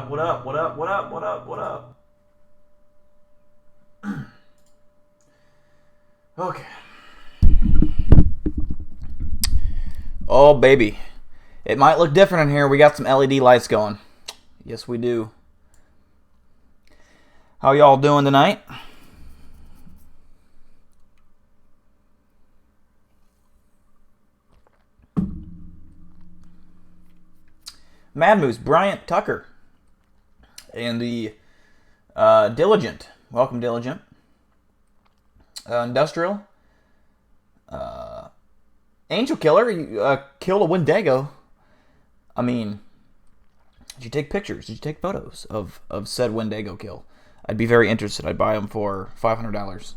up? What up? What up? What up? What up? What up? Okay. Oh, baby. It might look different in here. We got some LED lights going. Yes, we do. How y'all doing tonight? Mad Moose, Bryant Tucker, and the Diligent. Welcome, Diligent. Industrial. Angel Killer, you killed a Wendigo. I mean, did you take pictures? Did you take photos of said Wendigo kill? I'd be very interested. I'd buy them for $500.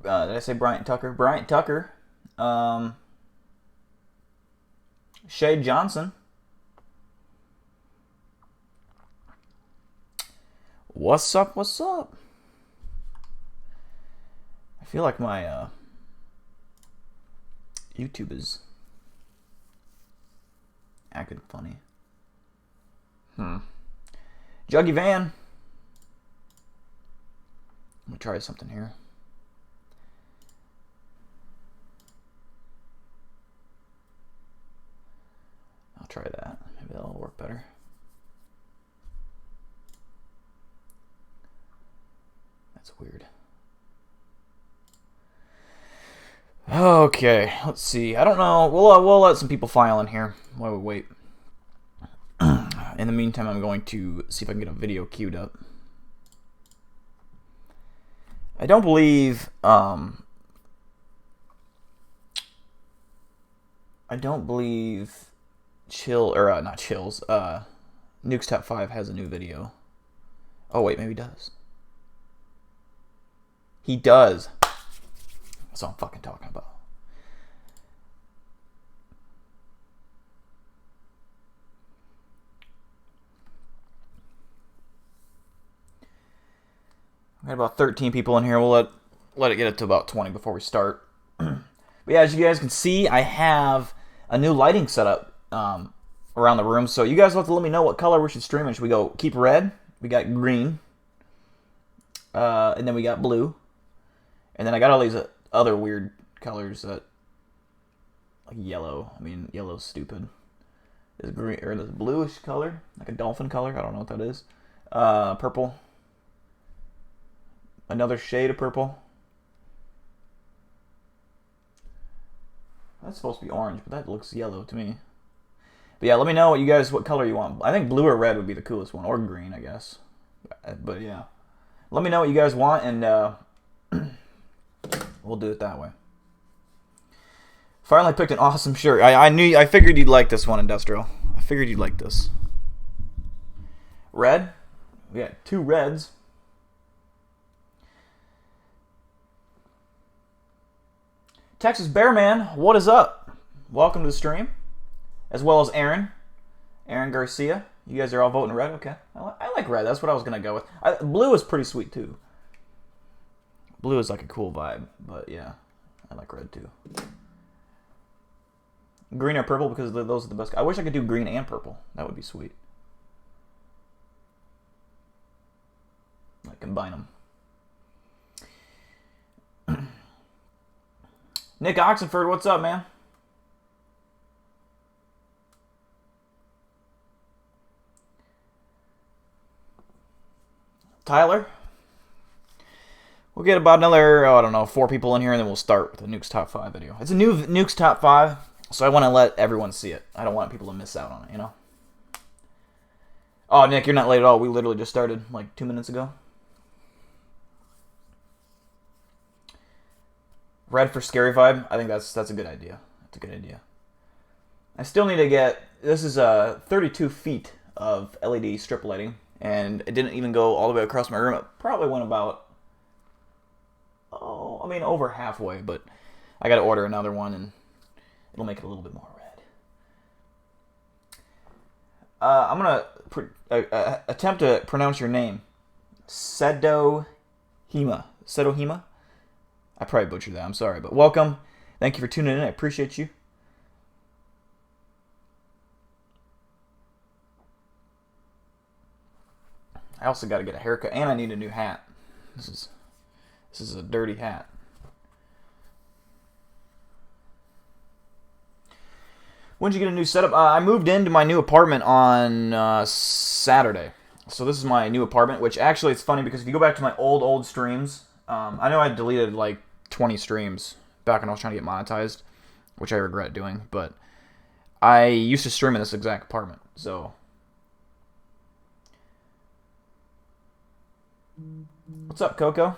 Did I say Bryant Tucker? Bryant Tucker. Shay Johnson. What's up? What's up? I feel like my YouTube is acting funny. Juggy Van. I'm gonna try something here. I'll try that. Maybe that'll work better. That's weird. Okay, let's see. I don't know. We'll let some people file in here while we wait. In the meantime, I'm going to see if I can get a video queued up. I don't believe not Chills. Nuke's Top 5 has a new video. Oh wait, maybe he does. He does. That's what I'm fucking talking about. We got about 13 people in here. We'll let it get up to about 20 before we start. But yeah, as you guys can see, I have a new lighting setup around the room. So you guys will have to let me know what color we should stream in. Should we go keep red? We got green. And then we got blue. And then I got all these other weird colors that, like yellow. I mean, yellow's stupid. This green or this bluish color, like a dolphin color. I don't know what that is. Purple. Another shade of purple. That's supposed to be orange, but that looks yellow to me. But yeah, let me know what color you want. I think blue or red would be the coolest one, or green, I guess. But yeah, let me know what you guys want, and we'll do it that way. Finally picked an awesome shirt. I figured you'd like this one, Industrial. I figured you'd like this. Red. We got two reds. Texas Bearman, what is up? Welcome to the stream. As well as Aaron Garcia. You guys are all voting red? Okay. I like red. That's what I was going to go with. Blue is pretty sweet, too. Blue is like a cool vibe. But, yeah. I like red, too. Green or purple, because those are the best. I wish I could do green and purple. That would be sweet. Like, combine them. Nick Oxenford, what's up, man? Tyler? We'll get about another, I don't know, 4 people in here, and then we'll start with the Nuke's Top 5 video. It's a new Nuke's Top 5, so I want to let everyone see it. I don't want people to miss out on it, you know? Oh, Nick, you're not late at all. We literally just started, like, 2 minutes ago. Red for scary vibe. I think that's a good idea. That's a good idea. I still need to get... This is 32 feet of LED strip lighting, and it didn't even go all the way across my room. It probably went about... over halfway, but I got to order another one, and it'll make it a little bit more red. I'm going to attempt to pronounce your name. Sedohima. Sedohima? I probably butchered that. I'm sorry, but welcome. Thank you for tuning in. I appreciate you. I also got to get a haircut, and I need a new hat. This is a dirty hat. When did you get a new setup? I moved into my new apartment on Saturday. So this is my new apartment, which actually it's funny because if you go back to my old streams, I know I deleted like 20 streams back when I was trying to get monetized, which I regret doing, but I used to stream in this exact apartment, so. What's up, Coco?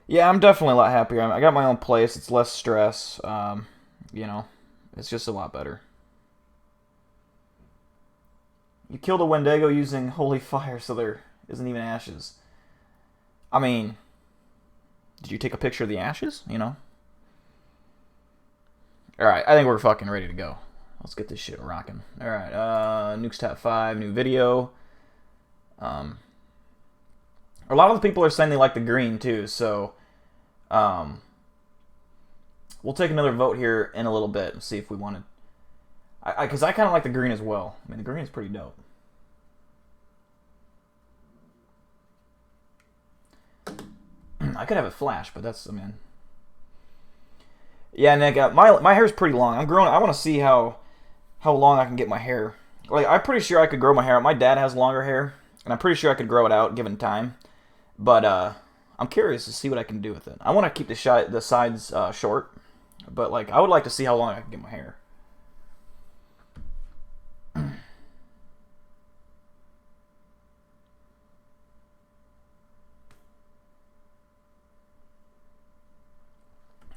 Yeah, I'm definitely a lot happier. I got my own place. It's less stress. You know, it's just a lot better. You killed a Wendigo using holy fire, so there isn't even ashes. I mean, did you take a picture of the ashes? You know? Alright, I think we're fucking ready to go. Let's get this shit rocking. Alright, Nuke's Top 5, new video. A lot of the people are saying they like the green, too, so we'll take another vote here in a little bit and see if we want to. Because I kind of like the green as well. I mean, the green is pretty dope. I could have it flash, but that's, I mean. Yeah, Nick, my hair's pretty long. I'm growing. I want to see how long I can get my hair. Like, I'm pretty sure I could grow my hair out. My dad has longer hair, and I'm pretty sure I could grow it out given time. But I'm curious to see what I can do with it. I want to keep the sides short, but like I would like to see how long I can get my hair.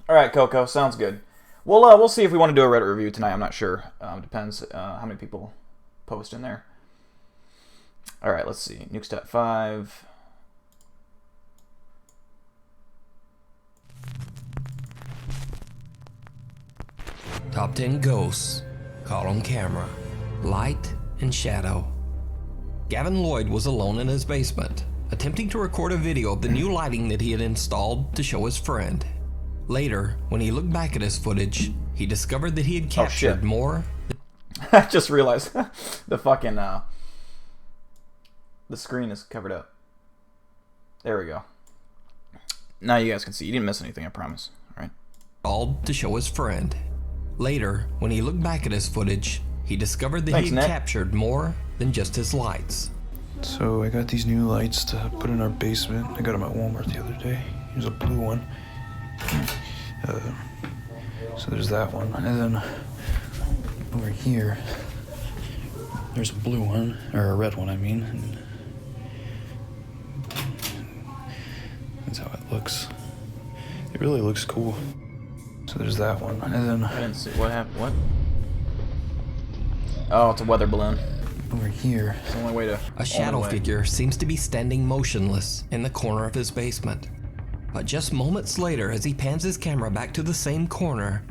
All right, Coco, sounds good. We'll see if we want to do a Reddit review tonight. I'm not sure. Depends how many people post in there. All right, let's see. Nuke Step 5. Top 10 ghosts caught on camera. Light and shadow. Gavin Lloyd was alone in his basement, attempting to record a video of the new lighting that he had installed to show his friend. Later, when he looked back at his footage, he discovered that he had captured more. I just realized the fucking the screen is covered up. There we go. Now you guys can see. You didn't miss anything, I promise. All right. All to show his friend. Later, when he looked back at his footage, he discovered that he had captured more than just his lights. So I got these new lights to put in our basement. I got them at Walmart the other day. Here's a blue one. So there's that one. And then over here, there's a blue one, or a red one, I mean. And that's how it looks. It really looks cool. So there's that one. And then I didn't see what happened. What? Oh, it's a weather balloon. Over here. It's the only way to. A shadow figure seems to be standing motionless in the corner of his basement. But just moments later, as he pans his camera back to the same corner,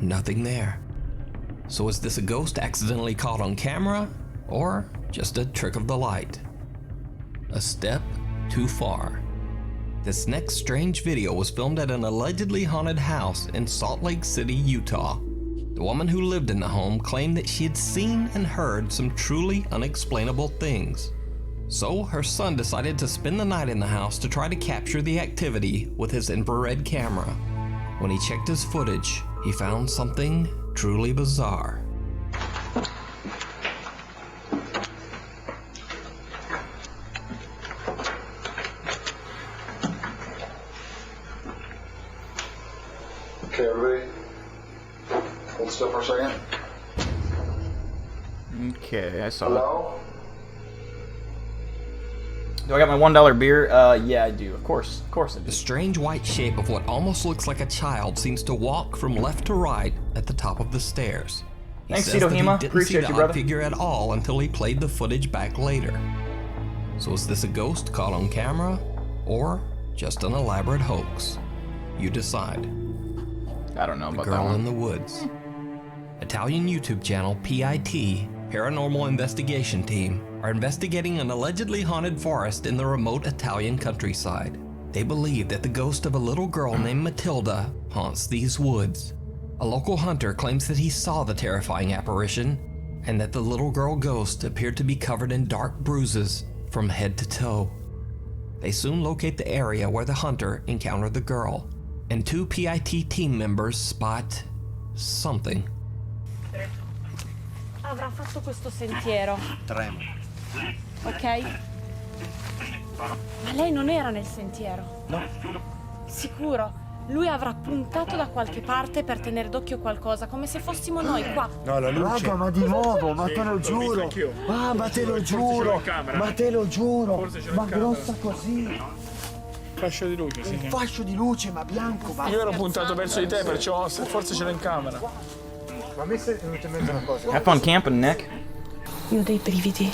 nothing there. So is this a ghost accidentally caught on camera, or just a trick of the light? A step too far. This next strange video was filmed at an allegedly haunted house in Salt Lake City, Utah. The woman who lived in the home claimed that she had seen and heard some truly unexplainable things. So her son decided to spend the night in the house to try to capture the activity with his infrared camera. When he checked his footage, he found something truly bizarre. Okay, everybody, hold still for a second. Okay, I saw Hello? that. Do I got my $1 beer? Yeah, I do. Of course I do. The strange white shape of what almost looks like a child seems to walk from left to right at the top of the stairs. He Thanks, says that he Hima. didn't Appreciate see the you, brother. odd figure at all until he played the footage back later. So is this a ghost caught on camera, or just an elaborate hoax? You decide. I don't know The about that Girl one. in the Woods. Italian YouTube channel PIT, Paranormal Investigation Team, are investigating an allegedly haunted forest in the remote Italian countryside. They believe that the ghost of a little girl named Matilda haunts these woods. A local hunter claims that he saw the terrifying apparition and that the little girl ghost appeared to be covered in dark bruises from head to toe. They soon locate the area where the hunter encountered the girl, and 2 PIT team members spot something. Avrà fatto questo sentiero. Tremo. Ok? Ma lei non era nel sentiero. No. Sicuro. Lui avrà puntato da qualche parte per tenere d'occhio qualcosa, come se fossimo noi qua. No, la luce. Raga, ma di nuovo, ma te lo giuro. Ah, ma te lo giuro. Ma te lo giuro. Ma grossa così. Fascio di luce, sì. Un fascio di luce, ma bianco, ma. Io ero puntato verso di te, perciò forse ce l'ho in camera. Ma a me è venuta in mente una cosa. Have fun camping, Nick. Io ho dei brividi.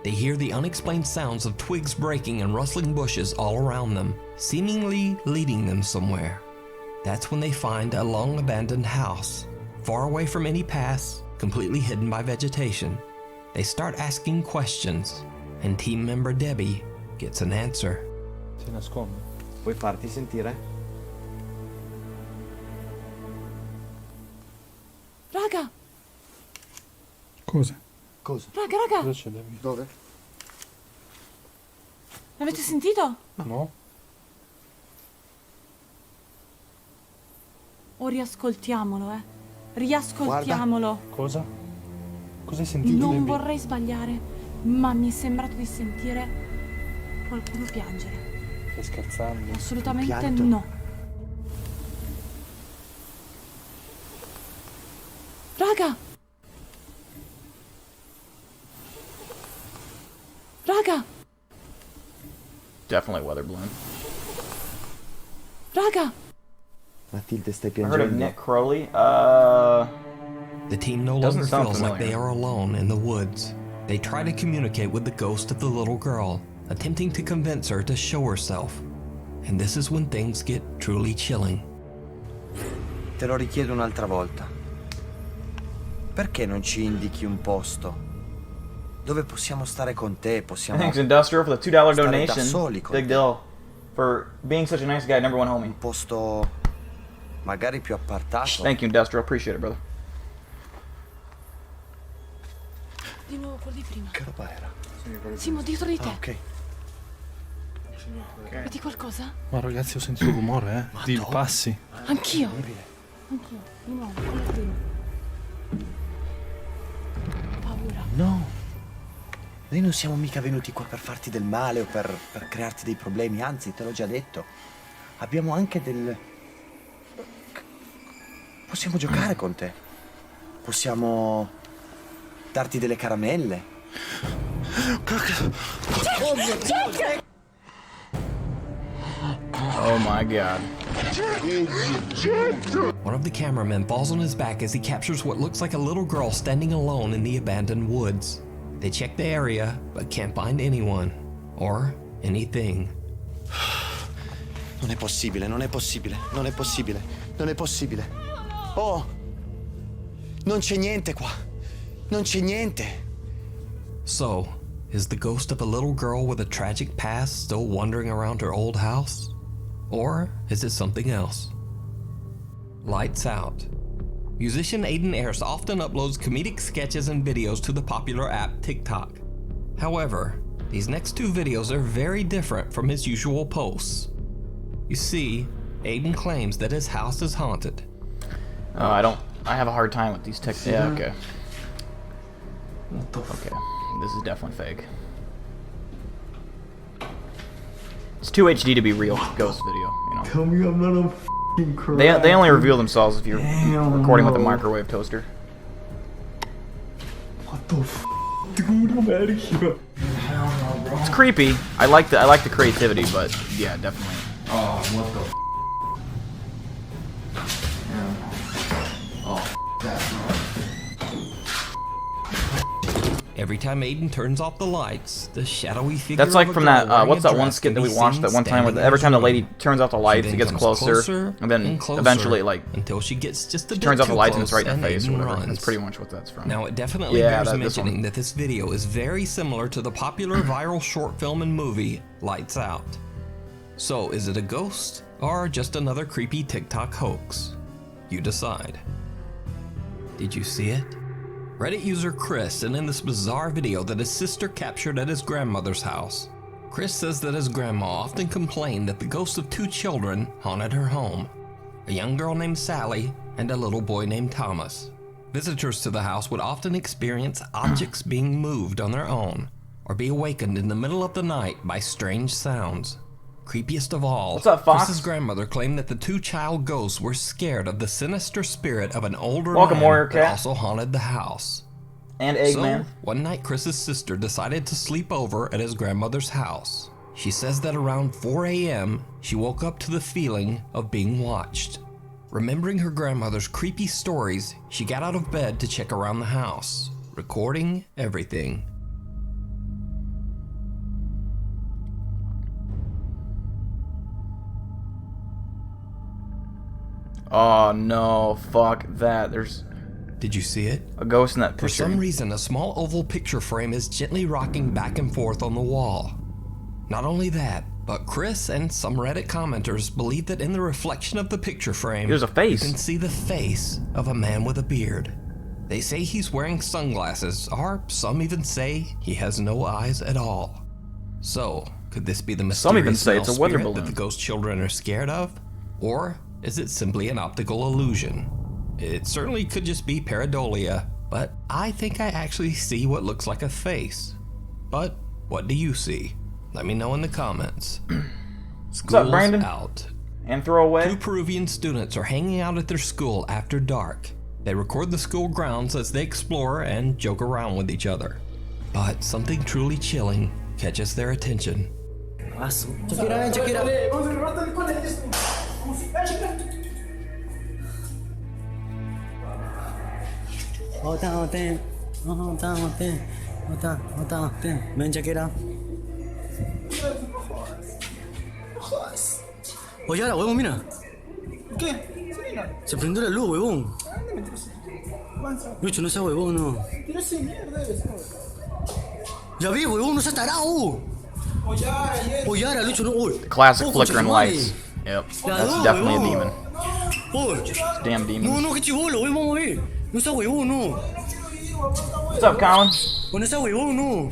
They hear the unexplained sounds of twigs breaking and rustling bushes all around them, seemingly leading them somewhere. That's when they find a long abandoned house, far away from any paths, completely hidden by vegetation. They start asking questions, and team member Debbie gets an answer. Si nasconde. Vuoi farti sentire? Raga! Cosa? Cosa? Raga! Cosa c'è, Debbie? Dove? L'avete sentito? No? O riascoltiamolo, Riascoltiamolo. Cosa? Cosa hai sentito, Non Debbie? vorrei sbagliare, ma mi è sembrato di sentire qualcuno piangere. Stai scherzando? Assolutamente Pianto? no. Raga! Raga! Definitely weather balloon. Raga! Matilde, stai I heard of piangendo? Nick Crowley. The team no Doesn't longer sound feels like familiar. they are alone in the woods. They try to communicate with the ghost of the little girl, attempting to convince her to show herself. And this is when things get truly chilling. Te lo richiedo un'altra volta. Perché non ci indichi un posto dove possiamo stare con te, possiamo Thanks, Industrial, for the $2 stare da donation. soli con Big te. deal. For being such a nice guy, number one homie. Un posto magari più appartato. Thank you, Industrial. Appreciate it, brother. Di nuovo quello di prima. Che roba era? Simo, dietro di te. Ah, ok. Vedi qualcosa? Ma ragazzi, ho sentito un rumore, di passi. Anch'io. Anch'io. Di nuovo, quello di prima. Ho paura. No. Noi non siamo mica venuti qua per farti del male o per crearti dei problemi, anzi, te l'ho già detto. Abbiamo anche del... Possiamo giocare con te. Possiamo darti delle caramelle. Oh my god. One of the cameramen falls on his back as he captures what looks like a little girl standing alone in the abandoned woods. They check the area, but can't find anyone or anything. Non è possibile, non è possibile, non è possibile, non è possibile. Oh! Non c'è niente qua. Non c'è niente. So, is the ghost of a little girl with a tragic past still wandering around her old house? Or is it something else? Lights Out. Musician Aiden Ayers often uploads comedic sketches and videos to the popular app TikTok. However, these next 2 videos are very different from his usual posts. You see, Aiden claims that his house is haunted. Oh, I have a hard time with these texts. Yeah, okay. Okay, this is definitely fake. It's too HD to be real ghost video, you know. Tell me I'm not a f***ing crap. They only reveal themselves if you're Damn, recording with a no. microwave toaster. What the f***? Dude, I'm out of here. It's creepy. I like the creativity, but yeah, definitely. Oh, what the f***? Oh, that's not. Every time Aiden turns off the lights, the shadowy figure That's like of a from girl that wearing what's a that one dress skit can that be we watched seen that one time where standing every in time the his lady room. turns off the She lights, then it gets comes closer, and then closer eventually like until she gets just a bit turns off too the lights and it's close right in the face or Aiden whatever. runs. That's pretty much what that's from. Now it definitely Yeah, bears this one. mentioning that this video is very similar to the popular viral short film and movie Lights Out. So, is it a ghost or just another creepy TikTok hoax? You decide. Did you see it? Reddit user Chris sent in this bizarre video that his sister captured at his grandmother's house. Chris says that his grandma often complained that the ghosts of two children haunted her home, a young girl named Sally and a little boy named Thomas. Visitors to the house would often experience objects being moved on their own or be awakened in the middle of the night by strange sounds. Creepiest of all, What's up, Fox? Chris's grandmother claimed that the two child ghosts were scared of the sinister spirit of an older Welcome, man Warrior that Cat. also haunted the house. And Eggman. So, one night Chris's sister decided to sleep over at his grandmother's house. She says that around 4 a.m., she woke up to the feeling of being watched. Remembering her grandmother's creepy stories, she got out of bed to check around the house, recording everything. Oh no, fuck that. There's Did you see it? a ghost in that For picture. some reason, a small oval picture frame is gently rocking back and forth on the wall. Not only that, but Chris and some Reddit commenters believe that in the reflection of the picture frame, There's a face. you can see the face of a man with a beard. They say he's wearing sunglasses, or some even say he has no eyes at all. So, could this be the Some even mysterious say it's male a weather spirit balloon. that the ghost children are scared of? Or is it simply an optical illusion? It certainly could just be pareidolia, but I think I actually see what looks like a face. But what do you see? Let me know in the comments. What's up, Brandon? Out. And throw away. Two Peruvian students are hanging out at their school after dark. They record the school grounds as they explore and joke around with each other. But something truly chilling catches their attention. Check it out, check it out. Hold on, man, check it out. Oye, ahora, huevón, mira. ¿Qué? Se prendió la luz, huevón. Lucho, no seas huevón, no. Ya vi, huevón, no seas tarado. Oye, ahora, Lucho, no. Uy. Classic Oh, flickering concha tu lights. Yep, Ya that's no, definitely a huevón. demon. Uy. Damn No, demons. no, que chivolo, huevón, vamos a ver. No seas huevón, no. What's up, Colin? O no seas huevón, no.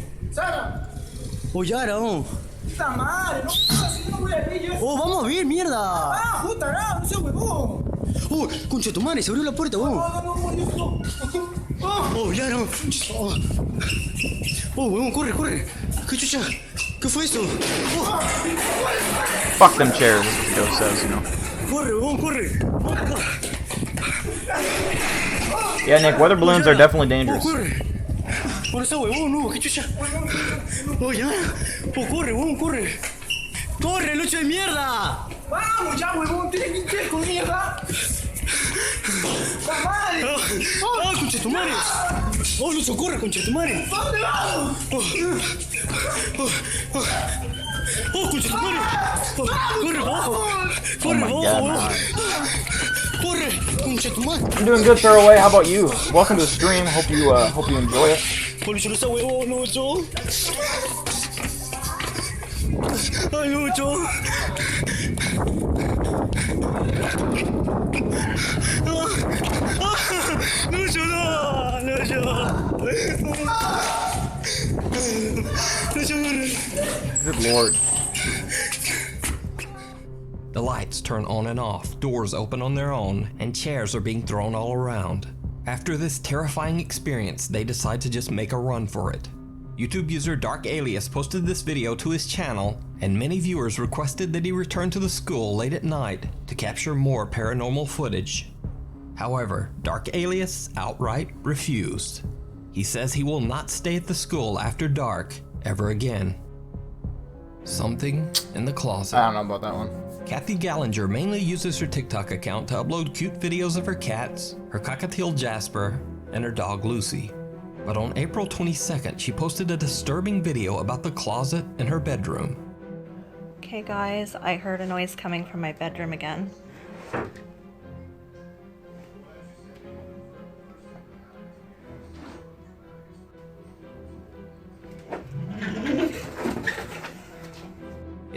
Oye, ahora, oh. Puta madre, no así, no voy a ver yo. Oh, vamos a ver, mierda. Ah, puta, no seas huevón. Concha tu madre, se abrió la puerta, huevón. Oh, ya no. Oh, huevón, corre, corre. ¿Qué chucha? ¿Qué fue eso? Oh, Fuck them chairs, as the ghost says, you know. corre, huevón, corre. Yeah, Nick, weather balloons are definitely Oh, dangerous. corre. Oh, no está huevón, no, qué chucha. Oh, ya. Oh, corre, huevón, corre. Corre, Lucho de mierda. Vamos ya, huevón, tienes que ir con mierda. ¡La madre! Oh, concha tu madre. Oh, Lucho, corre, concha tu madre. ¿Dónde vamos? Oh, concha tu madre. Oh, corre, para abajo. Oh Corre, my para god, abajo, man. huevón. Corre, concha tu madre. I'm doing good, Throwaway. How about you? Welcome to the stream. Hope you enjoy it. Oh, Lucho, no está huevón, Lucho. Ay, Lucho. Lucho, no. Lucho. Lucho. Good lord. The lights turn on and off, doors open on their own, and chairs are being thrown all around. After this terrifying experience, they decide to just make a run for it. YouTube user Dark Alias posted this video to his channel, and many viewers requested that he return to the school late at night to capture more paranormal footage. However, Dark Alias outright refused. He says he will not stay at the school after dark ever again. Something in the closet. I don't know about that one. Kathy Gallinger mainly uses her TikTok account to upload cute videos of her cats, her cockatiel Jasper, and her dog Lucy. But on April 22nd, she posted a disturbing video about the closet in her bedroom. Okay guys, I heard a noise coming from my bedroom again.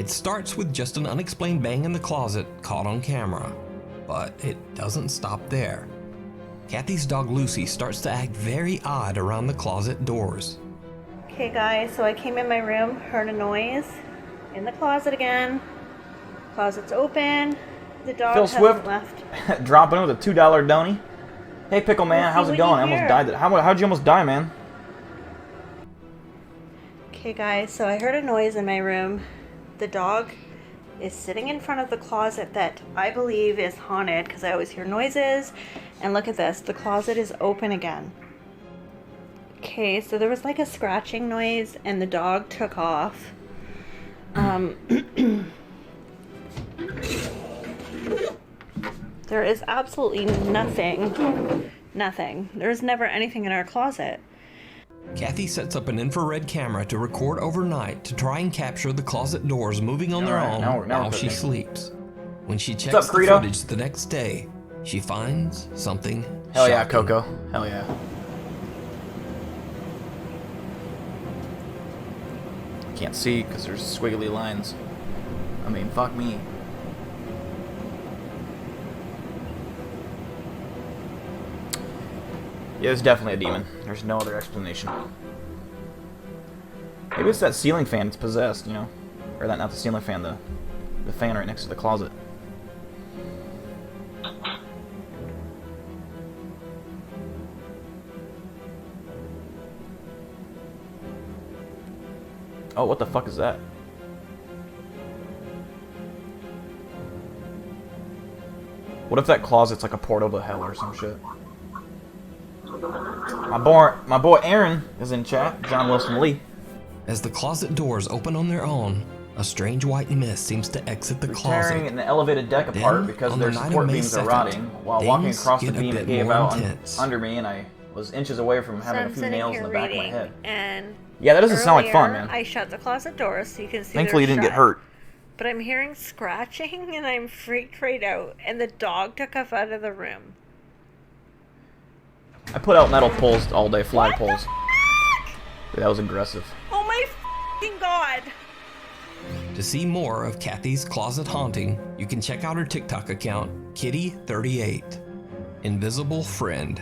It starts with just an unexplained bang in the closet caught on camera, but it doesn't stop there. Kathy's dog Lucy starts to act very odd around the closet doors. Okay guys, so I came in my room, heard a noise, in the closet again. Closet's open, the dog Phil hasn't Swift left. dropping in with a $2 donny. Hey Pickle Man, Let's see how's it what going? I you almost hear. died. How'd you almost die, man? Okay guys, so I heard a noise in my room. The dog is sitting in front of the closet that I believe is haunted because I always hear noises. And look at this, the closet is open again. Okay, so there was like a scratching noise and the dog took off. There is absolutely nothing. There's never anything in our closet. Kathy sets up an infrared camera to record overnight to try and capture the closet doors moving on their Alright, own now we're while she cooking. sleeps. When she up, checks the Credo? footage the next day, she finds something Hell yeah, shocking. Coco. Hell yeah. Can't see because there's squiggly lines. I mean, fuck me. Yeah, it's definitely a demon. There's no other explanation. Maybe it's that ceiling fan that's possessed, you know? Or that, not the ceiling fan, the fan right next to the closet. Oh, what the fuck is that? What if that closet's like a portal to hell or some shit? My boy Aaron is in chat. John Wilson Lee. As the closet doors open on their own, a strange white mist seems to exit the Tearing closet. an elevated deck apart Then, because on their the night of support May beams are 2nd, rotting. While walking things across the get a beam, bit it gave more out intense. under me, and I was inches away from So having I'm a few sitting nails in here the back of my reading, head. and Yeah, that doesn't sound like fun, earlier, man. I shut the closet doors so you can see. Thankfully, you they're didn't get shut. hurt. But I'm hearing scratching, and I'm freaked right out. And the dog took off out of the room. I put out metal poles all day, flag poles. That was aggressive. Oh my f***ing god! To see more of Kathy's closet haunting, you can check out her TikTok account, Kitty38. Invisible Friend.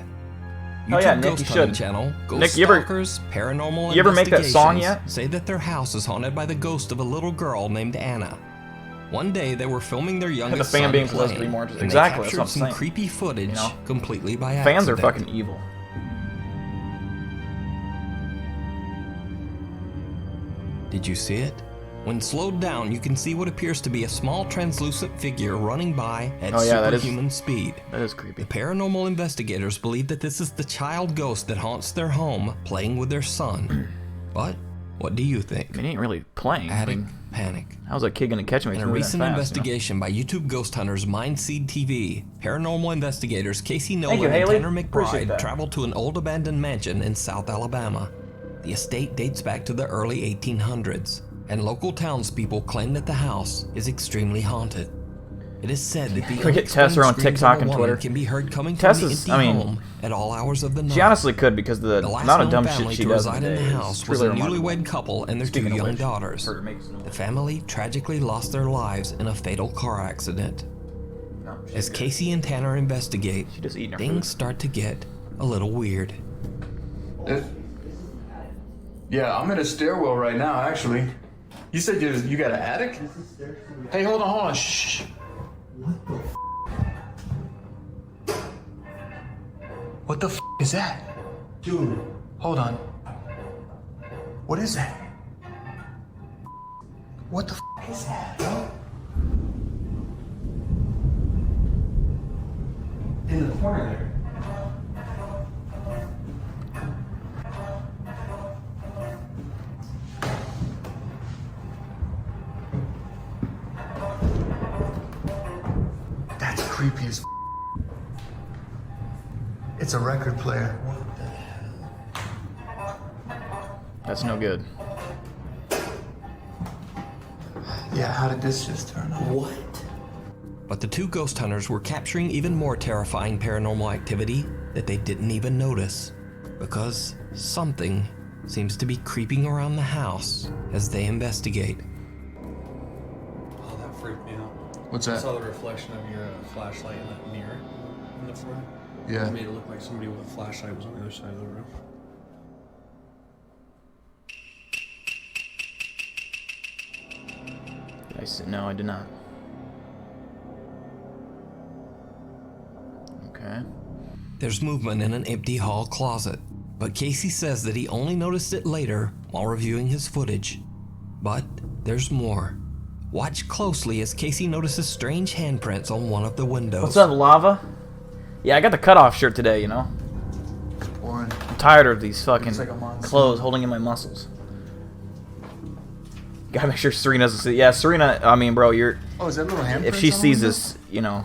Oh yeah, YouTube Nick, Ghost you Hunting should. channel, Ghost Nick, you ever- Stalkers, Paranormal you ever make that song Investigations yet? say that their house is haunted by the ghost of a little girl named Anna. One day they were filming their youngest fan son being possessed playing, to be more and interesting. they Exactly, that's captured what I'm some saying. creepy footage You know? completely by Fans are accident. fucking evil. Did you see it? When slowed down, you can see what appears to be a small translucent figure running by at Oh, yeah, that is- superhuman speed. That is creepy. The paranormal investigators believe that this is the child ghost that haunts their home, playing with their son. But what do you think? I mean, he ain't really playing. I Attic mean, panic. how's that kid gonna catch him? if In he's a moving that recent fast, you know? investigation by YouTube ghost hunters Mindseed TV, paranormal investigators Casey Nolan you, and Haley. Tanner Appreciate McBride that. traveled to an old abandoned mansion in South Alabama. The estate dates back to the early 1800s, and local townspeople claim that the house is extremely haunted. It is said that the We get Tess her on unexplained screams TikTok of a and woman Twitter. can be heard coming Tess from the is- empty I mean, home at all hours of the night. She honestly could because the The last amount of known dumb family shit she to does reside in today the is house was truly a remarkable. newlywed couple and their Speaking two of young which, daughters. heard her make some noise. The family tragically lost their lives in a fatal car accident. No, she's As good. Casey and Tanner investigate, She just eating her things food. start to get a little weird. Yeah, I'm in a stairwell right now, actually. You said you got an attic? Hey, hold on. Shh. What the f is that? Dude. Hold on. What is that? What the f is that, bro? In the corner there. That's creepy as f. It's a record player. That's no good. Yeah, how did this just turn on? What? But the two ghost hunters were capturing even more terrifying paranormal activity that they didn't even notice, because something seems to be creeping around the house as they investigate. Yeah. What's I that? saw the reflection of your flashlight in that mirror in the front. Yeah. It made it look like somebody with a flashlight was on the other side of the room. No, I did not. Okay. There's movement in an empty hall closet, but Casey says that he only noticed it later while reviewing his footage. But there's more. Watch closely as Casey notices strange handprints on one of the windows. What's up, Lava? Yeah, I got the cutoff shirt today, you know? Boring. I'm tired of these fucking Looks like a monster. clothes holding in my muscles. Gotta make sure Serena doesn't see. Yeah, Serena, I mean, bro, you're... Oh, is that little handprint? If she sees this, you know...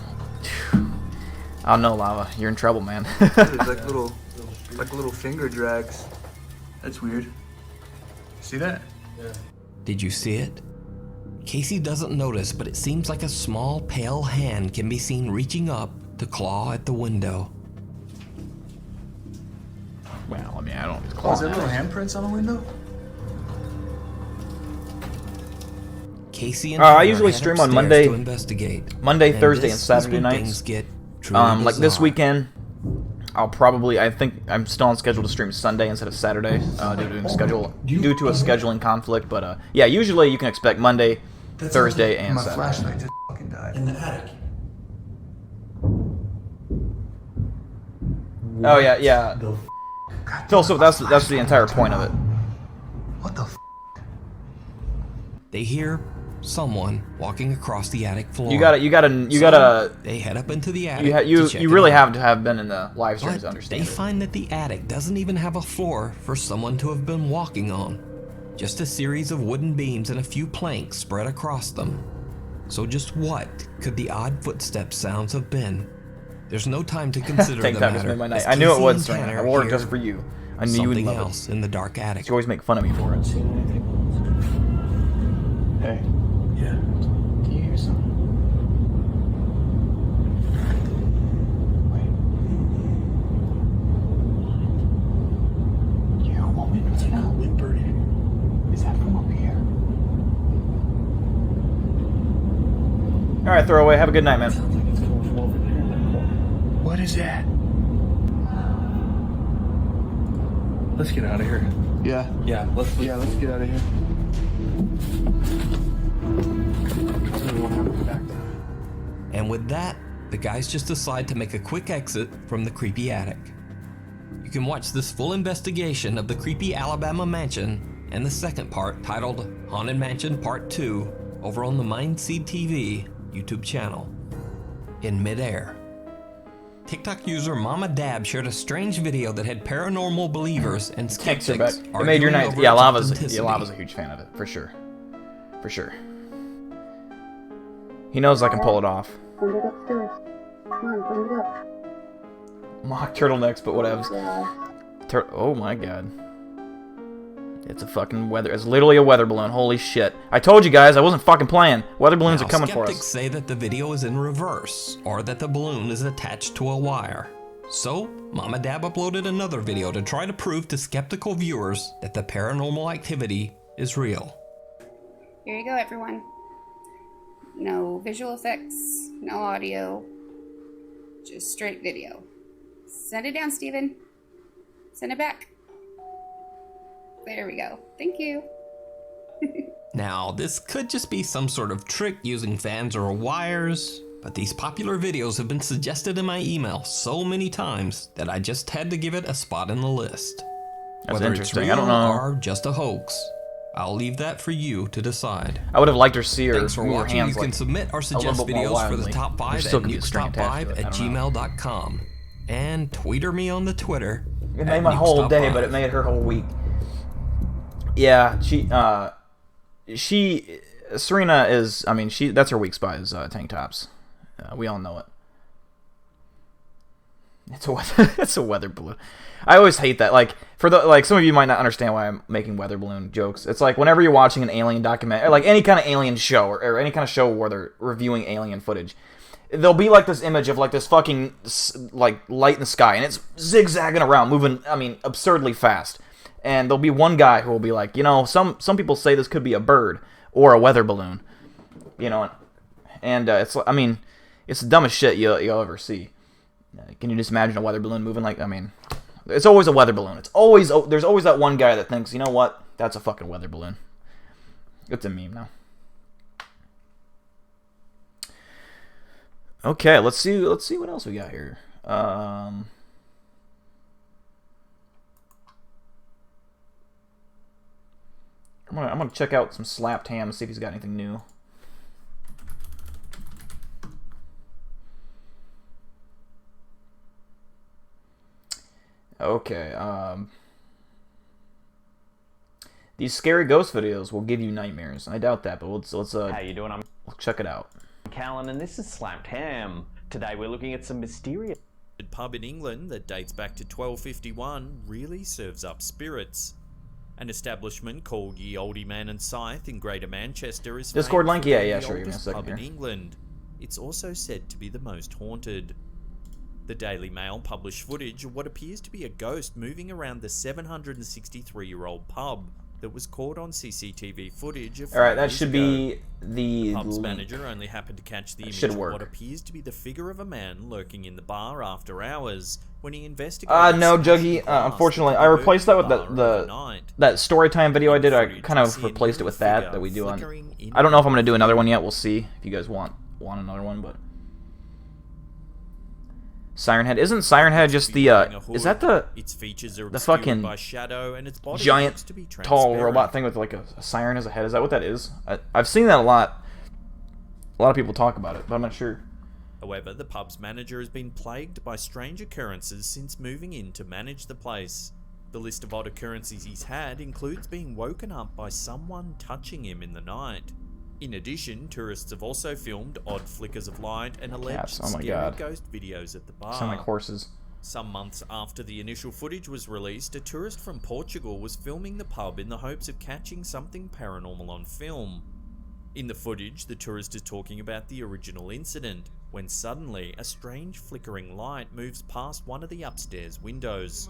I don't know, Lava. You're in trouble, man. There's like little finger drags. That's weird. See that? Yeah. Did you see it? Casey doesn't notice, but it seems like a small, pale hand can be seen reaching up to claw at the window. Well, I mean, I don't know if it's Oh, clawing is that at little it. handprints on the window? Casey and I Hunter usually head stream on upstairs Monday- to investigate. Monday, And Thursday, this and is Saturday when nights. things get truly Like this bizarre. weekend, I'll probably... I think I'm still on schedule to stream Sunday instead of Saturday due to a scheduling conflict. But yeah, usually you can expect Monday, Thursday, and My Saturday. flashlight just fucking died. In the attic. Oh yeah, yeah. Phil, so that's the entire point of it. What the f? They hear someone walking across the attic floor. You gotta. They head up into the attic. You really have to have been in the live streams to But understand. they find that the attic doesn't even have a floor for someone to have been walking on. Just a series of wooden beams and a few planks spread across them. So just what could the odd footstep sounds have been? The's no time to consider Tank the top just matter. made my night. as I knew it Casey would, and Serena. Tanner I wore it hear just for you. I knew you would something love else in the dark attic. You always make fun of me for it. Hey. Yeah. Do you hear something? Wait. You hear a woman? It's like a whimpering. Is that from up here? Alright, throwaway. Have a good night, man. Sounds like it's coming from over there in that corner. What is that? Let's get out of here. Yeah. Yeah, let's get out of here. And with that, the guys just decide to make a quick exit from the creepy attic. You can watch this full investigation of the creepy Alabama mansion and the second part, titled Haunted Mansion Part 2, over on the Mindseed TV YouTube channel. In midair, TikTok user Mama Dab shared a strange video that had paranormal believers and Thanks, Rebecca. skeptics It made your arguing night. over Yeah, its Lava's authenticity. a huge fan of it, for sure. For sure. He knows I can pull it off. Bring it upstairs. Come on, bring it up. Mock turtlenecks, but whatevs. Oh my god. It's a fucking weather. It's literally a weather balloon. Holy shit. I told you guys, I wasn't fucking playing. Weather balloons Now, are coming for skeptics us. say that the video is in reverse, or that the balloon is attached to a wire. So, Mama Dab uploaded another video to try to prove to skeptical viewers that the paranormal activity is real. Here you go, everyone. No visual effects, no audio, just straight video. Send it down, Steven. Send it back. There we go. Thank you. Now, this could just be some sort of trick using fans or wires, but these popular videos have been suggested in my email so many times that I just had to give it a spot in the list. That's Whether interesting. it's I real don't know. or just a hoax, I'll leave that for you to decide. I would have liked to see her Thanks for move her watching. hands You can like submit or a suggest little bit more videos for the wildly. top There 5 still at could be a string attached to nukestop5 it. at I don't know. gmail.com. And tweeter me on the Twitter. It made my whole day, but it made her whole week. Yeah, Serena is, I mean, that's her weak spot is tank tops. We all know it. It's a weather balloon. I always hate that. Like some of you might not understand why I'm making weather balloon jokes. It's like whenever you're watching an alien documentary, or like any kind of alien show, or any kind of show where they're reviewing alien footage, there'll be like this image of like this fucking like light in the sky, and it's zigzagging around, moving, I mean, absurdly fast. And there'll be one guy who will be like, you know, some people say this could be a bird or a weather balloon, you know, and I mean, it's the dumbest shit you'll ever see. Can you just imagine a weather balloon moving like? I mean, it's always a weather balloon. There's always that one guy that thinks, you know what? That's a fucking weather balloon. It's a meme now. Okay, let's see what else we got here. I'm gonna check out some Slapped Ham and see if he's got anything new. Okay, these scary ghost videos will give you nightmares. I doubt that, but let's How you doing? I'm check it out. Callan, and this is Slapped Ham. Today we're looking at some mysterious pub in England that dates back to 1251 really serves up spirits. An establishment called Ye Olde Man and Scythe in Greater Manchester is Discord link, yeah, the sure. Give me a oldest second pub in here. England. It's also said to be the most haunted. The Daily Mail published footage of what appears to be a ghost moving around the 763-year-old pub that was caught on CCTV footage of 5 All right, that years should ago. be the Pub's link. manager only happened to catch the image Should of work. what appears to be the figure of a man lurking in the bar after hours when he investigated. No, Juggy. Unfortunately, I replaced that with that storytime video I did. I kind of replaced it with that we do on. I don't know if I'm gonna do another one yet. We'll see if you guys want another one, but. Siren Head. Isn't Siren Head just the is that the fucking by shadow and its body giant looks to be tall transparent. robot thing with like a siren as a head? Is that what that is? I've seen that a lot. A lot of people talk about it, but I'm not sure. However, the pub's manager has been plagued by strange occurrences since moving in to manage the place. The list of odd occurrences he's had includes being woken up by someone touching him in the night. In addition, tourists have also filmed odd flickers of light and alleged Cats, oh my scary God. ghost videos at the bar. Sound like horses. Some months after the initial footage was released, a tourist from Portugal was filming the pub in the hopes of catching something paranormal on film. In the footage, the tourist is talking about the original incident, when suddenly a strange flickering light moves past one of the upstairs windows.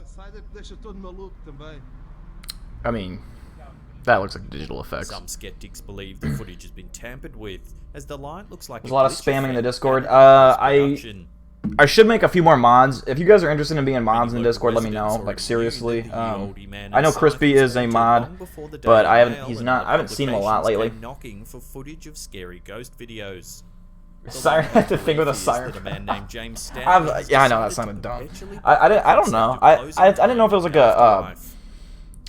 I mean, that looks like digital effects. Some skeptics believe the footage has been tampered with, as the light looks like There's a lot of glitch spamming in the effect Discord. added to the I should make a few more mods. If you guys are interested in being mods in the Discord, let me know. Like seriously, I know Crispy is a mod, but I haven't seen him a lot lately. Knocking for footage of scary ghost videos. Siren had the thing with a siren. That a man named James Yeah, I know that sounded dumb. I don't know. I didn't know if it was like a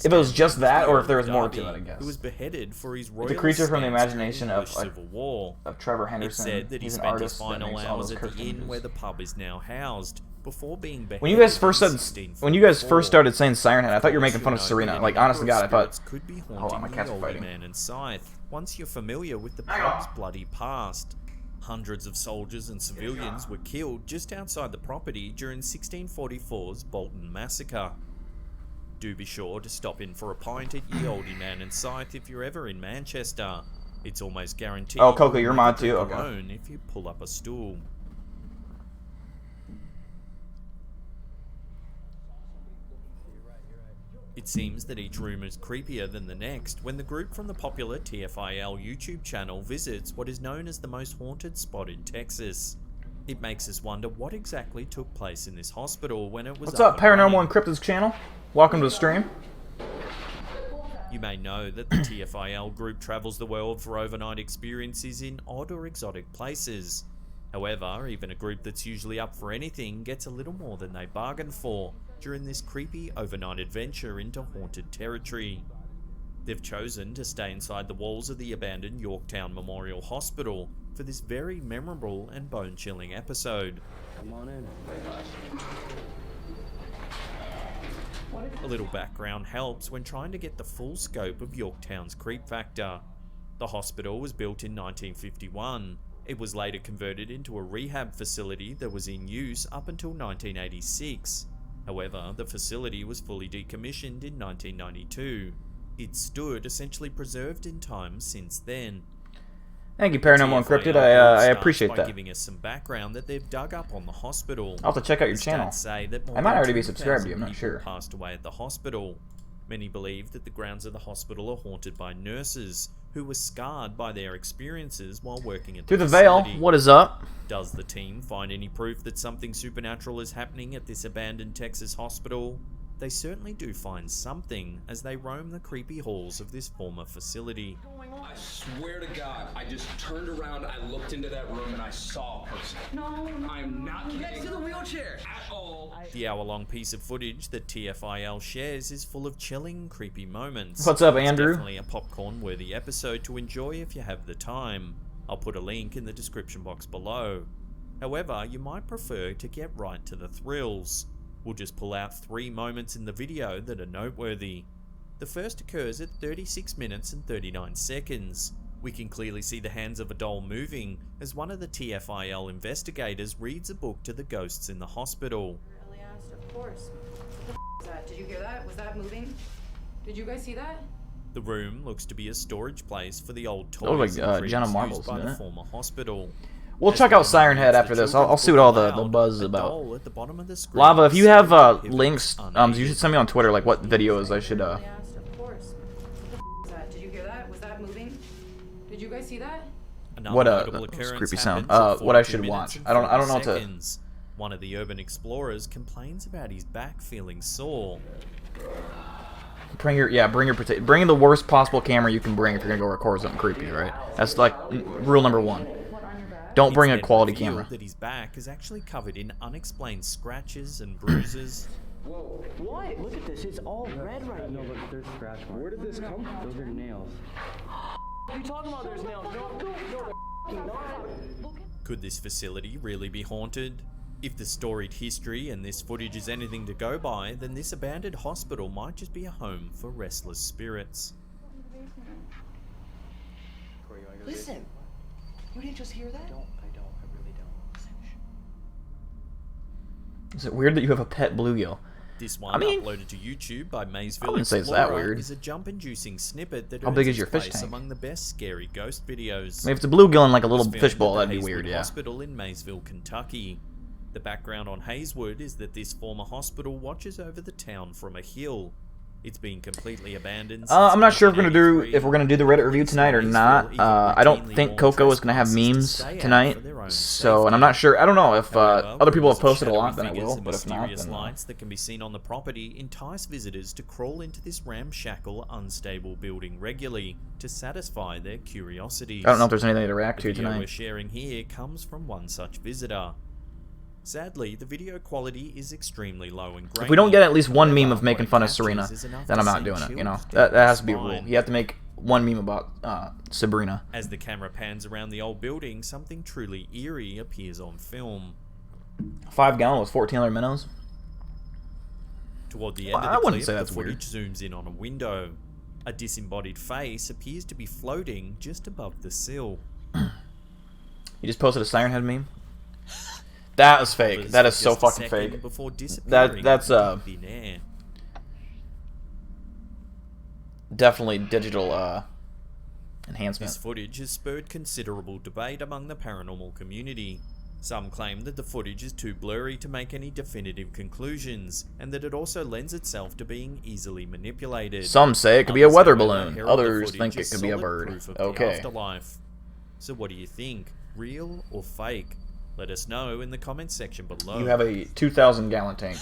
if it was just that or if there was more to it. I guess. Who was beheaded for his It's a creature from the imagination of Civil War. Trevor Henderson. It's said that he He's an spent his artist that final makes all hours those at the cursed inn images. where the pub is now housed before being beheaded. When you guys first in when you guys first 1644. started saying Siren Head, I thought you were making fun of Should Serena. note Like that a honest to number God, I of thought. spirits could be Hold on, haunting my the cats are Olde fighting. Man and Scythe. Once you're familiar with the pub's bloody past. Hundreds of soldiers and civilians were killed just outside the property during 1644's Bolton Massacre. Do be sure to stop in for a pint at Ye Olde Man and Scythe if you're ever in Manchester. It's almost guaranteed. Oh, Coco, you're you'll mod never too? drink Okay. alone if you pull up a stool. It seems that each room is creepier than the next when the group from the popular TFIL YouTube channel visits what is known as the most haunted spot in Texas. It makes us wonder what exactly took place in this hospital when it was What's up, and Paranormal running. Encrypted's channel? Welcome to the stream. You may know that the TFIL group travels the world for overnight experiences in odd or exotic places. However, even a group that's usually up for anything gets a little more than they bargained for during this creepy overnight adventure into haunted territory. They've chosen to stay inside the walls of the abandoned Yorktown Memorial Hospital for this very memorable and bone-chilling episode. Come on in. A little background helps when trying to get the full scope of Yorktown's creep factor. The hospital was built in 1951. It was later converted into a rehab facility that was in use up until 1986. However, the facility was fully decommissioned in 1992. It stood essentially preserved in time since then. Thank you, Paranormal Encrypted. TFIL I starts appreciate by that. giving us some background that they've dug up on the hospital. I'll have to check out your The channel. stats say that more I might than already be 2,000 subscribed to you, I'm not people sure. passed away at the hospital. Many believe that the grounds of the hospital are haunted by nurses who were scarred by their experiences while working at Through the veil, facility. what is up? Does the team find any proof that something supernatural is happening at this abandoned Texas hospital? They certainly do find something as they roam the creepy halls of this former facility. I swear to God, I just turned around, I looked into that room, and I saw a person. No, I'm not kidding. Next to the wheelchair. At all. The hour-long piece of footage that TFIL shares is full of chilling, creepy moments. What's up, It's Andrew? definitely a popcorn-worthy episode to enjoy if you have the time. I'll put a link in the description box below. However, you might prefer to get right to the thrills. We'll just pull out 3 moments in the video that are noteworthy. The first occurs at 36 minutes and 39 seconds. We can clearly see the hands of a doll moving as one of the TFIL investigators reads a book to the ghosts in the hospital. Really asked, of course. What the was that? Did you hear that? Was that moving? Did you guys see that? The room looks to be a storage place for the old Oh, like, toys and trees Jenna used Marbles, by isn't the it? former hospital. We'll As check the out camera Siren Head pans after the this. children's I'll see book what all the aloud, buzz is a about. doll at the bottom of the screen Lava, if you have slowly links, pivots you should send me on Twitter like what videos I should Really asked, of course. What the was that? Did you hear that? Was that moving? Did you guys see that? Another What notable that's a occurrence creepy sound. happens at What I 42 should minutes watch. and I don't know 40 what to. seconds. One of the urban explorers complains about his back feeling sore. Bring the worst possible camera you can bring if you're gonna go record something creepy, right? That's like rule number 1. Don't bring a It's then quality revealed camera. that his back is actually covered in unexplained scratches and bruises. Whoa. What? Look at this. It's all red right now. No, but there's scratch marks. Where did this come from? Those are nails. What are you talking about? There's nails. No, they're not. Could this facility really be haunted? If the storied history and this footage is anything to go by, then this abandoned hospital might just be a home for restless spirits. Listen. You didn't just hear that? I don't. I really don't. Is it weird that you have a pet bluegill? This one, I mean, uploaded to YouTube by Maysville I wouldn't say it's that Explorer, weird. is a jump-inducing snippet that How big earns is your its fish place tank? among the best scary ghost videos. I mean, if it's a bluegill in like a It was little filmed fishbowl, at the that'd be Hazelwood weird, yeah. Hospital in Maysville, Kentucky. The background on Hazelwood is that this former hospital watches over the town from a hill. It's been completely abandoned. I'm not sure if we're gonna do the Reddit review tonight or not. I don't think Coco is gonna have memes tonight, so and I'm not sure. I don't know if other people have posted a lot, then I will. But if not, mysterious then lights that can be seen on the property entice visitors to crawl into this ramshackle, unstable building regularly to satisfy their curiosities. I don't know if there's anything to react to The video we're tonight. sharing here comes from one such visitor. Sadly, the video quality is extremely low and grainy. If we don't get at least one meme of However, making what fun it of Serena, captures is enough then to I'm not send doing it. You know, chills that down has to the be a rule. spine. You have to make one meme about Sabrina. As the camera pans around the old building, something truly eerie appears on film. 5 gallon with 1,400 minnows. Toward the end Well, of I the wouldn't clip, say the that's footage zooms in on a window. A disembodied face appears to be floating just above the sill. You just posted a Siren Head meme. That was fake. Others That is for so just a fucking second fake. before disappearing That's into thin air. definitely digital enhancement. This footage has spurred considerable debate among the paranormal community. Some claim that the footage is too blurry to make any definitive conclusions, and that it also lends itself to being easily manipulated. Some say it could be a Others, weather however, balloon. herald the Others footage think it as could be a solid bird. proof of the Okay. afterlife. So what do you think? Real or fake? Let us know in the comments section below. You have a 2,000 gallon tank.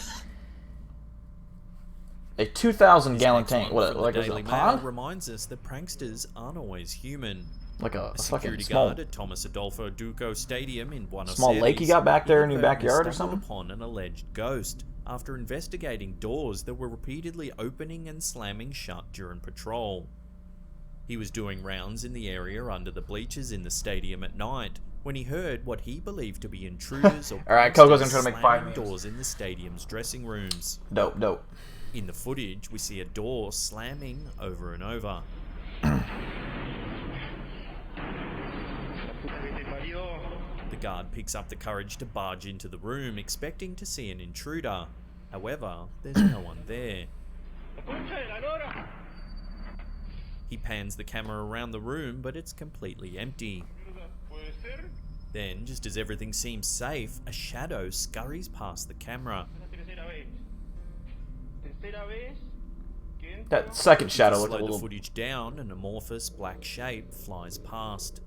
A 2,000 gallon Next tank. one What? from Like the was it a Daily Mail pond? reminds us that pranksters aren't always human. Like a fucking security small guard at Thomas Adolfo Duco Stadium in Buenos small Aires lake you got back there in your inadvertently backyard or stumbled something? upon an alleged ghost after investigating doors that were repeatedly opening and slamming shut during patrol. He was doing rounds in the area under the bleachers in the stadium at night when he heard what he believed to be intruders or Alright, Coco's gonna pranksters try to make 5 slamming memes. doors in the stadium's dressing rooms. Dope, dope. In the footage, we see a door slamming over and over. The guard picks up the courage to barge into the room, expecting to see an intruder. However, there's no one there. He pans the camera around the room, but it's completely empty. Then, just as everything seems safe, a shadow scurries past the camera. That second shadow If you looked a slow little... the footage down, an amorphous black shape flies past.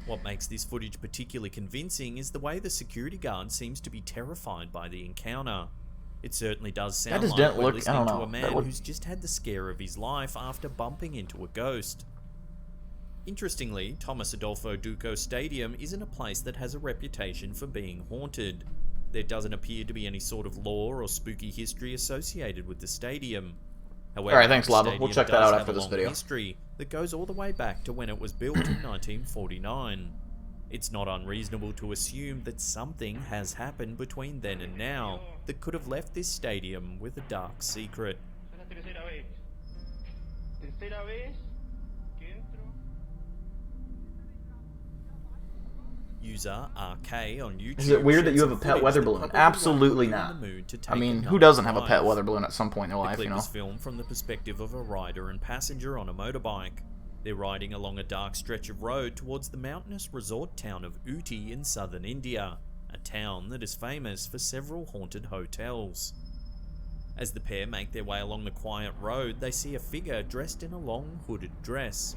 What makes this footage particularly convincing is the way the security guard seems to be terrified by the encounter. It certainly does sound just like didn't we're look- I listening don't to know. a man who's just had the scare of his life after bumping into a ghost. Interestingly, Thomas Adolfo Duco Stadium isn't a place that has a reputation for being haunted. There doesn't appear to be any sort of lore or spooky history associated with the stadium. However, Alright, thanks, the Lava. We'll stadium check that does out have after a this long video. history that goes all the way back to when it was built in 1949. It's not unreasonable to assume that something has happened between then and now that could have left this stadium with a dark secret. User RK on YouTube. Is it weird that you have a shared pet some weather footage balloon? that probably Absolutely won't put you not. in the mood to I take mean, a who night doesn't have a drive. pet weather balloon at some point in their The life, clip you know? was filmed from the perspective of a rider and passenger on a motorbike. They're riding along a dark stretch of road towards the mountainous resort town of Ooty in southern India, a town that is famous for several haunted hotels. As the pair make their way along the quiet road, they see a figure dressed in a long hooded dress.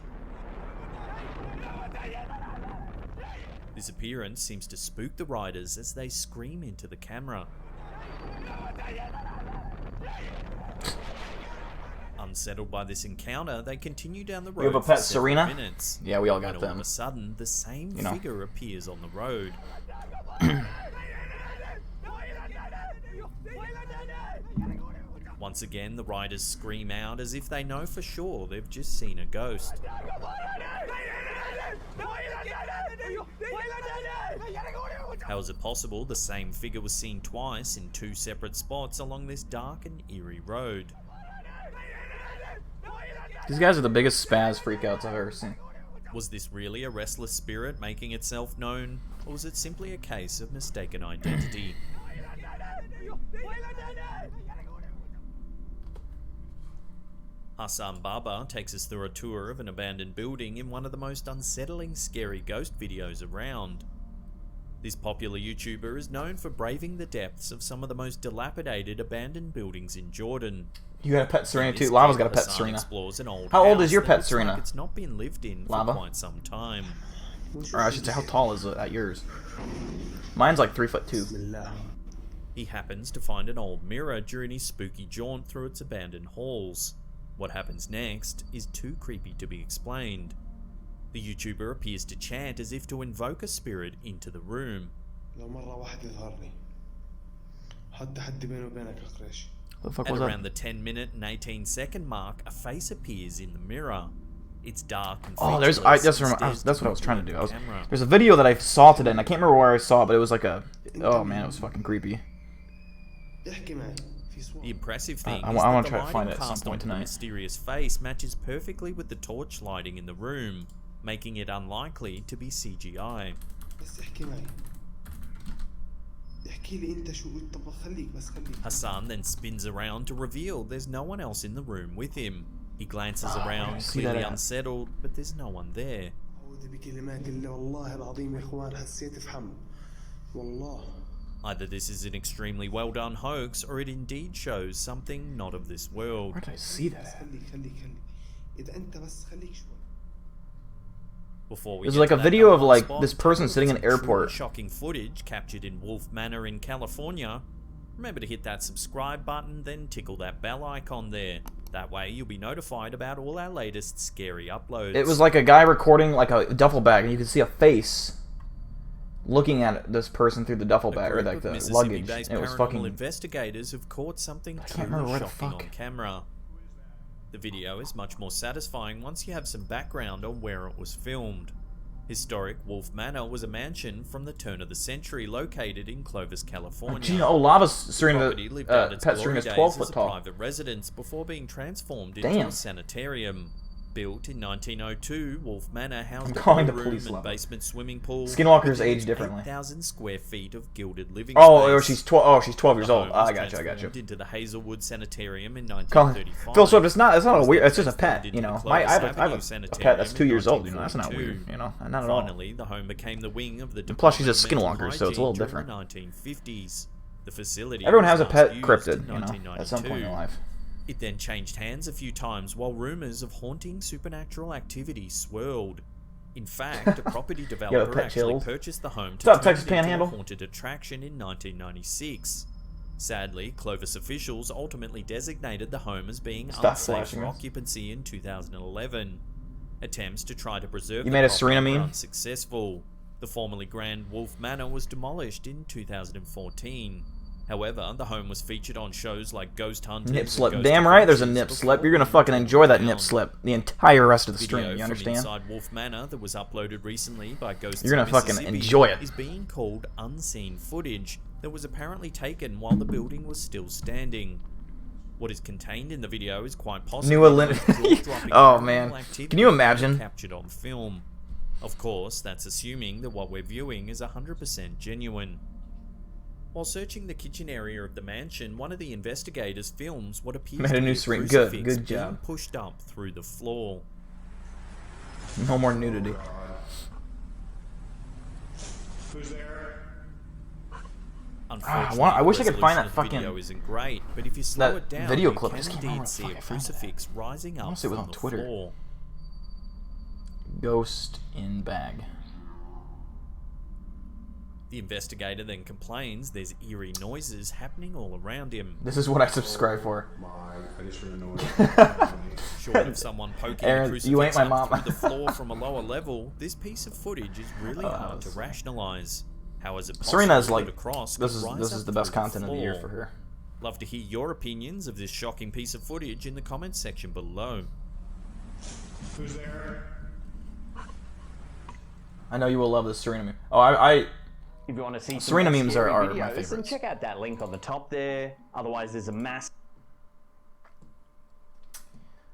This appearance seems to spook the riders as they scream into the camera. Unsettled by this encounter, they continue down the road. You have a for pet, several Serena? minutes, Yeah, we all when got all them. of a sudden, the same You know. figure appears on the road. Once again, the riders scream out as if they know for sure they've just seen a ghost. How is it possible the same figure was seen twice in two separate spots along this dark and eerie road? These guys are the biggest spaz freakouts I've ever seen. Was this really a restless spirit making itself known, or was it simply a case of mistaken identity? Hassan Baba takes us through a tour of an abandoned building in one of the most unsettling, scary ghost videos around. This popular YouTuber is known for braving the depths of some of the most dilapidated abandoned buildings in Jordan. You got a pet, Serena, In this too. Lava's clip, got a pet, Hassan Serena. explores an old How old is house your that pet, looks Serena? like it's not been lived in for Lava? quite some time. Or I should say, how tall is it at yours? Mine's like 3'2". He happens to find an old mirror during his spooky jaunt through its abandoned halls. What happens next is too creepy to be explained. The YouTuber appears to chant as if to invoke a spirit into the room. The fuck At was around that? the 10-minute and 18-second mark, a face appears in the mirror. It's dark and Oh, featureless that's and what I stares was trying to do. directly at the camera. There's a video that I saw today, and I can't remember where I saw it, but it was like a... Oh, man, it was fucking creepy. The impressive thing I is wanna that try the to find lighting it at some cast point onto the tonight. mysterious face matches perfectly with the torch lighting in the room, making it unlikely to be CGI. Hassan then spins around to reveal there's no one else in the room with him. He glances around, see that clearly ad. unsettled, but there's no one there. Either this is an extremely well done hoax, or it indeed shows something not of this world. Where did I see that at? Before we There's get like to a that video number of one like spot, this person look at sitting in some an truly airport. shocking footage captured in Wolf Manor in California. Remember to hit that subscribe button, then tickle that bell icon there. That way you'll be notified about all our latest scary uploads. It was like a guy recording like a duffel bag, and you could see a face looking at this person through the duffel bag, or like the luggage. Mississippi-based And it was paranormal fucking... investigators have caught something can't remember truly where the shocking fuck. on camera. The video is much more satisfying once you have some background on where it was filmed. Historic Wolf Manor was a mansion from the turn of the century located in Clovis, California. Gee, oh, Lava's The Serena, property lived out its pet glory Serena's days 12 as foot a tall. private residence before being transformed into Damn. a sanitarium. Built in 1902, Wolf Manor housed a calling the pool police, room and Lava. basement swimming pool. Skinwalkers with age each differently. 8,000 square feet of gilded living Oh, space. she's 12. Oh, she's 12 years The old. home Ah, was I got you. transformed into the Hazelwood Sanitarium in Colin, 1935. Phil Swift, it's not a was weird. then It's just a pet. transformed You into know, the I have Clovis a Avenue pet that's 2 Sanitarium years in old. You know, that's not 1942. weird. You know, not at all. Finally, the home became the wing of the And plus, she's a Department of Mental skinwalker, so it's a little Hygiene during different. the 1950s. The facility Everyone was has a last pet used cryptid, in you know, at some point in 1992. life. It then changed hands a few times while rumours of haunting supernatural activity swirled. In fact, a property developer pet actually chills. purchased the home to What's up, turn Texas it into Panhandle? a haunted attraction in 1996. Sadly, Clovis officials ultimately designated the home as being Stop unsafe flashing for us. occupancy in 2011. Attempts to try to preserve You the made a property Serena were meme? unsuccessful. The formerly Grand Wolf Manor was demolished in 2014. However, the home was featured on shows like Ghost Hunters. Nip and slip. Ghost Damn right there's a Adventures nip before slip. You're gonna being fucking taken enjoy that down. nip slip the entire rest of the Video stream. You from understand? inside Wolf Manor that was uploaded recently by Ghosts You're of gonna fucking Mississippi enjoy it. is being called unseen footage that was apparently taken while the building was still standing. What is contained in the video is quite possibly New Olymp- jaw-dropping Oh, paranormal man. activity Can you imagine? captured on film. Of course, that's assuming that what we're viewing is 100% genuine. While searching the kitchen area of the mansion, one of the investigators films what appears Made to a be new a screen. crucifix Good, good being job. pushed up through the floor. No more nudity. Who's there? Unfortunately, I wish I the could find resolution that of the fucking- video isn't great, but if you slow that it down, video you clip can just came out. indeed Where the see fuck a I found it? crucifix rising I wanna up see it was from on the Twitter. floor. Ghost in bag. The investigator then complains there's eerie noises happening all around him. This is what I subscribe for. I just heard a noise. Short of someone poking Aaron, a crucifix you ain't my up mom. through the floor from a lower level, this piece of footage is really hard to rationalize. How is it possible Serena's that like, a cross this could is rise this up is the best through content of the year floor? for her. Love to hear your opinions of this shocking piece of footage in the comments section below. Who's there? I know you will love this Serena meme. Oh, I If you want to see some Serena more memes scary are my videos, favorites. then check out that link on the top there. Otherwise, there's a mass.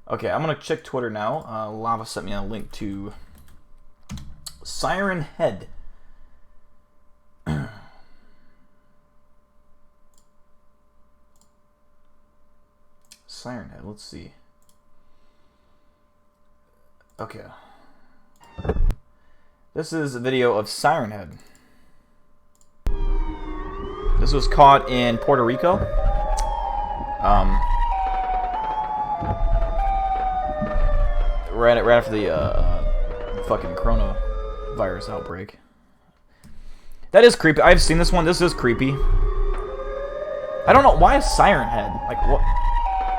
Okay, I'm gonna check Twitter now. Lava sent me a link to Siren Head. Siren Head, let's see. Okay. This is a video of Siren Head. This was caught in Puerto Rico. Right after the fucking coronavirus outbreak. That is creepy. I've seen this one. This is creepy. I don't know why a siren head. Like what?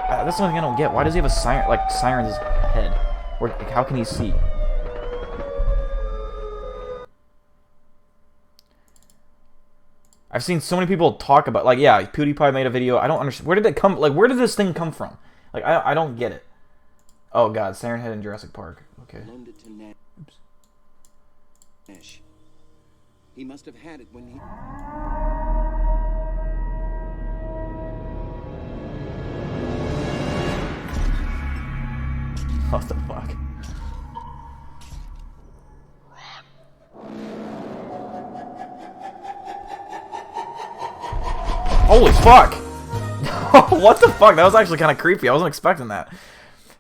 That's the only thing I don't get. Why does he have a siren? Like siren's head? Or like, how can he see? I've seen so many people talk about, like, yeah, PewDiePie made a video. I don't understand. Where did it come? Like, where did this thing come from? Like, I don't get it. Oh God, Siren Head in Jurassic Park. Okay. Loaned it to Nash. He must have had it when he. What the fuck? Holy fuck! What the fuck? That was actually kind of creepy. I wasn't expecting that.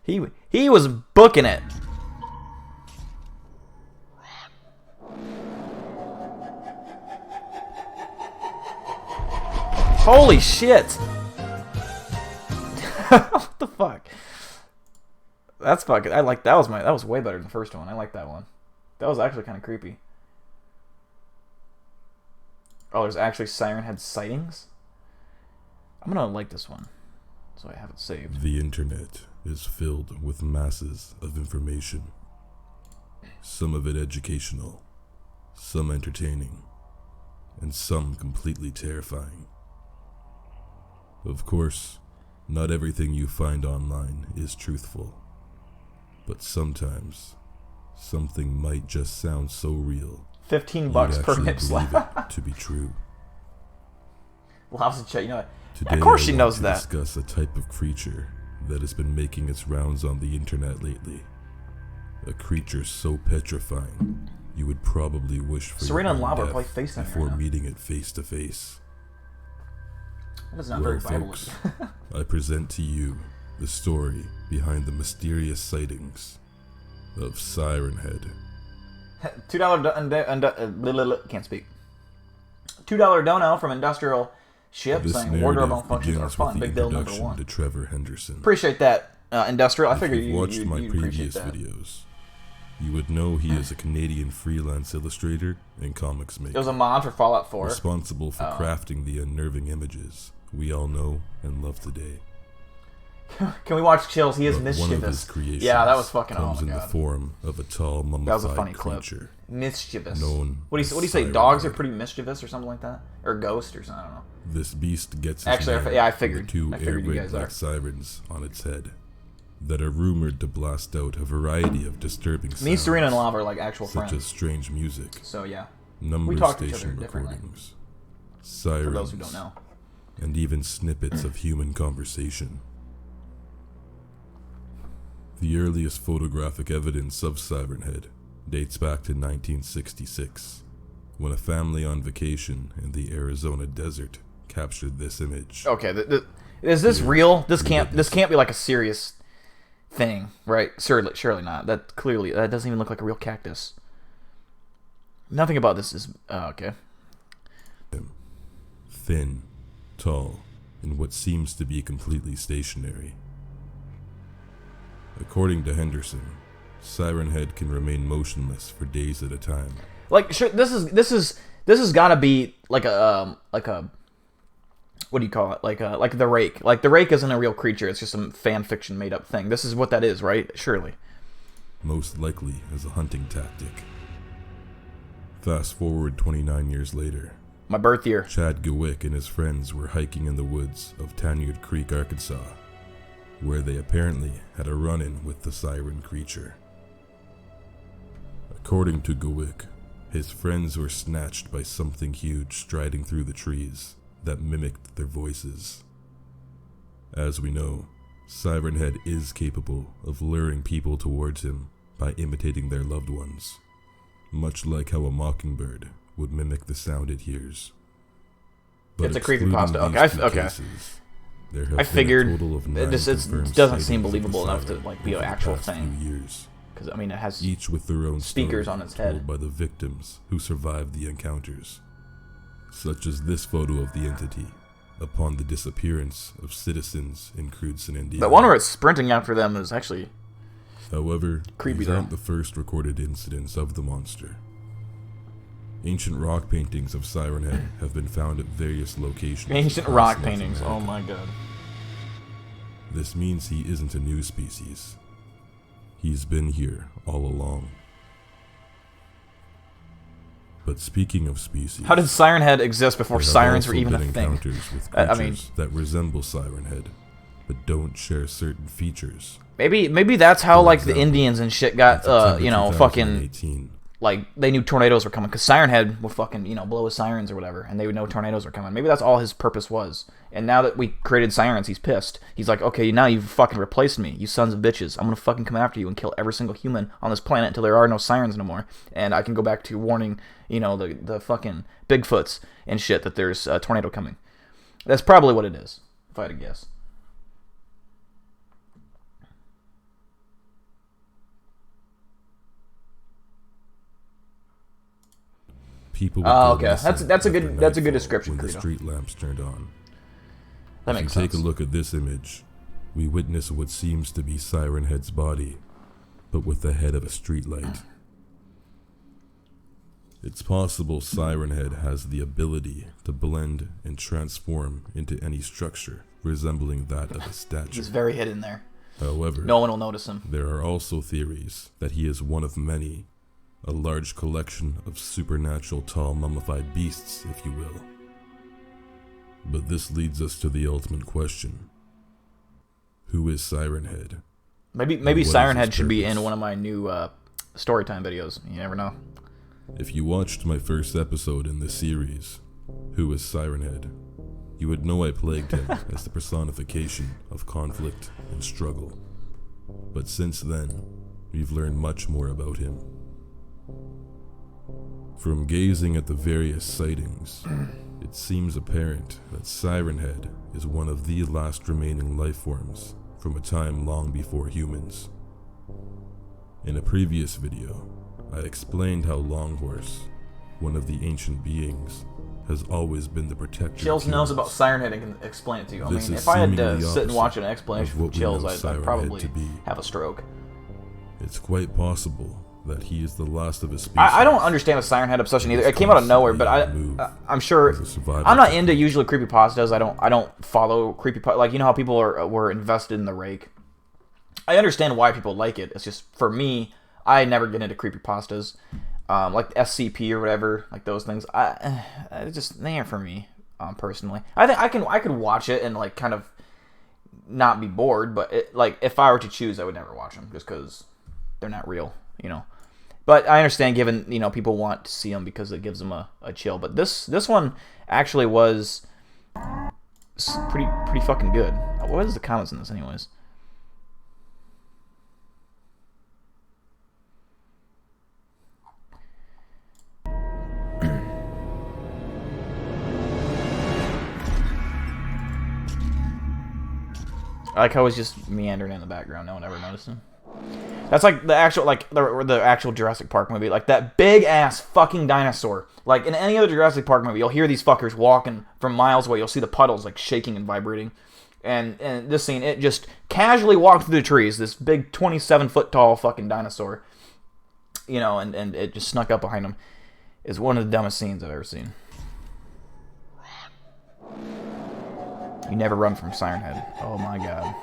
He was booking it. Holy shit! What the fuck? That's fucking. I like that was way better than the first one. I like that one. That was actually kind of creepy. Oh, there's actually Siren Head sightings. I'm gonna like this one, so I have it saved. The internet is filled with masses of information. Some of it educational, some entertaining, and some completely terrifying. Of course, not everything you find online is truthful. But sometimes, something might just sound so real. $15 you'd per actually nip slap. believe it to be true. Loves to check. You know what? Today, Of course she I want knows to that. discuss a type of creature that has been making its rounds on the internet lately. A creature so petrifying, you would probably wish for Serena your and own Lava are death probably FaceTiming right before now. meeting it face to face. That is not Well, very Bible. folks, I present to you the story behind the mysterious sightings of Siren Head. $2 can't speak. $2 dono from Industrial Ship This saying wardrobe narrative malfunctions are begins fun. with the Big deal number introduction one. to Trevor Henderson. Appreciate that, Industrial. I If figured you've watched you'd my appreciate previous that. videos, you would know he is a Canadian freelance illustrator and comics maker. It was a mod for Fallout 4. Responsible for crafting the unnerving images we all know and love today. Can we watch Chills? He is But mischievous. one of his creations Yeah, that was fucking. comes Oh my in god. the form of a tall That was a mummified funny clip. creature. Mischievous. Known What do you as say? Siren Dogs are Head. pretty mischievous or something like that, or ghost or something. I don't know. This beast gets his Actually, name yeah, I from figured. the two I figured you air-raid guys black are. sirens on its head that are rumored to blast out a variety of disturbing sounds. Me, Serena, and Lava are like actual such friends. as strange music. So, yeah. Number We talk to each station other differently. recordings, sirens, those who don't know. and even snippets of human conversation. The earliest photographic evidence of Siren Head dates back to 1966, when a family on vacation in the Arizona desert captured this image. Okay, is this real? This can't be like a serious thing, right? Surely not. That doesn't even look like a real cactus. Nothing about this is okay. Thin, tall, and what seems to be completely stationary. According to Henderson, Siren Head can remain motionless for days at a time. Like, sure, this has got to be like a what do you call it? Like the Rake. Like the Rake isn't a real creature. It's just some fan fiction made up thing. This is what that is, right? Surely. Most likely as a hunting tactic. Fast forward 29 years later. My birth year. Chad Gewick and his friends were hiking in the woods of Tanyard Creek, Arkansas, where they apparently had a run-in with the siren creature. According to Gewick, his friends were snatched by something huge striding through the trees that mimicked their voices. As we know, Siren Head is capable of luring people towards him by imitating their loved ones, much like how a mockingbird would mimic the sound it hears. But It's a excluding creepypasta. these two Okay. cases, there have I been figured a total of 9 it confirmed doesn't seem sightings of the believable enough to siren like be an over the actual past thing. few years. Because I mean, it has Each with their own speakers story on its told head. by the victims who survived the encounters, such as this photo of the entity upon the disappearance of citizens in Crudson, Indiana. The one where it's sprinting after them is actually However, creepy these though. aren't the first recorded incidents of the monster. Ancient rock paintings of Siren Head have been found at various locations. Ancient across rock North paintings. Oh America. my god. This means he isn't a new species. He's been here all along. But speaking of species, How did Siren Head exist before there have sirens were also even a been thing? encounters with I mean, creatures that resemble Siren Head, but don't share certain features. maybe that's how For like the example, Indians and shit got September you know, fucking 2018, like they knew tornadoes were coming because Siren Head would fucking, you know, blow his sirens or whatever, and they would know tornadoes were coming. Maybe that's all his purpose was. And now that we created sirens, he's pissed. He's like, okay, now you've fucking replaced me, you sons of bitches. I'm gonna fucking come after you and kill every single human on this planet until there are no sirens no more, and I can go back to warning, you know, the fucking Bigfoots and shit that there's a tornado coming. That's probably what it is, if I had to guess. people would Oh, go okay. missing That's a after good nightfall description, when the Credo. street lamps turned on. That If makes you sense. take a look at this image, we witness what seems to be Siren Head's body, but with the head of a streetlight. It's possible Siren Head has the ability to blend and transform into any structure resembling that of a statue. He's very hidden there. However, No one will notice him. There are also theories that he is one of many, a large collection of supernatural tall mummified beasts, if you will. But this leads us to the ultimate question. Who is Siren Head? Maybe And what is Siren his Head should be purpose? in one of my new storytime videos. You never know. If you watched my first episode in this series, Who is Siren Head, you would know I plagued him as the personification of conflict and struggle. But since then, we've learned much more about him. From gazing at the various sightings, it seems apparent that Siren Head is one of the last remaining life forms from a time long before humans. In a previous video, I explained how Longhorse, one of the ancient beings, has always been the protector. Chills of knows heroes. about Siren Head and can explain it to you. I This mean, is if I had to seemingly sit and watch an opposite explanation of from what we Chills, know I'd Siren Head probably to be. have a stroke. It's quite possible that he is the last of his species. I don't understand the Siren Head obsession either. It came out of nowhere, but I'm sure I'm not into usually creepypastas. I don't follow creepypasta. Like, you know how people were invested in the Rake. I understand why people like it. It's just for me, I never get into creepypastas, like SCP or whatever, like those things. It's just they aren't for me, personally. I think I could watch it and like kind of not be bored, but like if I were to choose, I would never watch them just because they're not real, you know. But I understand, given, you know, people want to see them because it gives them a chill. But this one actually was pretty fucking good. What is the comments in this, anyways? I like how he's just meandering in the background. No one ever noticed him. That's like the actual, like the actual Jurassic Park movie. Like that big ass fucking dinosaur. Like in any other Jurassic Park movie, you'll hear these fuckers walking from miles away. You'll see the puddles like shaking and vibrating. And this scene, it just casually walked through the trees. This big 27-foot tall fucking dinosaur. You know, and it just snuck up behind him. Is one of the dumbest scenes I've ever seen. You never run from Siren Head. Oh my god.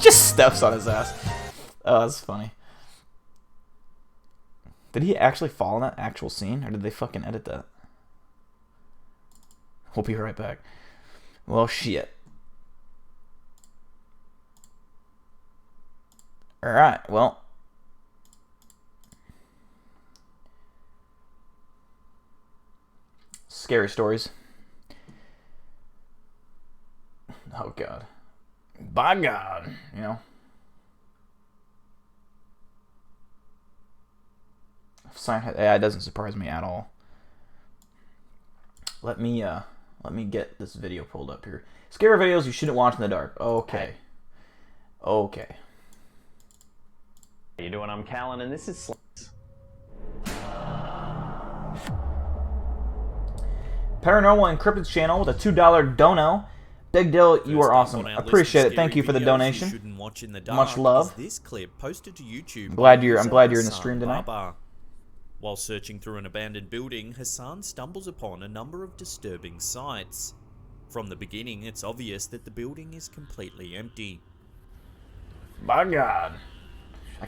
Just steps on his ass. Oh, that's funny. Did he actually fall in that actual scene? Or did they fucking edit that? We'll be right back. Well, shit. Alright, well. Scary stories. Oh god. By God, you know. Yeah, it doesn't surprise me at all. Let me get this video pulled up here. Scary videos you shouldn't watch in the dark. Okay. Okay. How you doing? I'm Callan, and this is Paranormal Encrypted's channel with a $2 dono. Big deal, you are awesome. Appreciate it. Thank you for the donation. Much love. This clip posted to YouTube. I'm glad you're in the stream tonight. While searching through an abandoned building, Hassan stumbles upon a number of disturbing sights. From the beginning, it's obvious that the building is completely empty. By God.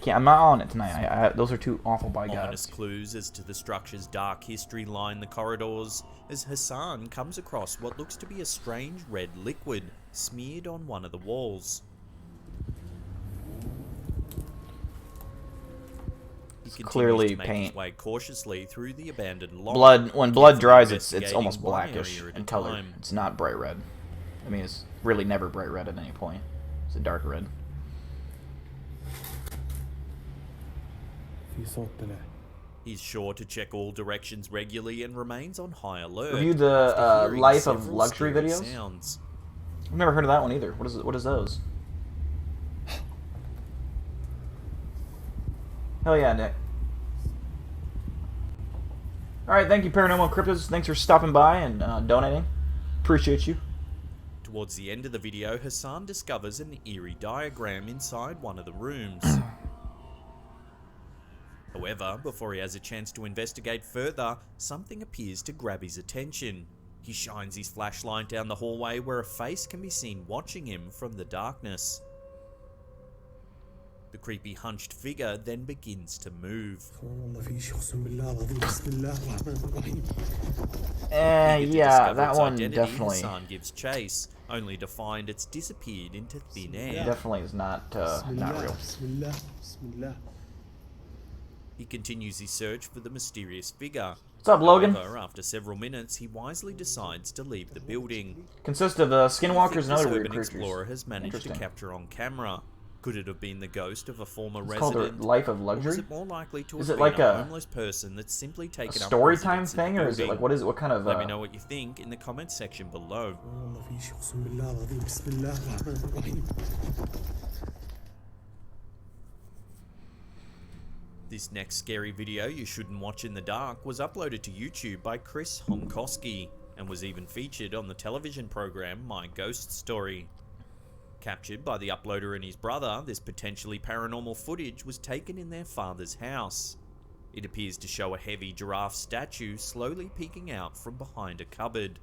I'm not on it tonight. Those are two awful by God. Ominous clues as to the structure's dark history line the corridors as Hassan comes across what looks to be a strange red liquid smeared on one of the walls. He clearly to make paint. His way cautiously through the abandoned lot. Blood. When blood dries, it's investigating almost one blackish area at in a color. time. It's not bright red. I mean, it's really never bright red at any point. It's a dark red. He's sure to check all directions regularly and remains on high alert. Review the after hearing Life of several Luxury scary videos? sounds. I've never heard of that one either. What is those? Hell yeah, Nick. Alright, thank you, Paranormal Cryptos. Thanks for stopping by and donating. Appreciate you. Towards the end of the video, Hassan discovers an eerie diagram inside one of the rooms. However, before he has a chance to investigate further, something appears to grab his attention. He shines his flashlight down the hallway where a face can be seen watching him from the darkness. The creepy hunched figure then begins to move. Yeah, that one identity, definitely. Hassan gives chase, only to find it's disappeared into thin air. Definitely is not real. He continues his search for the mysterious figure. What's up, Logan? However, after several minutes, he wisely decides to leave the building. Consists of skinwalkers and other weird Urban creatures. explorer has managed to Interesting. capture on camera. Could it have been the ghost of a former It's called resident? a Life of Or Luxury? was it more likely to Is have it been like a a homeless person that's simply taken up story time residence in the thing, or is it building? like what is it? What kind of? Let me know what you think in the comments section below. This next scary video you shouldn't watch in the dark was uploaded to YouTube by Chris Honkoski and was even featured on the television program My Ghost Story. Captured by the uploader and his brother, this potentially paranormal footage was taken in their father's house. It appears to show a heavy giraffe statue slowly peeking out from behind a cupboard.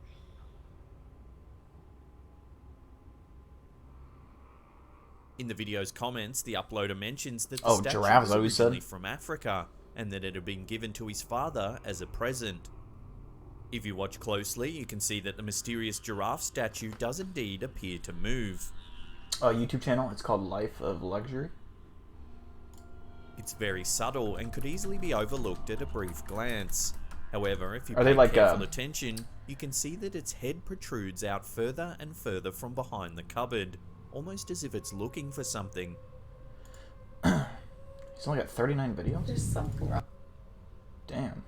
In the video's comments, the uploader mentions that the statue giraffes, was what we said? originally from Africa and that it had been given to his father as a present. If you watch closely, you can see that the mysterious giraffe statue does indeed appear to move. YouTube channel, it's called Life of Luxury. It's very subtle and could easily be overlooked at a brief glance. However, if you Are they pay like, careful attention, you can see that its head protrudes out further and further from behind the cupboard, almost as if it's looking for something. He's only got 39 videos? There's something wrong. Damn.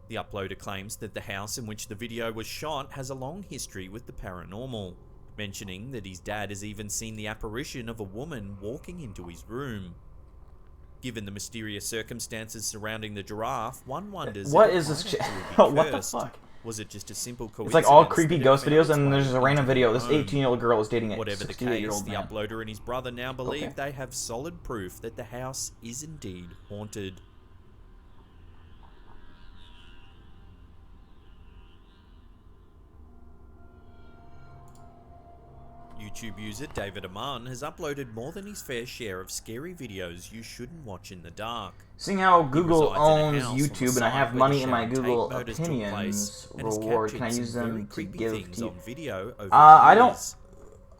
The uploader claims that the house in which the video was shot has a long history with the paranormal, mentioning that his dad has even seen the apparition of a woman walking into his room. Given the mysterious circumstances surrounding the giraffe, one wonders What if is it this might shit? actually be What the cursed. fuck? Was it just a simple coincidence? It's like all creepy that it ghost found videos, its and way there's a random into video. your This home? 18-year-old girl is dating a Whatever the case, 68-year-old the man. uploader and his brother now believe Okay. they have solid proof that the house is indeed haunted. YouTube user David Aman has uploaded more than his fair share of scary videos you shouldn't watch in the dark. Seeing how He Google resides in a owns house on the YouTube and I side have where money the in my shower take Google murders took Opinions place and has reward, can I captured use some very them to creepy give things to you? on video over I years.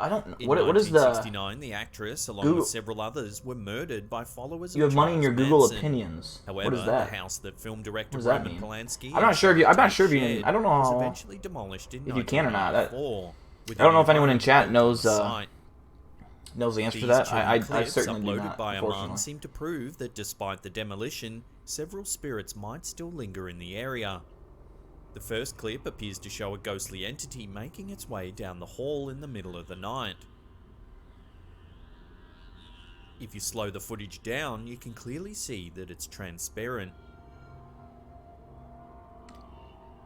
don't. In What is the? 1969, the actress, along Google- with several others, were murdered by followers You of have money in Charles your Google Manson. Opinions. However, What is that? the house that film director What does that Roman mean? Polanski I'm not sure if you. I'm not sure if you. shed I don't know was how. eventually demolished in If you can or not. I 1994, with don't know a if anyone in new chat home knows. built on the site. Knows the answer to These that. I chilling clips certainly do uploaded not. by Aman Unfortunately. seem to prove that despite the demolition, several spirits might still linger in the area. The first clip appears to show a ghostly entity making its way down the hall in the middle of the night. If you slow the footage down, you can clearly see that it's transparent.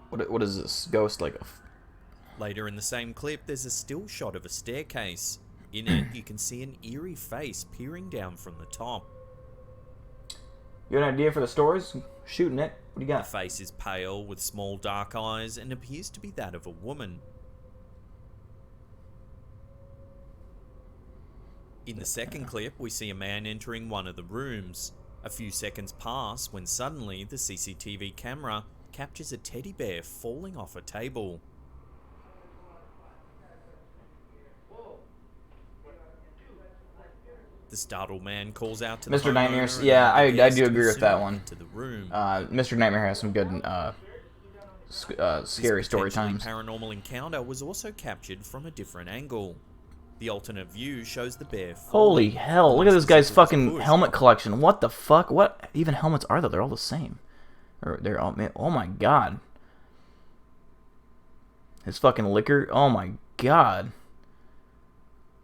What is this ghost like? Later in the same clip, there's a still shot of a staircase. In it, you can see an eerie face peering down from the top. You got an idea for the stories? Shoot, Nick. What do you got? The face is pale with small dark eyes and appears to be that of a woman. In the second clip, we see a man entering one of the rooms. A few seconds pass when suddenly the CCTV camera captures a teddy bear falling off a table. The startled man calls out to the Mr. Nightmare. homeowner Yeah, and the I guest do who agree with soon that one. into the room. Mr. Nightmare has some good scary This story potentially times. paranormal encounter was also captured from a different angle. The alternate view shows the bear Holy falling hell! Look at this almost guy's as if it was fucking pushed. helmet collection. What the fuck? What even helmets are there? They're all the same. Or they're all. Oh my god. His fucking liquor. Oh my god.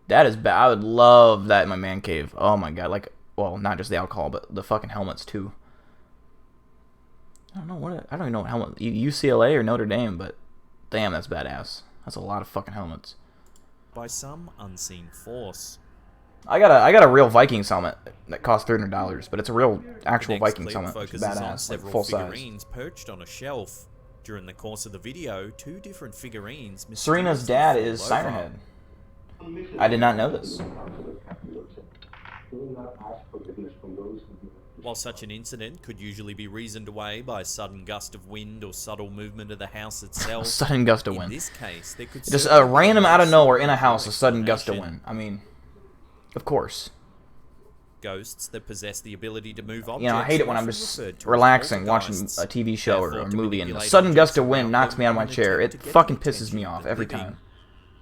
That is bad. I would love that in my man cave. Oh my god. Like, well, not just the alcohol, but the fucking helmets too. I don't know what. I don't even know what helmet. UCLA or Notre Dame, but damn, that's badass. That's a lot of fucking helmets. By some unseen force. I got a real Vikings helmet that costs $300, but it's a real actual The next Vikings clip helmet, which is focuses on badass, like several full size. figurines perched on a shelf. During the course of the video, two different figurines. Serena's mysteriously dad fall is over. Siren Head. I did not know this. While such an incident could usually be reasoned away by a sudden gust of wind or subtle movement of the house itself, Sudden gust of in wind. this case, there could Just certainly a be random no out of nowhere in a supernatural house, a sudden gust of explanation. wind. I mean, of course. Ghosts that possess the ability to move objects. You know, I hate it when are I'm often just referred to as relaxing, watching poltergeists. a TV show or Therefore, a to movie, and a manipulate sudden gust objects of wind around knocks them me out of my in an chair. attempt It to get fucking the pisses me attention of off the every living. time.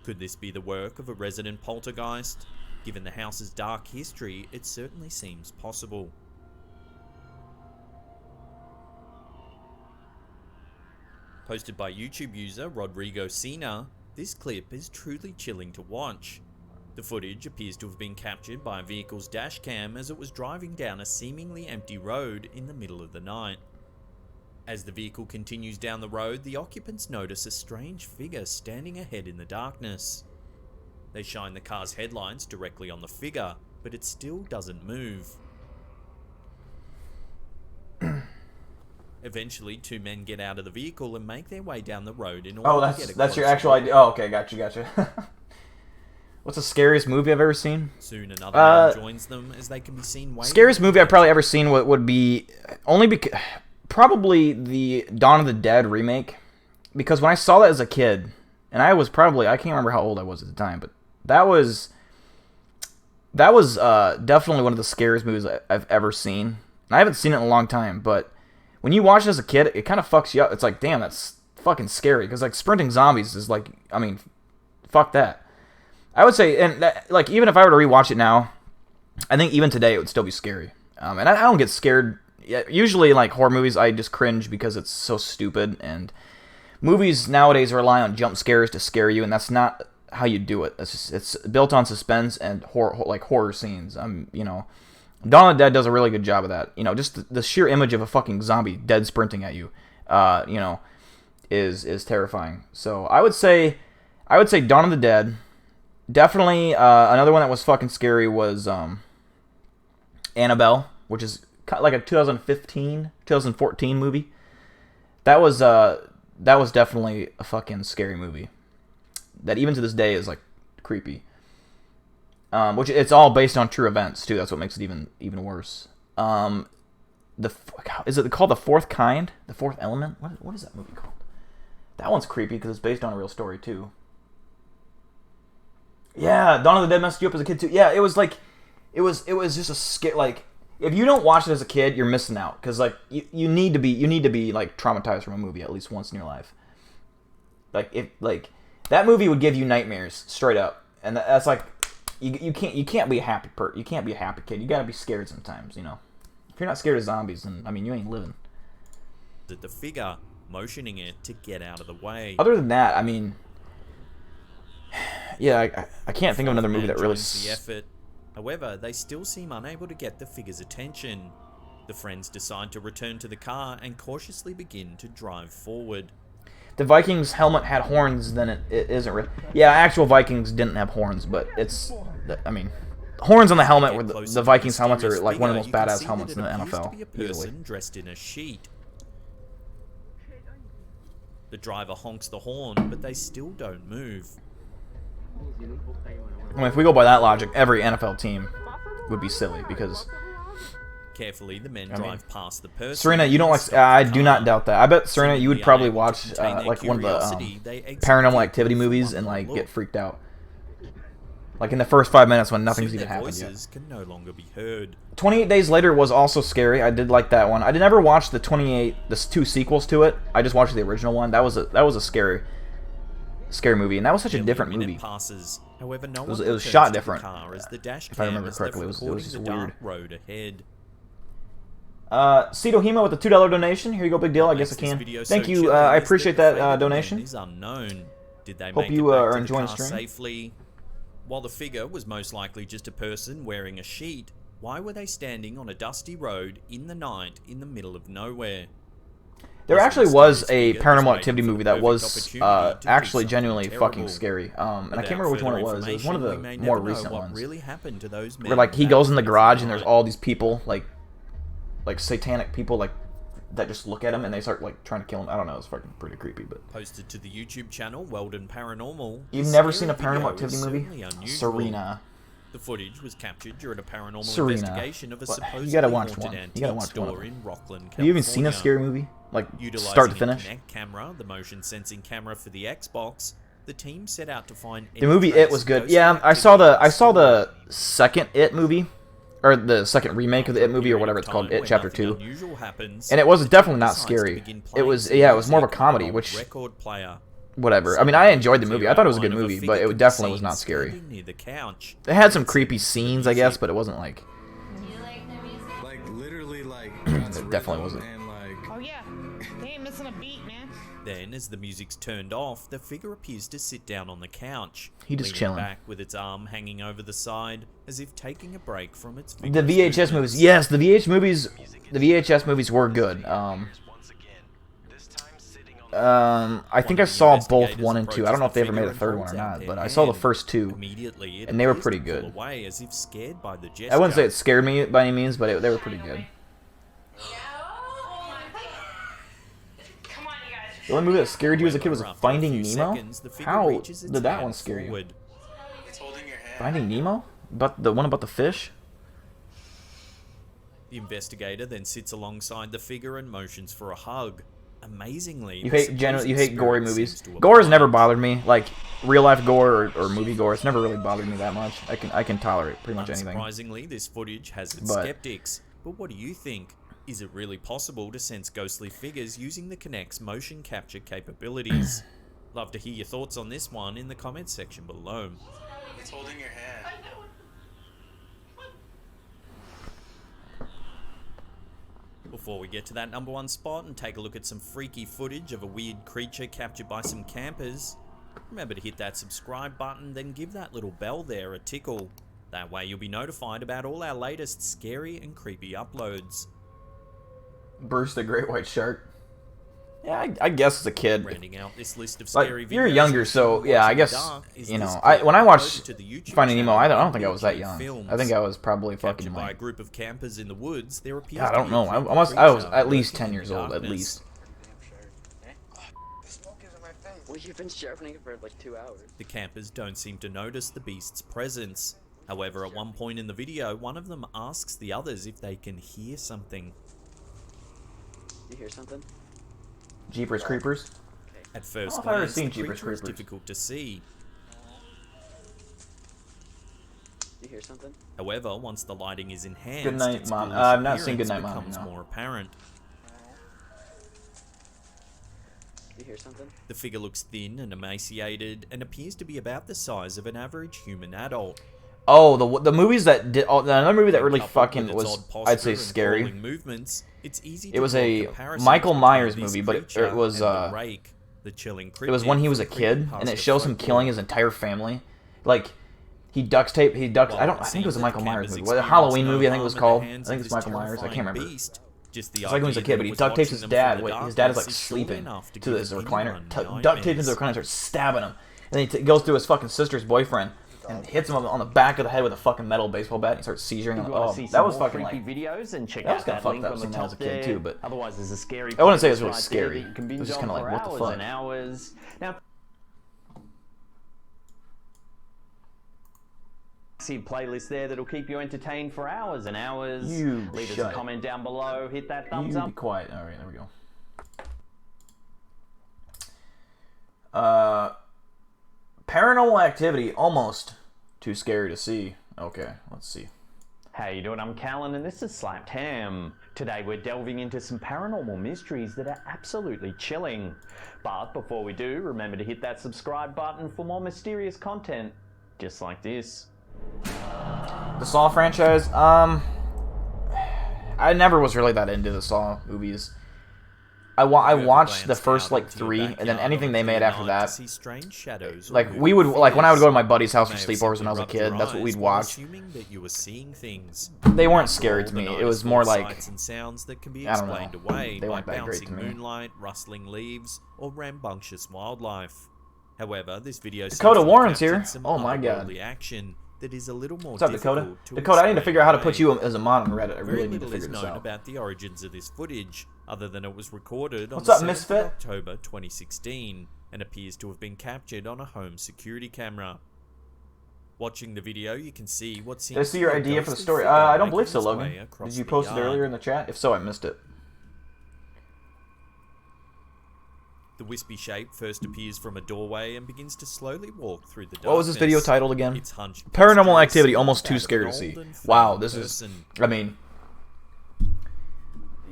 Could this be the work of a resident poltergeist? Given the house's dark history, it certainly seems possible. Posted by YouTube user Rodrigo Cena, this clip is truly chilling to watch. The footage appears to have been captured by a vehicle's dash cam as it was driving down a seemingly empty road in the middle of the night. As the vehicle continues down the road, the occupants notice a strange figure standing ahead in the darkness. They shine the car's headlights directly on the figure, but it still doesn't move. Eventually, two men get out of the vehicle and make their way down the road in order Oh, to get a that's your closer actual look. idea. Oh, okay, gotcha. What's the scariest movie I've ever seen? Soon another man joins them as they can be seen waiting. Scariest movie I've probably ever seen would be probably the Dawn of the Dead remake, because when I saw that as a kid, and I can't remember how old I was at the time, but that was definitely one of the scariest movies I've ever seen. And I haven't seen it in a long time, but when you watch it as a kid, it kind of fucks you up. It's like, damn, that's fucking scary, because like sprinting zombies is like, I mean, fuck that. I would say, and that, like, even if I were to rewatch it now, I think even today it would still be scary. And I don't get scared. Usually, like horror movies, I just cringe because it's so stupid. And movies nowadays rely on jump scares to scare you, and that's not how you do it. It's built on suspense and horror scenes. You know, Dawn of the Dead does a really good job of that. You know, just the sheer image of a fucking zombie dead sprinting at you, you know, is terrifying. So I would say Dawn of the Dead. Definitely, another one that was fucking scary was Annabelle, which is like a 2014 movie. That was definitely a fucking scary movie. That even to this day is like creepy. Which it's all based on true events too. That's what makes it even worse. Is it called The Fourth Kind? The Fourth Element? What is that movie called? That one's creepy because it's based on a real story too. Yeah, Dawn of the Dead messed you up as a kid too. Yeah, it was just a skit. Like, if you don't watch it as a kid, you're missing out, because like you need to be like traumatized from a movie at least once in your life. Like that movie would give you nightmares straight up, and that's like you can't be a happy you can't be a happy kid. You gotta be scared sometimes, you know. If you're not scared of zombies, then I mean you ain't living. The figure motioning it to get out of the way. Other than that, I mean. Yeah, I can't think of another movie that really... The effort. However, they still seem unable to get the figure's attention. The friends decide to return to the car and cautiously begin to drive forward. The Vikings' helmet had horns, then it isn't really... Yeah, actual Vikings didn't have horns, but it's... I mean, horns on the helmet, where the Vikings' helmets are like one of the most badass helmets in the NFL. A person dressed in a sheet. The driver honks the horn, but they still don't move. I mean, if we go by that logic, every NFL team would be silly, because... Carefully, the men drive past the person. Serena, you don't like... I do not doubt that. I bet, Serena, you would probably watch like one of the Paranormal Activity movies and like get freaked out. Like in the first 5 minutes when nothing's even happened yet. Can no longer be heard. 28 Days Later was also scary. I did like that one. I did never watch the 2 sequels to it. I just watched the original one. That was a scary movie, and that was such a different movie. However, no it was shot different. If I remember correctly, it was just weird. Road ahead. Cito Hema with a $2 donation. Here you go, big deal. I guess I can. Thank you. I appreciate that donation. Is unknown. Did they Hope make you it back are to the enjoying car the stream. safely? While the figure was most likely just a person wearing a sheet, why were they standing on a dusty road in the night in the middle of nowhere? There actually was a Paranormal Activity movie that was actually genuinely fucking scary. And I can't remember which one it was. It was one of the more recent ones. Really happened to those men where like he goes in the garage and there's all these people, like satanic people, like that just look at him and they start like trying to kill him. I don't know. It's fucking pretty creepy. But posted to the YouTube channel Weldon Paranormal. You've never seen a Paranormal Activity movie? Serena. The footage was captured during a paranormal Serena. investigation of a supposedly You gotta watch haunted one. antique You gotta watch store one. in Rockland, California. Have you even seen a scary movie? Like Utilizing start to finish? a Kinect camera, the motion sensing camera for the Xbox, the team set out to find The movie It was good. Yeah, I saw the second It movie, or the second remake of the It movie, or whatever it's called, It Chapter 2. And it was definitely not scary. It was more of a comedy, which whatever. I mean, I enjoyed the movie. I thought it was a good movie, but it definitely was not scary. It had some creepy scenes, I guess, but it wasn't like. Like literally, like it definitely wasn't. Oh yeah, they ain't missing a beat, man. Then, as the music's turned off, the figure appears to sit down on the couch, He just leaning chilling. back with its arm hanging over the side, as if taking a break from its The vigorous VHS movies, movements. yes, the VHS movies were good. I think I saw both 1 and 2. I don't know if they ever made a third one or not, but I saw the first 2, and they were pretty good. Away as if scared by the I wouldn't say gesture. it scared me by any means, but they were pretty good. The only movie that scared you as a kid was Finding Nemo? How did that one scare you? Finding Nemo? But the one about the fish? The investigator then sits alongside the figure and motions for a hug. Amazingly, You the hate supposed gory spirit movies. seems to Gore has abide. never bothered me. Like real life gore or movie gore, it's never really bothered me that much. I can tolerate pretty much anything. Unsurprisingly, this footage has its But- skeptics. But what do you think? Is it really possible to sense ghostly figures using the Kinect's motion capture capabilities? Love to hear your thoughts on this one in the comments section below. It's holding your hand. Before we get to that #1 spot and take a look at some freaky footage of a weird creature captured by some campers, remember to hit that subscribe button, then give that little bell there a tickle. That way you'll be notified about all our latest scary and creepy uploads. Bruce the Great White Shark. Yeah, I guess as a kid. Rounding out this list of Like, scary videos, you're younger, so yeah, I guess you know. When I watched Finding Nemo, I don't think I was that young. I think I was probably fucking Captured by a like, group of campers in the woods, there appears I to don't be know. a creepy I was creature at least lurking 10 in years the old, at darkness. least. Well, you've been sharpening it for like 2 hours. The campers don't seem to notice the beast's presence. However, at one point in the video, one of them asks the others if they can hear something. You hear something? Jeepers Creepers. At first I don't know if I've ever glance, seen the Jeepers creature is Creepers. difficult to see. You hear something? However, once the lighting is enhanced, Goodnight, its Mom. ghoulish I've not seen appearance Goodnight, Mom, becomes no. more apparent. You hear something? The figure looks thin and emaciated and appears to be about the size of an average human adult. Oh, the movies that did. Oh, another movie that really Coupled fucking with its was, odd posture I'd say, and scary. crawling movements, it's easy It to was draw a comparisons Michael between Myers this movie, but it creature was and the rake, the chilling it was when he was a cryptid kid, from and it creepypasta shows him folklore. killing his entire family. Like he duct tape. I think it was a Michael Myers movie. A Halloween movie, I think it was called. I think it's Michael Myers. I can't remember. Just the It's like when he was a idea kid, that but it he was duct tapes watching his them dad. from the Wait, his dad is darkness like is surely sleeping enough to to give this recliner. anyone Duct tapes into nightmares. the recliner and starts stabbing him. And then he goes through his fucking sister's boyfriend and hits him on the back of the head with a fucking metal baseball bat. And he starts seizuring. If On you the, want oh, to see that some was more fucking freaky like. videos, and check That was out kind that of fucked link up on the seeing that top as a kid there. too, but Otherwise, there's a scary. I wouldn't say it's playlist really right there scary. that you can It was binge just on kinda like, for what the hours fuck? and hours. Now, see a playlist there that'll keep you entertained for hours and hours. You leave us shut a it. comment down below. Hit that thumbs You up. be quiet. All right, there we go. Paranormal Activity, almost too scary to see. Okay, let's see. How you doing? I'm Callan and this is Slapped Ham. Today we're delving into some paranormal mysteries that are absolutely chilling. But before we do, remember to hit that subscribe button for more mysterious content just like this. The Saw franchise, I never was really that into the Saw movies. I watched the first like 3, and then anything they made after that. Like we would like when I would go to my buddy's house for sleepovers when I was a kid. That's what we'd watch. That you were seeing things. They weren't scary to me. It was more like sights and sounds that can be I don't know. explained away They by weren't that great bouncing to me. moonlight, rustling leaves, or rambunctious wildlife. However, this video Dakota seems to have Warren's captured here. some Oh my god. otherworldly action that is a little more What's up, Dakota? difficult to Dakota, I need to explain figure out how to away. put you as a mod on Reddit. I Very really need to little figure is this known out. about the origins of this footage, other than it was recorded on What's the up, 7th Misfit? of October 2016 and appears to have been captured on a home security camera. Watching the video, you can see what seems Did I see your to be a idea for the ghostly story? figure I don't making believe so, its Logan. way across Did you the post it yard. earlier in the chat? If so, I missed it. The wispy shape first appears from a doorway and begins to slowly walk through the darkness. What was this video titled again? Its hunched Paranormal posture is Activity, similar almost to too that of scary an to see. old and Wow, frail this is. person. I mean,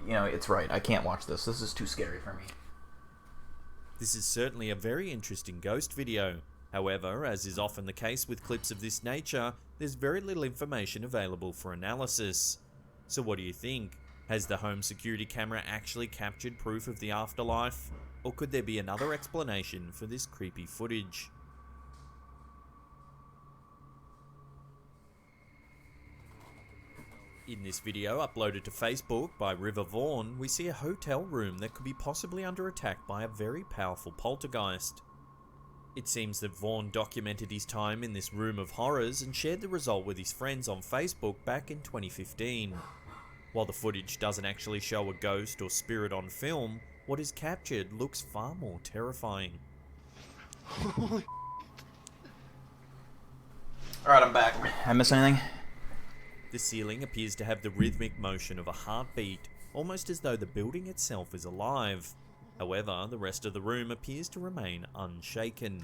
you know, it's right. I can't watch this. This is too scary for me. This is certainly a very interesting ghost video. However, as is often the case with clips of this nature, there's very little information available for analysis. So what do you think? Has the home security camera actually captured proof of the afterlife? Or could there be another explanation for this creepy footage? In this video, uploaded to Facebook by River Vaughn, we see a hotel room that could be possibly under attack by a very powerful poltergeist. It seems that Vaughn documented his time in this room of horrors and shared the result with his friends on Facebook back in 2015. While the footage doesn't actually show a ghost or spirit on film, what is captured looks far more terrifying. Alright, I'm back. I miss anything? The ceiling appears to have the rhythmic motion of a heartbeat, almost as though the building itself is alive. However, the rest of the room appears to remain unshaken.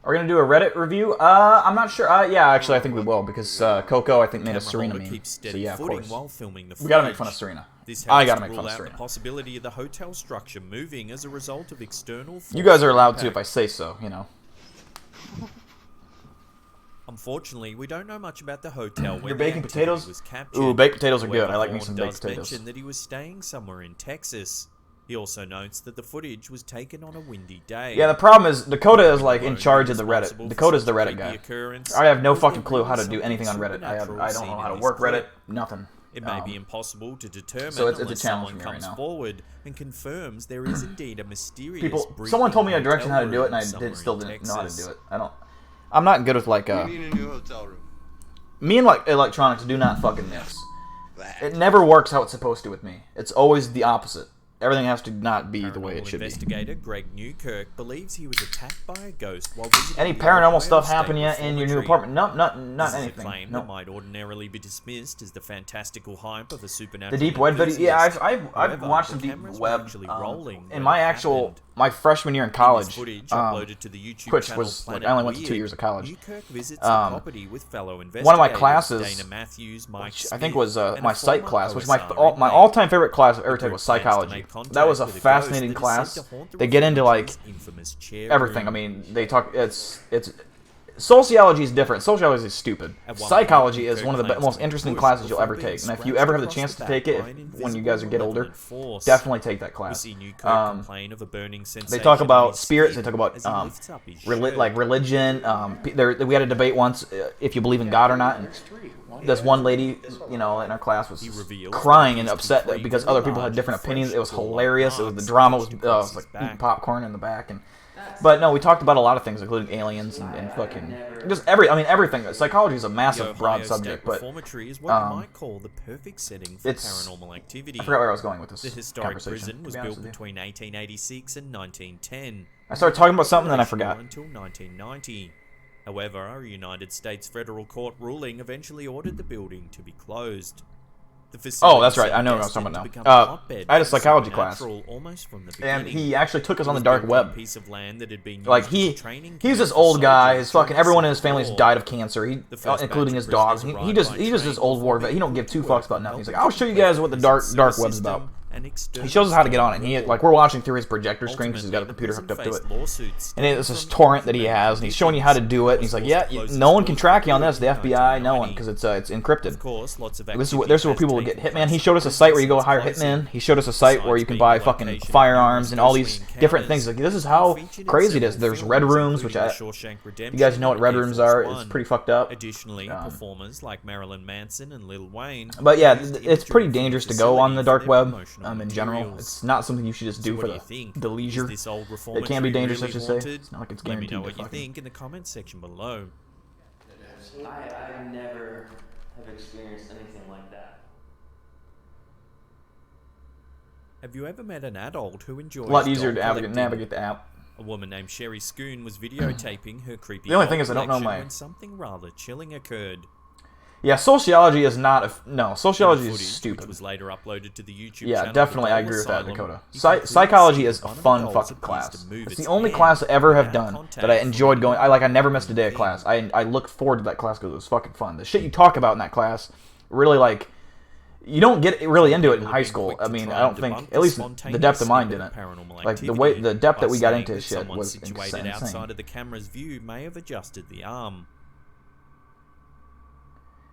Are we going to do a Reddit review? I'm not sure. Yeah, actually, I think we will, because Coco, I think, made a Serena meme. So yeah, of course. While filming the we gotta make fun of Serena. This I gotta make fun of out Serena. The possibility of the hotel structure moving as a result of external You guys are allowed to if I say so, you know. Unfortunately, we don't know much about the hotel where You're the baking activity potatoes? was captured. Ooh, baked potatoes are good. However, I like me Vaughn some baked does potatoes. mention that he was staying somewhere in Texas. He also notes that the footage was taken on a windy day. Yeah, the problem is Dakota is like in charge of the Reddit. Dakota's the Reddit guy. I have no fucking clue how to do anything on Reddit. I don't know how to work Reddit. Nothing. It may be impossible to determine so it's a unless challenge someone for me right comes now. forward and confirms there is indeed a mysterious. Someone told me a direction how to do it, and I still didn't know how to do it. I'm not good with like. We need a new hotel room. Me and like electronics do not fucking mix. It never works how it's supposed to with me. It's always the opposite. Everything has to not be the way it should be. Investigator Greg Newkirk believes he was attacked by a ghost while visiting Any the paranormal Ohio stuff State happen yet in your new Reformatory. apartment? No, not This anything. Is a claim No. that might ordinarily be dismissed as the fantastical hype of a supernatural. The deep web video. Yeah, enthusiast. I've However, watched the some deep cameras were web. actually rolling In when my it actual happened. my freshman year in college, footage uploaded to the YouTube which channel was like Planet I only went to 2 Weird, years of college. Newkirk visits the property with fellow One of my investigators, classes, Dana Matthews, Mike which I Smith, think was and a my psych former class, which OSR my inmate. all-time favorite class I've ever The taken was group plans to psychology. make contact That was a with ghost fascinating that is class. said to haunt the They get into like reformatory's infamous chair everything. room. I mean, they talk. It's sociology is different. Sociology is stupid. At one Psychology point, is one of the Newkirk most claims interesting to classes you'll push ever before take. being And if you ever have the scratched chance to across take the it, back by an when you guys get older, invisible force. definitely take that We class. see Newkirk complain of a burning They sensation talk on about his spirits. They skin talk about as he lifts up his shirt. like religion. We had a debate once if you believe in God or not. And this one lady, in our class was crying and upset because other people had different opinions. It was hilarious. It was the drama was like eating popcorn in the back But no, we talked about a lot of things, including aliens and fucking just everything. Psychology is a massive, broad subject, but Reformatory is what you might call the perfect setting for paranormal activity. I forgot where I was going with this The historic conversation, prison to was be honest built with you. between 1886 and 1910. I started talking about something, then I forgot. Until 1990. However, a United States federal court ruling eventually ordered the building to be closed. The facility That's right. seemed I know what I was destined talking to about become now. a hotbed I had a for psychology class, supernatural almost from the and beginning. he actually took us on the It was dark built on a web. piece of land that had been Like used as a training he's camp this for old guy. soldiers His fucking during the everyone in his Civil family's War. died of cancer. The first Including batch his of dogs. prisoners He arrived just by he's just this train old war before vet. He don't being give two worked fucks about on nothing. He's like, helping I'll show you guys what the dark web's system about. and He external shows us how to get on it. And support. like we're watching through his projector screen because he's got a computer hooked up to it. And it's this torrent that he has, and he's showing you how to do it. And he's like, yeah, no one can track you on this. The FBI, no one, because it's encrypted. Of course, lots of This is where people would get hitman. He showed us a site where you go hire hitmen. He showed us a site where you can buy fucking firearms and all these different things. Like this is how crazy it is. There's red rooms, which you guys know what red rooms are. It's pretty fucked up. Additionally, performers like Marilyn Manson and Lil Wayne. But yeah, it's pretty dangerous to go on the dark web. In general, it's not something you should just do for the leisure. It can be dangerous, I should say. It's not like it's Let me guaranteed know to what you fucking. think in the comments section below. I never have experienced anything like that. Have you ever met an adult who enjoys A lot easier to doll collecting? navigate the app. A woman named Sherry Schoon was videotaping her creepy The only doll thing is I don't know collection my- when something rather chilling occurred. Yeah, sociology is not sociology The is footage, stupid. Which was later uploaded to the YouTube Yeah, channel, definitely, The I Doll agree with that, Asylum, Dakota. you can clearly Psychology see is a one of the fun dolls fucking appears class. to move It's its the only hand class I ever have without done contact that I from enjoyed going. the I never missed a day of thing. class. I looked forward to that class because it was fucking fun. The shit you talk about in that class, really like, you don't get really into it in high school. I mean, I don't think, at least the depth of mine didn't. Like the depth that we got into shit someone was situated insane. outside of the camera's view may have adjusted the arm.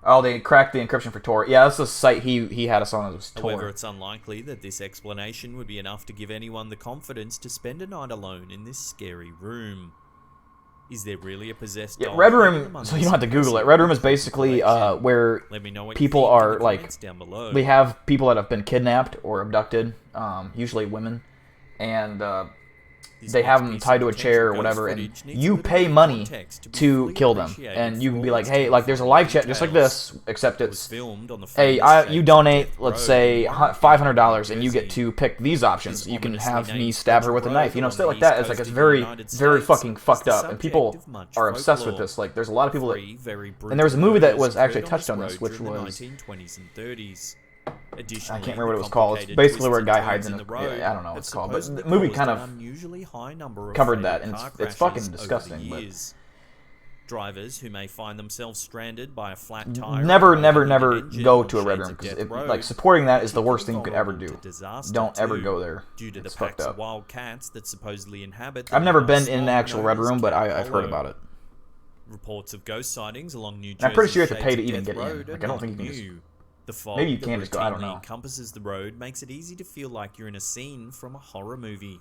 Oh, they cracked the encryption for Tor. Yeah, that's the site he had us on. It was Tor. However, it's unlikely that this explanation would be enough to give anyone the confidence to spend a night alone in this scary room. Is there really a possessed doll? Red Room, so you don't have to Google it. Red Room is basically where people are, like, we have people that have been kidnapped or abducted, usually women, and they have them tied to a chair or whatever, and you pay money to kill them. And you can be like, hey, like, there's a live chat just like this, except it's, hey, you donate, let's say, $500, and you get to pick these options. You can have me stab her with a knife, you know, stuff like that. It's like, it's very, very fucking fucked up, and people are obsessed with this. Like, there's a lot of people that, and there was a movie that was actually touched on this, which was, I can't remember what it was called. It's basically where a guy hides in a... Yeah, I don't know what it's called. But the movie kind of covered that, and it's fucking disgusting. But drivers who may find themselves stranded by a flat tire. Never go to a Red Room, because like, supporting that is the worst thing you could ever do. Don't ever go there. It's fucked up. Wild cats that supposedly inhabit. I've never been in an actual Red Room, but I've heard about it. Reports of ghost sightings along New Jersey. I'm pretty sure you have to pay to even get in. Like, I don't think you can just... The fog maybe you can just go, I don't know. encompasses the road makes it easy to feel like you're in a scene from a horror movie.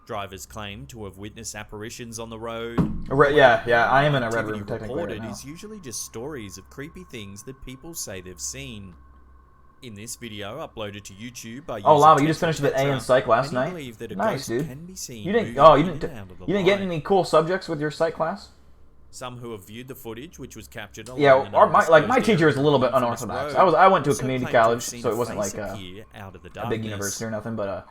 Drivers claim to have witnessed apparitions on the road. Yeah, I am in a Red Room technically right now. Is usually just stories of creepy things that people say they've seen. In this video uploaded to YouTube by Lava, you just finished the A in Psych last night? Nice, dude. You didn't get any cool subjects with your Psych class? Some who have viewed the footage, which was captured. Yeah, my teacher is a little bit unorthodox. I went to a community college, so it wasn't like a big university or nothing. But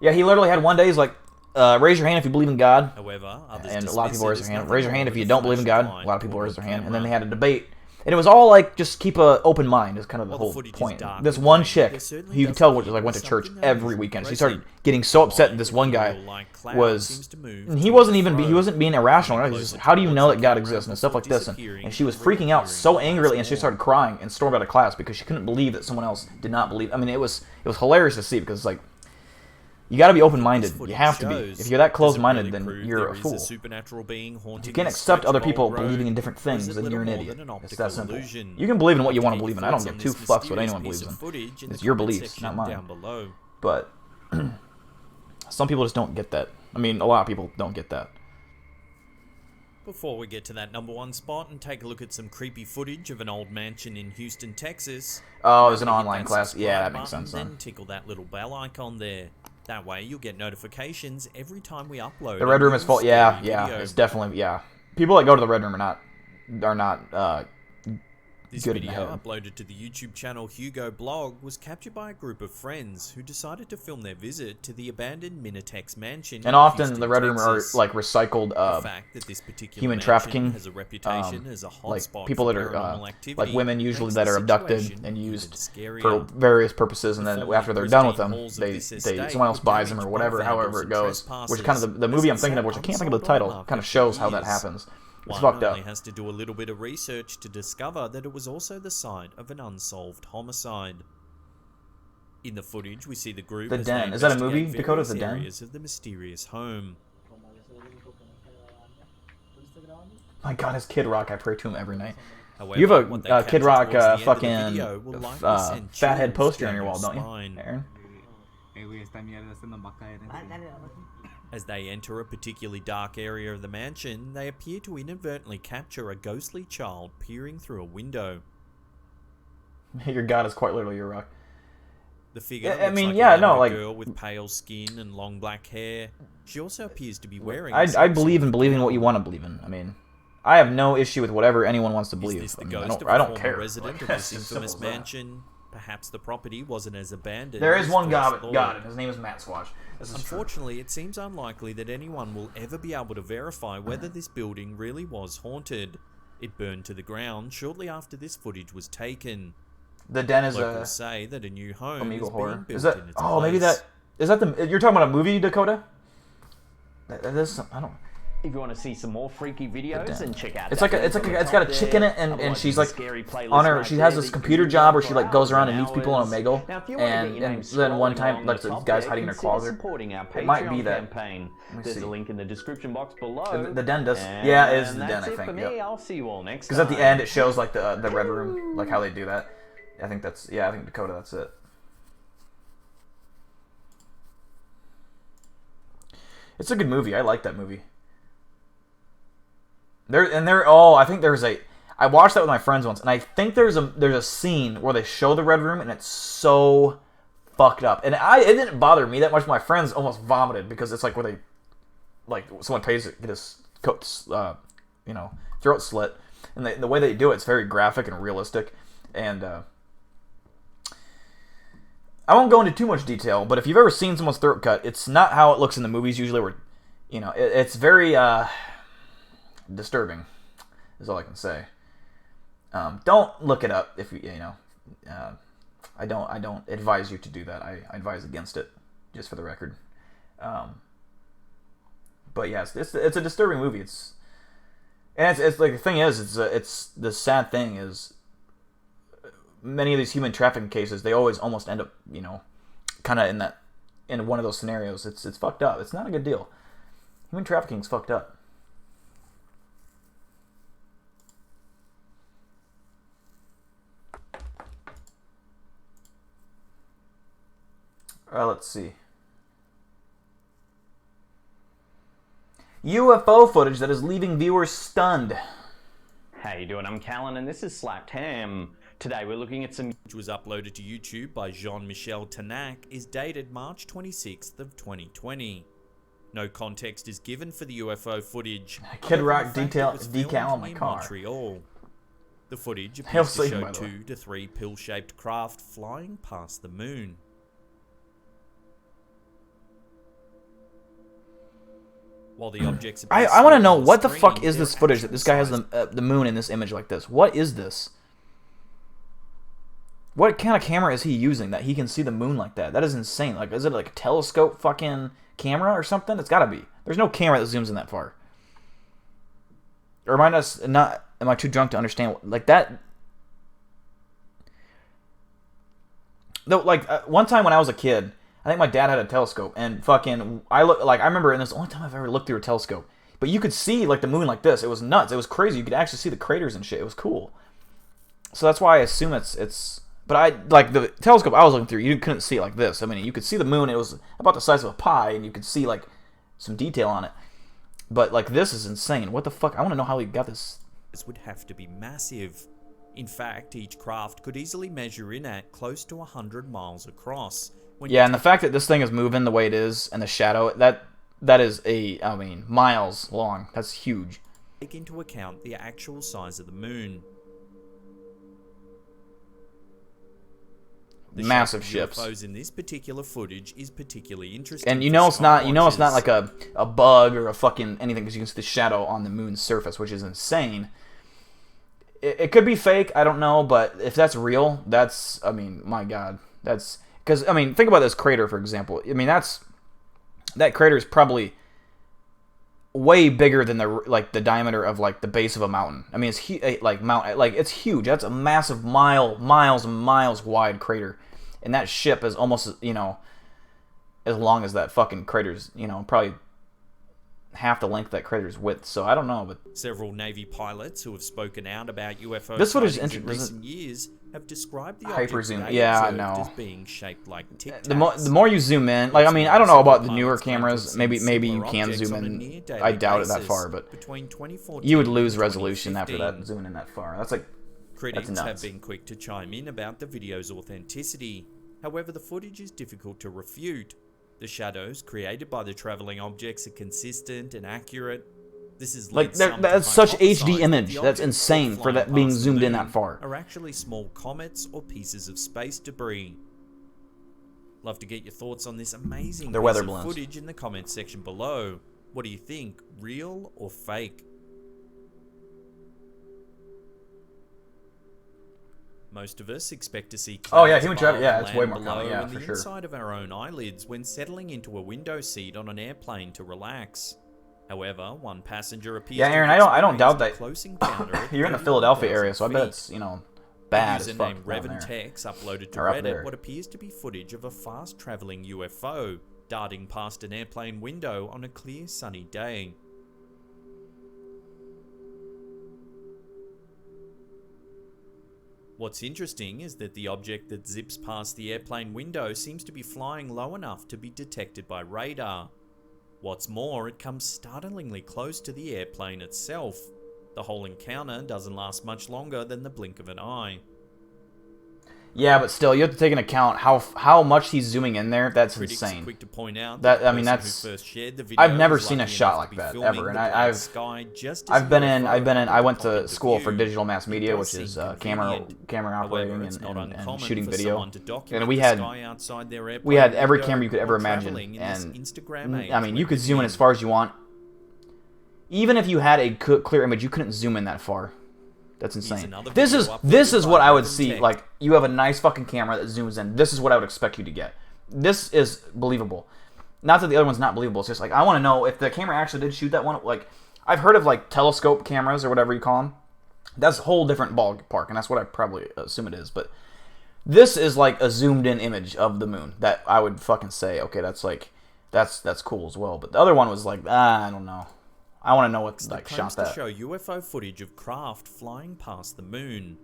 yeah, he literally had one day. He's like, raise your hand if you believe in God. However, and a lot of people raise their hand. Raise your hand if you don't believe in God. A lot of people raise their hand. And then they had a debate. And it was all like, just keep an open mind is kind of the whole point. This one chick, you can tell, went to church every weekend. She started getting so upset that this one guy was, and he wasn't being irrational. Right? Just, how do you know that God exists and stuff like this? And she was freaking out so angrily, and she started crying and stormed out of class because she couldn't believe that someone else did not believe. I mean, it was hilarious to see, because it's like, you got to be open-minded. You have to be. If you're that closed-minded, then you're a fool. If you can't accept other people believing in different things, then you're an idiot. It's that simple. You can believe in what you want to believe in. I don't give two fucks what anyone believes in. It's your beliefs, not mine. But some people just don't get that. I mean, a lot of people don't get that. Before we get to that #1 spot and take a look at some creepy footage of an old mansion in Houston, Texas. Oh, it was an online class. Yeah, that makes sense. Then tickle that little bell icon there. That way you'll get notifications every time we upload. The Red Room is full. Yeah, it's definitely, people that go to the Red Room are not This video, uploaded to the YouTube channel Hugo Blog, was captured by a group of friends who decided to film their visit to the abandoned Minitex mansion. And often the Red Room are like recycled human trafficking, has a reputation as a like hotspot people that are like women usually that are abducted and used for various purposes, and then after they're done with them, someone else buys them or whatever, however it goes. Which kind of the movie I'm thinking of, which I can't think of the title, kind of shows how that happens. It's fucked up. One only has to do a little bit of research to discover that it was also the site of an unsolved homicide. In the footage, we see the group. The Den. Is that a movie, Dakota? The Den. Areas of the mysterious home. My God, it's Kid Rock. I pray to him every night. However, you have a Kid Rock fucking fathead poster on your wall, don't you, Aaron? As they enter a particularly dark area of the mansion, they appear to inadvertently capture a ghostly child peering through a window. Your God is quite literally your rock. The figure looks like a girl with pale skin and long black hair. She also appears to be wearing. I believe in believing what you want to believe in. I mean, I have no issue with whatever anyone wants to believe. Is this the ghost of a former resident of this infamous mansion? Perhaps the property wasn't as abandoned. There is one God, and his name is Matt Squash. Unfortunately, it seems unlikely that anyone will ever be able to verify whether this building really was haunted. It burned to the ground shortly after this footage was taken. The Den is Locals say that a new home is horror. being Is built that? in its Maybe place. that is that the? You're talking about a movie, Dakota? That is. I don't. If you want to see some more freaky videos, then check out. It's got a chick in it, and she's like on her. She has this computer job where she like goes around and meets people in Omegle, and then one time like the guy's hiding in her closet. It might be that. There's a link in the description box below. The den does. Yeah, it is the den. I think. Yep. I'll see you all next time. Because at the end it shows like the red room, like how they do that. I think that's I think Dakota. That's it. It's a good movie. I like that movie. I think there's I watched that with my friends once, and I think there's a scene where they show the red room, and it's so fucked up. And it didn't bother me that much. My friends almost vomited because it's like where they, like, someone pays to get his coat, throat slit, and the way they do it's very graphic and realistic. And I won't go into too much detail, but if you've ever seen someone's throat cut, it's not how it looks in the movies usually. Where, it's very disturbing, is all I can say. Don't look it up if I don't advise you to do that. I advise against it, just for the record. But yes, it's a disturbing movie. It's like the thing is, it's the sad thing is, many of these human trafficking cases, they always almost end up kind of in one of those scenarios. It's fucked up. It's not a good deal. Human trafficking's fucked up. Let's see. UFO footage that is leaving viewers stunned. How you doing? I'm Callan, and this is Slapped Ham. Today we're looking at some... Which was uploaded to YouTube by Jean-Michel Tanak, is dated March 26th of 2020. No context is given for the UFO footage. Kid Rock decal on my car. Montreal. The footage appears to show 2 to 3 pill-shaped craft flying past the moon. While the objects I want to know, what the fuck is this footage that this guy has the moon in this image like this? What is this? What kind of camera is he using that he can see the moon like that? That is insane. Like, is it like a telescope fucking camera or something? It's gotta be. There's no camera that zooms in that far. Or am I too drunk to understand? Like that... Though, like, one time when I was a kid, I think my dad had a telescope, and fucking, I remember, and it's the only time I've ever looked through a telescope, but you could see, like, the moon like this. It was nuts. It was crazy. You could actually see the craters and shit. It was cool. So that's why I assume it's but the telescope I was looking through, you couldn't see it like this. I mean, you could see the moon. It was about the size of a pie, and you could see, like, some detail on it. But, like, this is insane. What the fuck? I want to know how he got this. This would have to be massive. In fact, each craft could easily measure in at close to 100 miles across. Yeah, and the fact that this thing is moving the way it is, and the shadow, that is miles long. That's huge. Take into account the actual size of the moon. The massive ships. UFOs in this particular footage is particularly interesting. And it's not like a bug or a fucking anything, because you can see the shadow on the moon's surface, which is insane. It could be fake, I don't know, but if that's real, that's, my God, that's... Because, think about this crater, for example. That crater is probably way bigger than the diameter of, like, the base of a mountain. It's it's huge. That's a massive miles and miles wide crater. And that ship is almost, as long as that fucking crater's, probably half the length of that crater's width. So I don't know, but several Navy pilots who have spoken out about UFO this footage in recent years have described the hyper zoom. object Yeah, I know. as being shaped like tic-tacs. The more you zoom in, like, I don't know about the newer cameras. Maybe you can zoom in. I doubt it that far, but you would lose resolution after that, zooming in that far. That's like, critics that's nuts. have been quick to chime in about the video's authenticity. However, the footage is difficult to refute. The shadows created by the traveling objects are consistent and accurate. This is like that's such HD image. That's insane for that being zoomed in that far. Are actually small comets or pieces of space debris. Love to get your thoughts on this amazing piece of footage in the comments section below. What do you think? Real or fake? Most of us expect to see human traffic. Yeah, it's way more common. Yeah, for sure. Inside of our own eyelids when settling into a window seat on an airplane to relax. However, one passenger appears Yeah, to Aaron, have I don't doubt experienced that a close encounter at you're in the Philadelphia area, so I bet 31,000 it's, feet. you know, bad as User fuck named down Revan there. Tex uploaded to Or up Reddit there. what appears to be footage of a fast-traveling UFO darting past an airplane window on a clear sunny day. What's interesting is that the object that zips past the airplane window seems to be flying low enough to be detected by radar. What's more, it comes startlingly close to the airplane itself. The whole encounter doesn't last much longer than the blink of an eye. Yeah, but still, you have to take into account how much he's zooming in there. That's Critics are insane. quick to point out That that I mean, the person that's. who first shared the video I've never was seen a lucky shot enough like to be that filming ever, the and black I've sky just as I've been the in UFO I've been in I went popped to into school for view. digital mass media, It which does is seem camera convenient. operating However, it's not and uncommon shooting for video. someone to document And we the had sky outside their we had airplane every window camera you could ever while imagine, traveling in this and Instagram age I mean, you we're could zoom in living as far as you want. Even if you had a clear image, you couldn't zoom in that far. That's insane. another This video is uploaded what by I would Revan see. Tech. Like, you have a nice fucking camera that zooms in. This is what I would expect you to get. This is believable. Not that the other one's not believable. It's just like, I want to know if the camera actually did shoot that one. Like, I've heard of like telescope cameras or whatever you call them. That's a whole different ballpark, and that's what I probably assume it is. But this is like a zoomed in image of the moon that I would fucking say, okay, that's like that's cool as well. But the other one was like, I don't know. I want to know what like shot that. To show UFO footage of craft flying past the moon.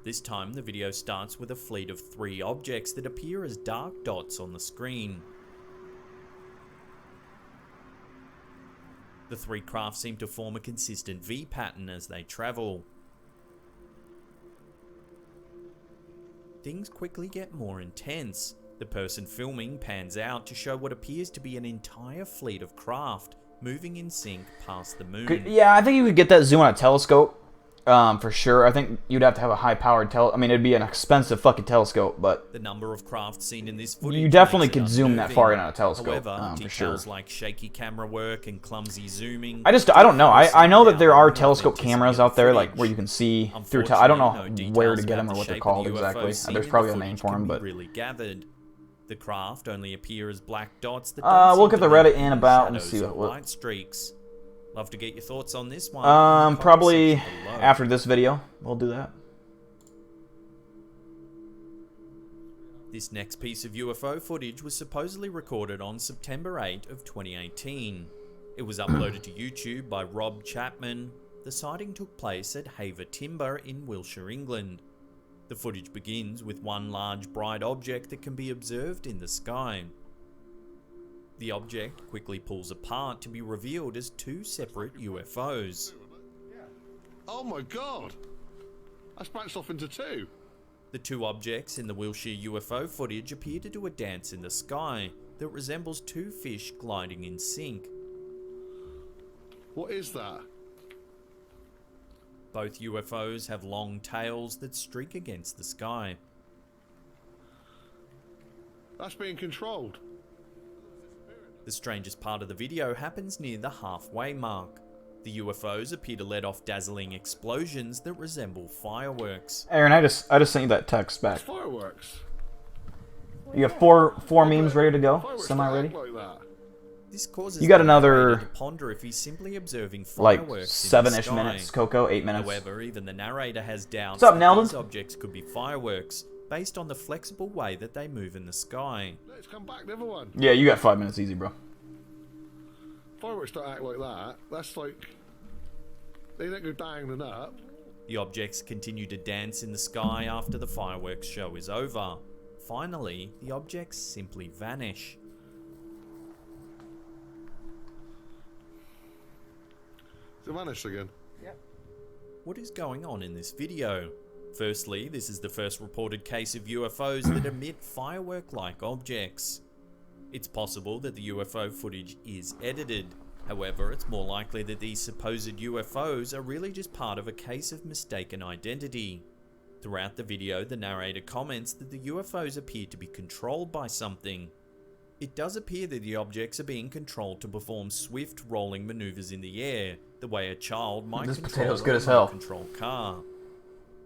This time the video starts with a fleet of 3 objects that appear as dark dots on the screen. The 3 craft seem to form a consistent V pattern as they travel. Things quickly get more intense. The person filming pans out to show what appears to be an entire fleet of craft moving in sync past the moon. Yeah, I think you could get that zoom on a telescope, for sure. I think you'd have to have a high-powered I mean, it'd be an expensive fucking telescope, but The number of craft seen in this footage you definitely makes it could zoom that unnerving. far in on a telescope, However, for sure. details like shaky camera work and clumsy zooming. I don't know. I know that there are telescope cameras out there, like where you can see through. I don't know where to get them or what they're called exactly. There's probably a name for them, but really gathered. The craft only appear as black dots that we'll get the Reddit in about and see what. Light streaks. Love to get your thoughts on this one. Probably after this video, we'll do that. This next piece of UFO footage was supposedly recorded on September 8 of 2018. It was uploaded to YouTube by Rob Chapman. The sighting took place at Haver Timber in Wiltshire, England. The footage begins with one large bright object that can be observed in the sky. The object quickly pulls apart to be revealed as 2 separate UFOs. Oh my god! That's branched off into 2. The 2 objects in the Wiltshire UFO footage appear to do a dance in the sky that resembles 2 fish gliding in sync. What is that? Both UFOs have long tails that streak against the sky. That's being controlled. The strangest part of the video happens near the halfway mark. The UFOs appear to let off dazzling explosions that resemble fireworks. Aaron, I just sent you that text back. It's fireworks. You have four memes ready to go, semi-ready. Like that. This causes You got the another narrator to ponder if he's simply observing like fireworks in the 7-ish sky. minutes, Coco, 8 minutes. However, even the narrator has doubts What's up, that Nelson? these objects could be fireworks based on the flexible way that they move in the sky. Let's come back, the other one. Yeah, you got 5 minutes easy, bro. Fireworks don't act like that. That's like... They don't go down and up. The objects continue to dance in the sky after the fireworks show is over. Finally, the objects simply vanish. They vanished again. Yep. What is going on in this video? Firstly, this is the first reported case of UFOs that emit firework-like objects. It's possible that the UFO footage is edited. However, it's more likely that these supposed UFOs are really just part of a case of mistaken identity. Throughout the video, the narrator comments that the UFOs appear to be controlled by something. It does appear that the objects are being controlled to perform swift rolling maneuvers in the air, the way a child might This control potato's a good as hell. remote-control car.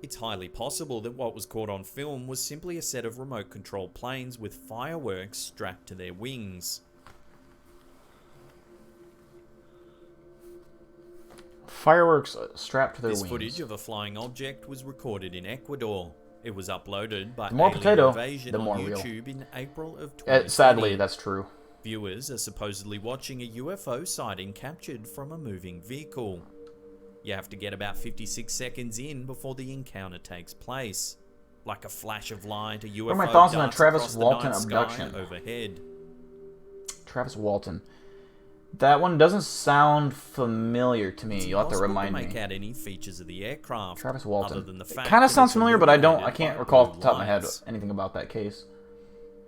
It's highly possible that what was caught on film was simply a set of remote-controlled planes with fireworks strapped to their wings. Fireworks strapped to their This wings. footage of a flying object was recorded in Ecuador. It was uploaded by The more Alien potato, Invasion the more on real. YouTube in April of 2020. Sadly, that's true. Viewers are supposedly watching a UFO sighting captured from a moving vehicle. You have to get about 56 seconds in before the encounter takes place. Like a flash of light, a UFO What are my thoughts on the darts Travis across the Walton night sky abduction? overhead. Travis Walton. That one doesn't sound familiar to me. It's You'll have to impossible remind make me. out any features of the aircraft. Travis Walton. Other than the It fact kind of that sounds it's familiar, but I illuminated can't by recall off blue the top of my head lights. anything about that case.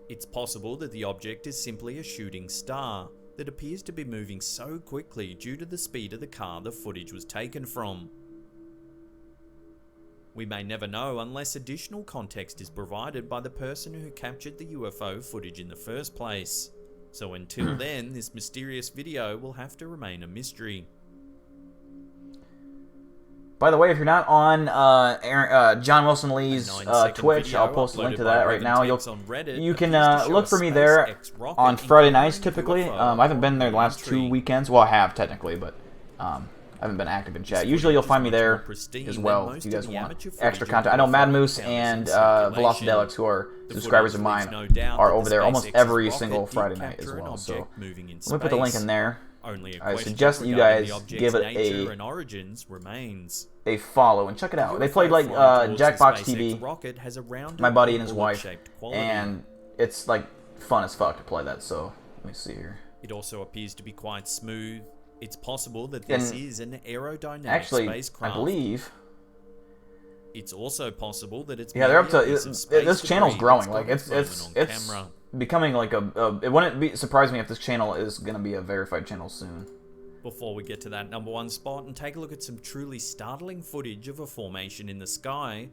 It's possible that the object is simply a shooting star that appears to be moving so quickly due to the speed of the car the footage was taken from. We may never know unless additional context is provided by the person who captured the UFO footage in the first place. So until then, this mysterious video will have to remain a mystery. By the way, if you're not on John Wilson Lee's Twitch, I'll post a link to that right now. You can look for me there on Friday nights typically. I haven't been there the last 2 weekends. Well, I have technically, but I haven't been active in chat. Usually you'll find me there as well if you guys want extra content. I know Mad Moose and Velocidelics, who are subscribers of mine, are over there almost every single Friday night as well. So let me put the link in there. I suggest that you guys give it a follow and check it out. They played like Jackbox TV, my buddy and his wife, and it's like fun as fuck to play that. So let me see here. It also appears to be quite smooth. It's possible that this is an aerodynamic spacecraft. I believe. It's also possible that it's they're up to this channel's growing. Like it's becoming like it wouldn't surprise me if this channel is gonna be a verified channel soon. Before we get to that #1 spot and take a look at some truly startling footage of a formation in the sky,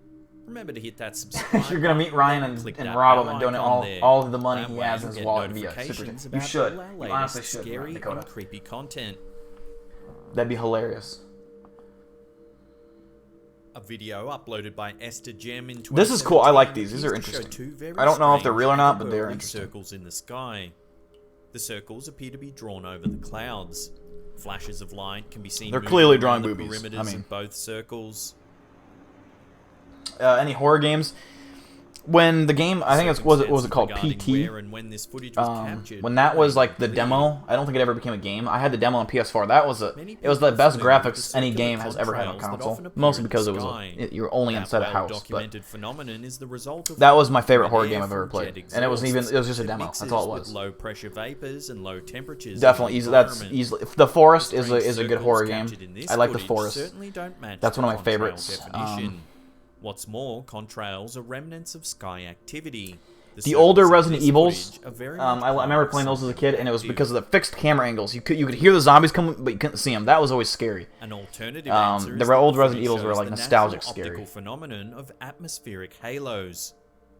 remember to hit that subscribe. You're gonna meet Ryan and rob him and donate all of the money he has in his wallet and be a super. You should. You honestly should. Scary and creepy content. That'd be hilarious. A video uploaded by Esther Gem in 2017. This is cool. I like these. These are interesting. I don't know if they're real or not, but they're interesting. Circles in the sky. The circles appear to be drawn over the clouds. Flashes of light can be seen. They're clearly drawing the boobies. perimeters of both circles. Any horror games? When the game, I think it was called PT. When this footage was captured, when that was like the demo, I don't think it ever became a game. I had the demo on PS4. That was it was the best graphics any game has ever had on console. Mostly because it was you're only inside a house. But that was my favorite horror game I've ever played, and it was just a demo. That's all it was. Low pressure vapors and low temperatures. Definitely easy. That's easily. The Forest is a good horror game. I like the Forest. That's one of my favorites. What's more, contrails are remnants of sky activity. The older Resident Evils, I remember playing those as a kid, and it was because of the fixed camera angles. You could hear the zombies coming, but you couldn't see them. That was always scary. An alternative answer is the old Resident Evils were like nostalgic scary. Optical phenomenon of atmospheric halos.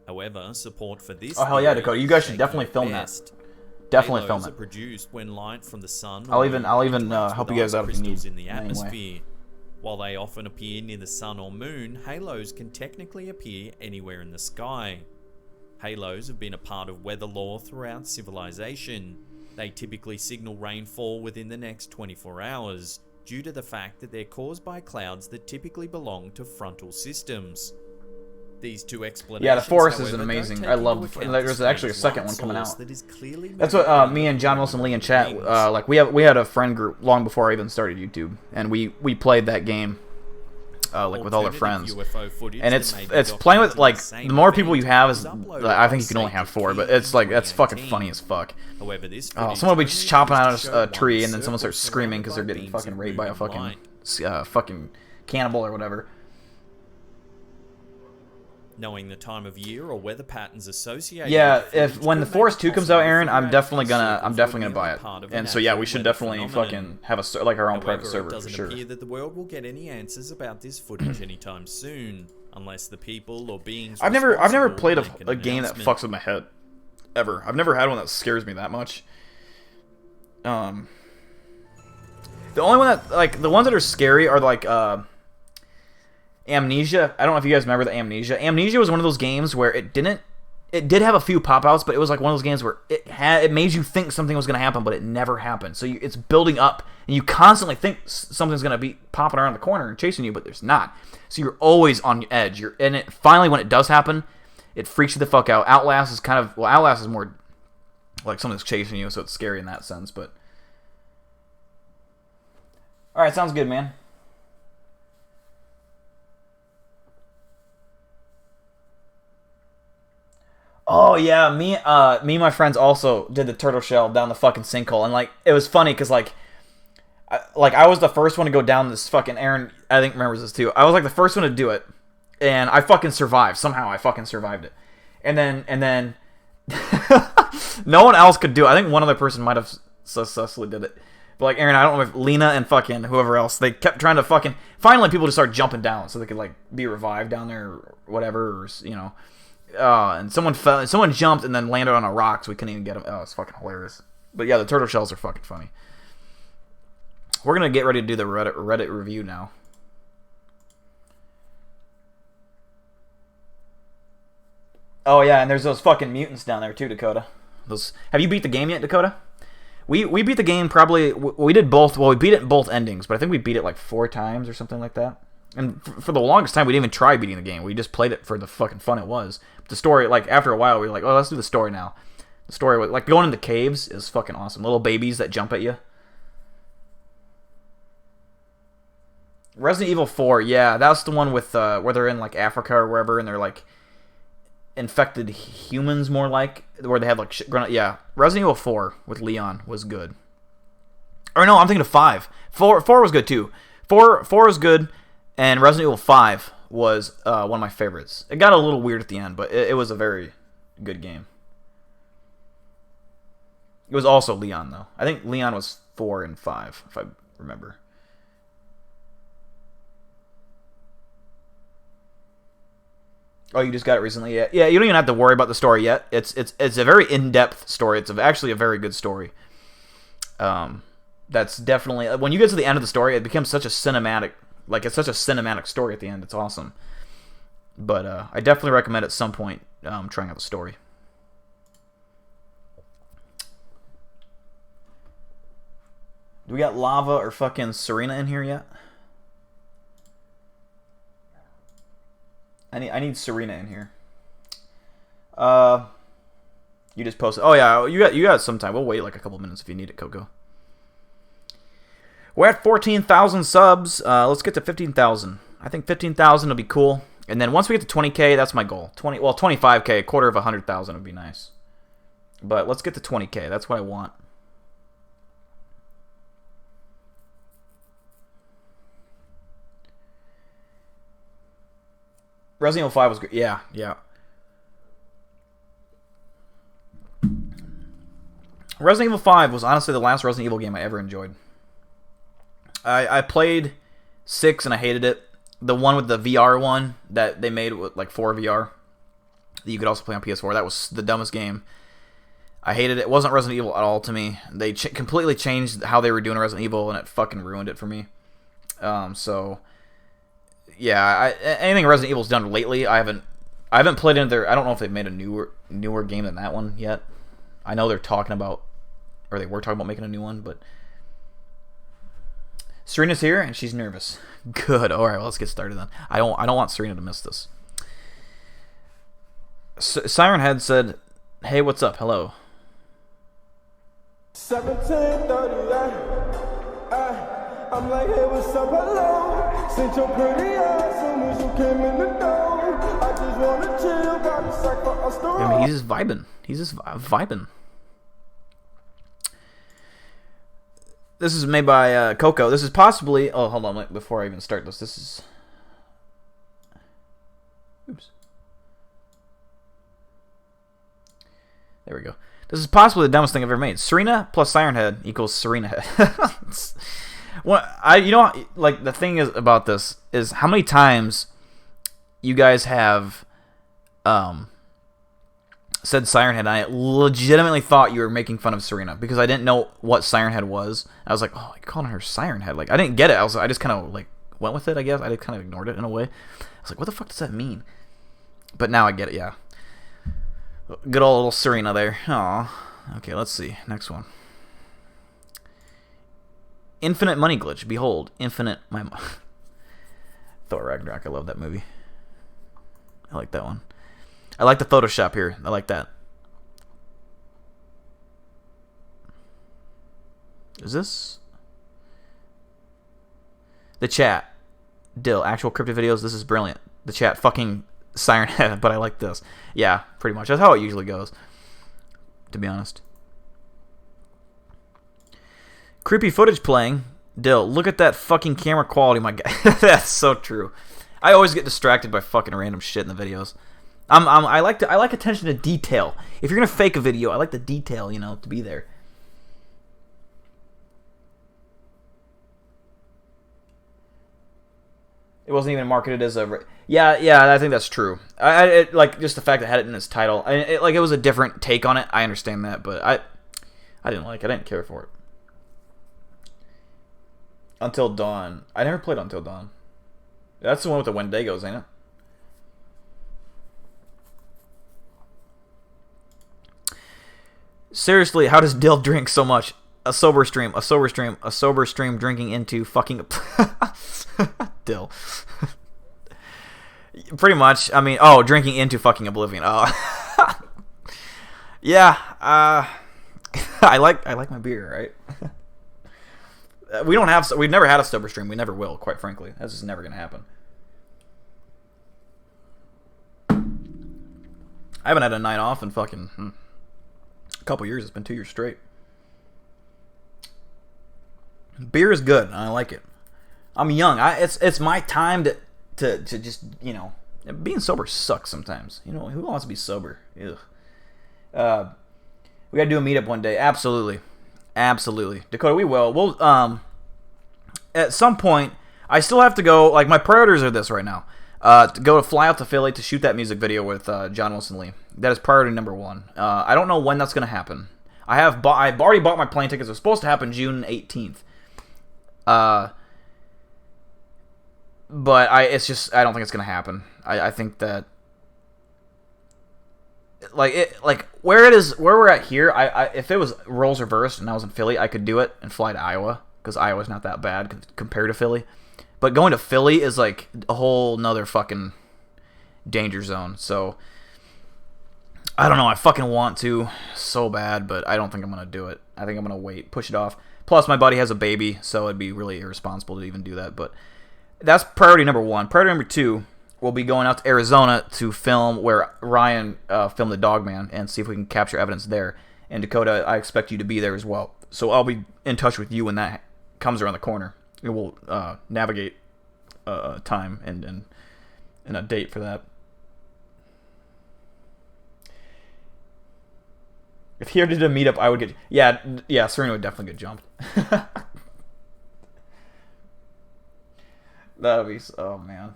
However, support for this. Oh hell yeah, Dakota! You guys should definitely film that. Definitely film it. Are produced when light from the sun. I'll even help you guys out if you need. In the atmosphere. While they often appear near the sun or moon, halos can technically appear anywhere in the sky. Halos have been a part of weather lore throughout civilization. They typically signal rainfall within the next 24 hours, due to the fact that they're caused by clouds that typically belong to frontal systems. These two explanations, yeah, the Forest is however, amazing. I love. There's actually a second one coming out. That's what me and John Wilson Lee in chat like. We had a friend group long before I even started YouTube, and we played that game like with all our friends. And it's playing with like the more people you have is I think you can only have 4, but it's like that's fucking funny as fuck. Someone will be just chopping out a tree, and then someone starts screaming because they're getting fucking raped by a fucking cannibal or whatever. Knowing the time of year or weather patterns associated. Yeah, when the Forest 2 comes out, Aaron, I'm definitely gonna buy it. And so yeah, we should definitely fucking have our own private server for sure. It doesn't appear that the world will get any answers about this footage anytime soon, unless the people or beings. I've never played a game that fucks with my head, ever. I've never had one that scares me that much. The only one that the ones that are scary are like Amnesia. I don't know if you guys remember the Amnesia. Amnesia was one of those games where it didn't it did have a few pop outs, but it was like one of those games where it made you think something was going to happen, but it never happened. So it's building up, and you constantly think something's going to be popping around the corner and chasing you, but there's not. So you're always on edge. Finally, when it does happen, it freaks you the fuck out. Outlast is Outlast is more like something's chasing you, so it's scary in that sense. But all right, sounds good, man. Oh yeah, me and my friends also did the turtle shell down the fucking sinkhole, and like it was funny because I was the first one to go down this fucking. Aaron, I think remembers this too. I was like the first one to do it, and I fucking survived somehow. I fucking survived it, and then no one else could do it. I think one other person might have successfully did it, but like Aaron, I don't know if Lena and fucking whoever else, they kept trying to fucking. Finally, people just started jumping down so they could like be revived down there or whatever, or you know. And someone jumped and then landed on a rock, so we couldn't even get him. Oh, it's fucking hilarious. But yeah, the turtle shells are fucking funny. We're gonna get ready to do the Reddit review now. Oh yeah, and there's those fucking mutants down there too, Dakota. Have you beat the game yet, Dakota? We beat the game probably. We did both. Well, we beat it in both endings, but I think we beat it like 4 times or something like that. And for the longest time, we didn't even try beating the game. We just played it for the fucking fun it was. But the story, like, after a while, we were like, oh, let's do the story now. The story, like, going into caves is fucking awesome. Little babies that jump at you. Resident Evil 4, yeah, that's the one with, where they're in, like, Africa or wherever, and they're, like, infected humans, more like, where they have, like, shit growing up. Yeah, Resident Evil 4 with Leon was good. Or no, I'm thinking of 5. 4 was good, too. 4 was good. And Resident Evil 5 was one of my favorites. It got a little weird at the end, but it was a very good game. It was also Leon, though. I think Leon was 4 and 5, if I remember. Oh, you just got it recently? Yeah, you don't even have to worry about the story yet. It's a very in-depth story. It's actually a very good story. That's definitely... When you get to the end of the story, it becomes such a cinematic... Like, it's such a cinematic story at the end. It's awesome. But I definitely recommend at some point trying out the story. Do we got Lava or fucking Serena in here yet? I need Serena in here. You just posted. Oh yeah, you got some time. We'll wait like a couple minutes if you need it, Coco. We're at 14,000 subs. Let's get to 15,000. I think 15,000 will be cool. And then once we get to 20K, that's my goal. 25K, a quarter of 100,000 would be nice. But let's get to 20K. That's what I want. Resident Evil 5 was great. Yeah. Resident Evil 5 was honestly the last Resident Evil game I ever enjoyed. I played 6 and I hated it. The one with the VR one that they made with like 4 VR that you could also play on PS4. That was the dumbest game. I hated it. It wasn't Resident Evil at all to me. They completely changed how they were doing Resident Evil and it fucking ruined it for me. So yeah, anything Resident Evil's done lately, I haven't played into their. I don't know if they've made a newer game than that one yet. I know they're talking about, or they were talking about making a new one, but Serena's here and she's nervous. Good. All right, well, let's get started then. I don't want Serena to miss this. Siren Head said, "Hey, what's up? Hello." 17:30, I'm like, hey, what's up? Hello. Since your pretty ass soon as you came in the door. I just wanna chill, got a sack for us to I mean, he's just vibing. This is made by Coco. This is possibly... Oh, hold on. Before I even start this. This is... Oops. There we go. This is possibly the dumbest thing I've ever made. Serena plus Siren Head equals Serena Head. You know, like, the thing is about this is how many times you guys have said Siren Head, and I legitimately thought you were making fun of Serena because I didn't know what Siren Head was. I was like, oh, you're calling her Siren Head. Like, I didn't get it. I just kind of like went with it, I guess. I just kind of ignored it in a way. I was like, what the fuck does that mean? But now I get it, yeah. Good old little Serena there. Aw. Okay, let's see. Next one. Infinite money glitch. Behold, infinite my. Thor Ragnarok. I love that movie. I like that one. I like the Photoshop here. I like that. Is this the chat? Dill, actual cryptid videos. This is brilliant. The chat fucking siren head, but I like this. Yeah, pretty much. That's how it usually goes, to be honest. Creepy footage playing. Dill, look at that fucking camera quality, my guy. That's so true. I always get distracted by fucking random shit in the videos. I like attention to detail. If you're gonna fake a video, I like the detail, you know, to be there. It wasn't even marketed as a... Yeah, I think that's true. Like, just the fact that it had it in its title. It was a different take on it. I understand that, but I didn't like it. I didn't care for it. Until Dawn. I never played Until Dawn. That's the one with the Wendigos, ain't it? Seriously, how does Dill drink so much? A sober stream drinking into fucking... Dill. Pretty much. I mean, drinking into fucking oblivion. Oh. Yeah. I like my beer, right? We've never had a sober stream. We never will, quite frankly. That's just never gonna happen. I haven't had a night off in fucking a couple years. It's been 2 years straight. Beer is good. I like it. I'm young. It's my time to just, you know, being sober sucks sometimes. You know, who wants to be sober? Ugh. We gotta do a meetup one day. Absolutely. Dakota, we will. We'll at some point. I still have to go. Like, my priorities are this right now. To fly out to Philly to shoot that music video with John Wilson Lee. That is priority number one. I don't know when that's gonna happen. I've already bought my plane tickets. It was supposed to happen June 18th. But I don't think it's gonna happen. I think that where we're at here, if it was roles reversed and I was in Philly, I could do it and fly to Iowa because Iowa's not that bad compared to Philly. But going to Philly is like a whole nother fucking danger zone. So I don't know. I fucking want to so bad, but I don't think I'm gonna do it. I think I'm gonna wait, push it off. Plus, my buddy has a baby, so it'd be really irresponsible to even do that. But that's priority number one. Priority number two, we'll be going out to Arizona to film where Ryan filmed the Dogman and see if we can capture evidence there. And Dakota, I expect you to be there as well. So I'll be in touch with you when that comes around the corner. And we'll navigate a time and a date for that. If he did a meetup, I would get... Yeah, Serena would definitely get jumped. That would be... Oh, man.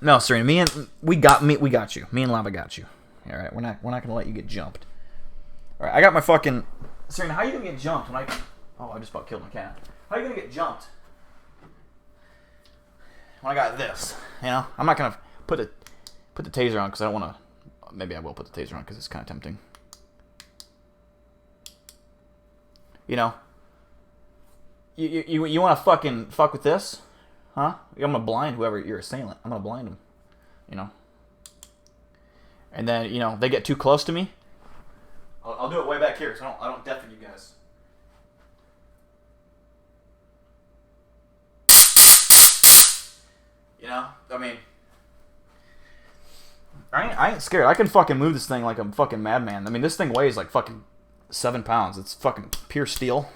No, Serena, we got you. Me and Lava got you. All right, we're not going to let you get jumped. All right, I got my fucking... Serena, how are you going to get jumped when I... Oh, I just about killed my cat. How are you going to get jumped when I got this? You know? I'm not going to put the taser on because I don't want to... Maybe I will put the taser on because it's kind of tempting. You know? You want to fucking fuck with this? Huh? I'm going to blind whoever your assailant. I'm going to blind them. You know? And then, you know, they get too close to me. I'll do it way back here so I don't deafen you guys. You know? I mean... I ain't scared. I can fucking move this thing like I'm fucking madman. I mean, this thing weighs like fucking 7 pounds. It's fucking pure steel.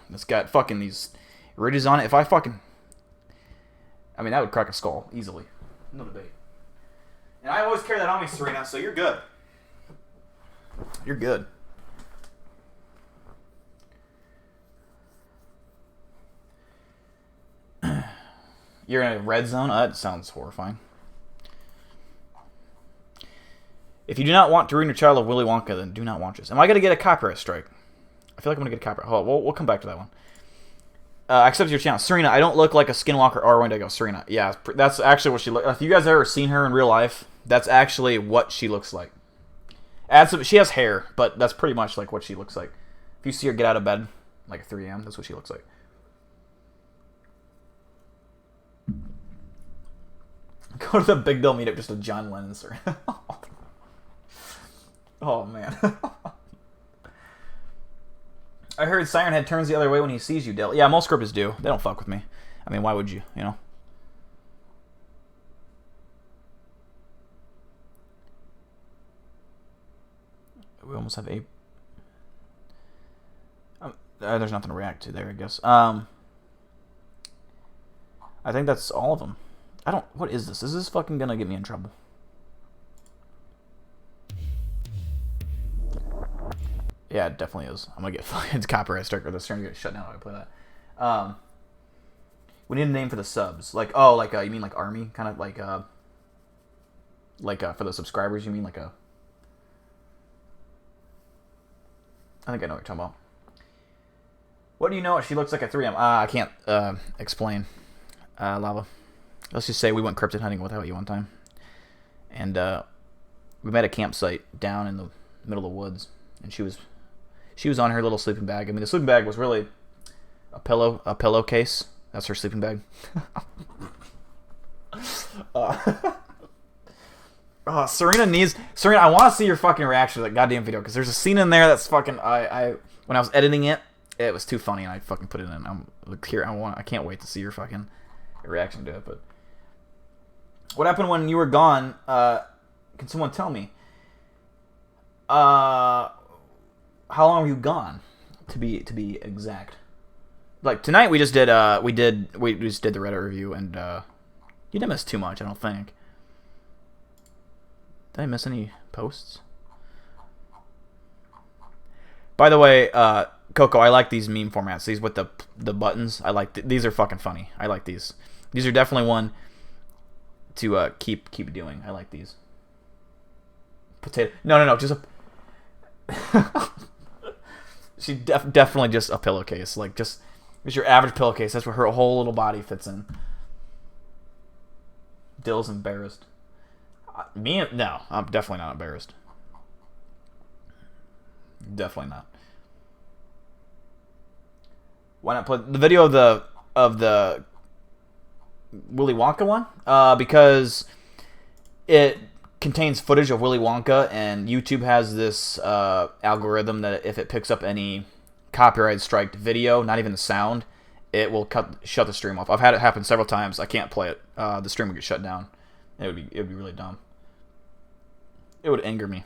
It's got fucking these ridges on it. If I fucking... I mean, that would crack a skull easily. No debate. And I always carry that on me, Serena, so you're good. You're good. You're in a red zone? That sounds horrifying. If you do not want to ruin your child of Willy Wonka, then do not watch this. Am I going to get a copyright strike? I feel like I'm going to get a copyright. Hold on, we'll come back to that one. Accept your channel. Serena, I don't look like a skinwalker or Wendigo. Serena, yeah, that's actually what she looks like. If you guys have ever seen her in real life, that's actually what she looks like. Add some. She has hair, but that's pretty much like what she looks like. If you see her get out of bed, like at 3 a.m., that's what she looks like. Go to the Big Bill meetup, just a John Lennon sir. Oh man. I heard Siren Head turns the other way when he sees you, Dale. Yeah, most scripters do. They don't fuck with me. I mean, why would you? You know. We almost have a. There's nothing to react to there, I guess. I think that's all of them. I don't. What is this? Is this fucking gonna get me in trouble? Yeah, it definitely is. I'm gonna get fucking copyright strike or the stream get shut down if I play that. We need a name for the subs. Like, oh, like you mean like army, kind of like for the subscribers. You mean like a? I think I know what you're talking about. What do you know? She looks like a 3M. I can't explain. Lava. Let's just say we went cryptid hunting without you one time, and we met a campsite down in the middle of the woods, and she was on her little sleeping bag. I mean, the sleeping bag was really a pillowcase. That's her sleeping bag. Serena, I want to see your fucking reaction to that goddamn video, because there's a scene in there that's fucking. When I was editing it, it was too funny, and I fucking put it in. I can't wait to see your fucking reaction to it. But what happened when you were gone? Can someone tell me? How long were you gone? To be exact. Like tonight, we just did the Reddit review, and you didn't miss too much, I don't think. Did I miss any posts? By the way, Coco, I like these meme formats. These with the buttons. I like these are fucking funny. I like these. These are definitely one to keep doing. I like these. Potato. No. Just a. She definitely just a pillowcase. Like just your average pillowcase. That's where her whole little body fits in. Dill's embarrassed. No, I'm definitely not embarrassed. Definitely not. Why not put the video of the Willy Wonka one? Because it contains footage of Willy Wonka, and YouTube has this algorithm that if it picks up any copyright striked video, not even the sound, it will shut the stream off. I've had it happen several times. I can't play it. The stream would get shut down. It would be really dumb. It would anger me.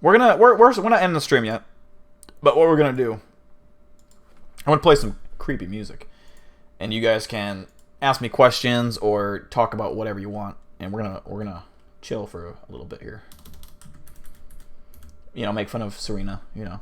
we're not ending the stream yet, but what we're gonna do, I'm gonna play some creepy music, and you guys can ask me questions or talk about whatever you want, and we're gonna chill for a little bit here. You know, make fun of Serena. You know.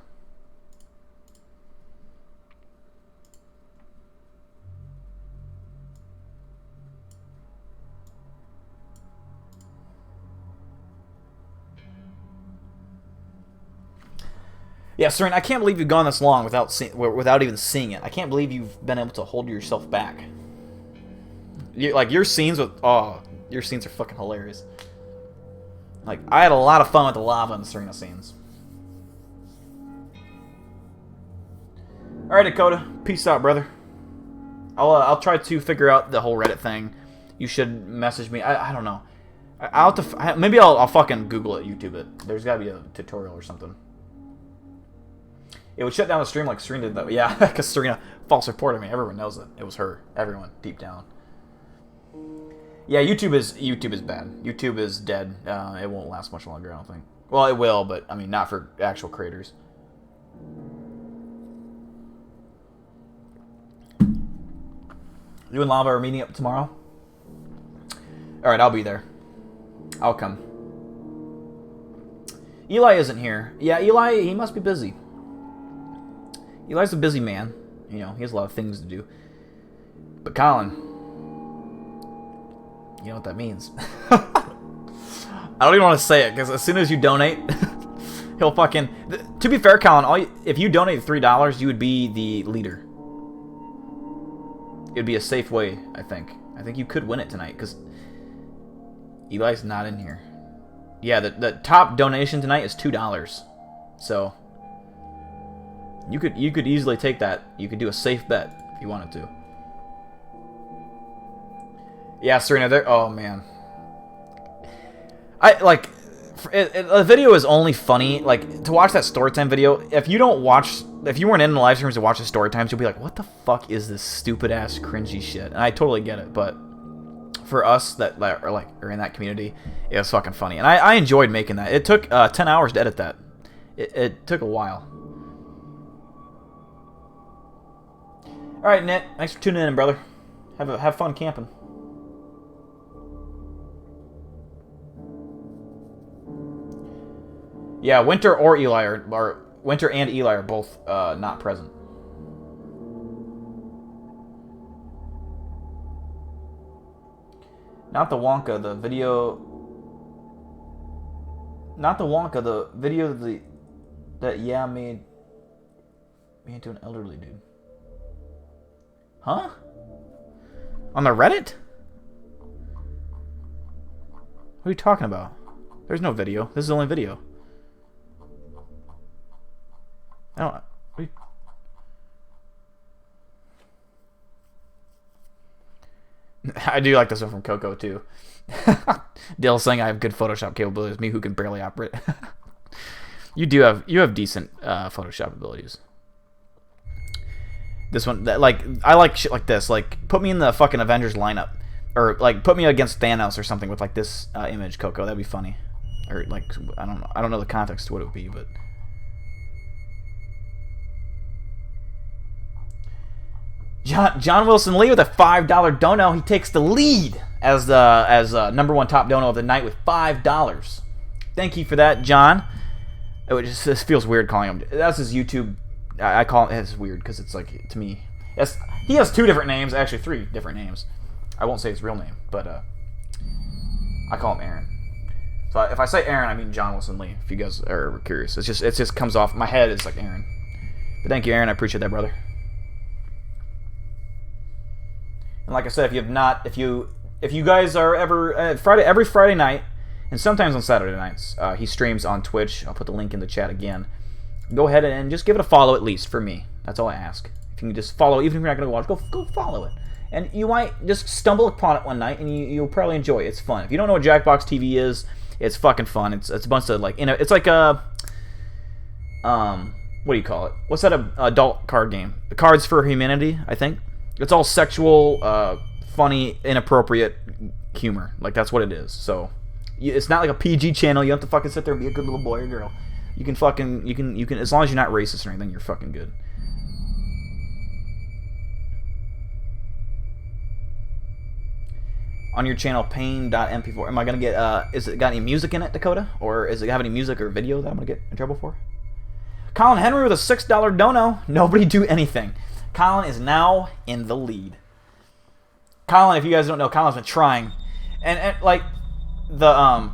Yeah, Serena, I can't believe you've gone this long without even seeing it. I can't believe you've been able to hold yourself back. Your scenes are fucking hilarious. Like, I had a lot of fun with the lava and the Serena scenes. Alright, Dakota. Peace out, brother. I'll try to figure out the whole Reddit thing. You should message me. I don't know. I'll have to, maybe I'll fucking Google it, YouTube it. There's gotta be a tutorial or something. It would shut down the stream like Serena did, though. Yeah, because Serena false reported me. Everyone knows it. It was her. Everyone, deep down. Yeah, YouTube is bad. YouTube is dead. It won't last much longer, I don't think. Well, it will, but I mean, not for actual creators. You and Lava are meeting up tomorrow? Alright, I'll be there. I'll come. Eli isn't here. Yeah, Eli, he must be busy. Eli's a busy man. You know, he has a lot of things to do. But Colin, you know what that means. I don't even want to say it, because as soon as you donate, he'll fucking... To be fair, Colin, if you donate $3, you would be the leader. It would be a safe way, I think. I think you could win it tonight, because Eli's not in here. Yeah, the top donation tonight is $2. So you could easily take that. You could do a safe bet if you wanted to. Yeah, Serena, there. Oh man, I like. The video is only funny like to watch that storytime video. If you weren't in the live streams to watch the storytimes, you'll be like, "What the fuck is this stupid ass cringy shit?" And I totally get it, but for us that are in that community, it was fucking funny, and I enjoyed making that. It took 10 hours to edit that. It took a while. All right, Nick, thanks for tuning in, brother. Have fun camping. Yeah, Winter or Eli are Winter and Eli are both not present. Not the Wonka, the video. Not the Wonka, the video that made me into an elderly dude. Huh? On the Reddit? What are you talking about? There's no video. This is the only video. I don't. I do like this one from Coco too. Dale saying I have good Photoshop capabilities. Me who can barely operate. You have decent Photoshop abilities. This one, I like shit like this. Like, put me in the fucking Avengers lineup, or like put me against Thanos or something with like this image, Coco. That'd be funny. Or like I don't know the context to what it would be, but. John Wilson Lee with a $5 dono. He takes the lead as #1 top dono of the night with $5. Thank you for that, John. This feels weird calling him. That's his YouTube. I call it. It's weird because it's like, to me, he has 2 different names. Actually, 3 different names. I won't say his real name, but I call him Aaron. So if I say Aaron, I mean John Wilson Lee. If you guys are curious, it just comes off my head. It's like Aaron. But thank you, Aaron. I appreciate that, brother. And like I said, if you guys are ever every Friday night, and sometimes on Saturday nights, he streams on Twitch. I'll put the link in the chat again. Go ahead and just give it a follow at least for me. That's all I ask. If you can just follow, even if you're not going to watch, go follow it. And you might just stumble upon it one night, and you'll probably enjoy it. It's fun. If you don't know what Jackbox TV is, it's fucking fun. It's a bunch of like, it's like a what do you call it? What's that adult card game? Cards for Humanity, I think. It's all sexual, funny, inappropriate humor. Like, that's what it is. So, it's not like a PG channel. You don't have to fucking sit there and be a good little boy or girl. You can fucking, you can, as long as you're not racist or anything, you're fucking good. On your channel, pain.mp4. Am I going to get, is it got any music in it, Dakota? Or is it have any music or video that I'm going to get in trouble for? Colin Henry with a $6 dono. Nobody do anything. Colin is now in the lead. Colin, if you guys don't know, Colin's been trying, and like the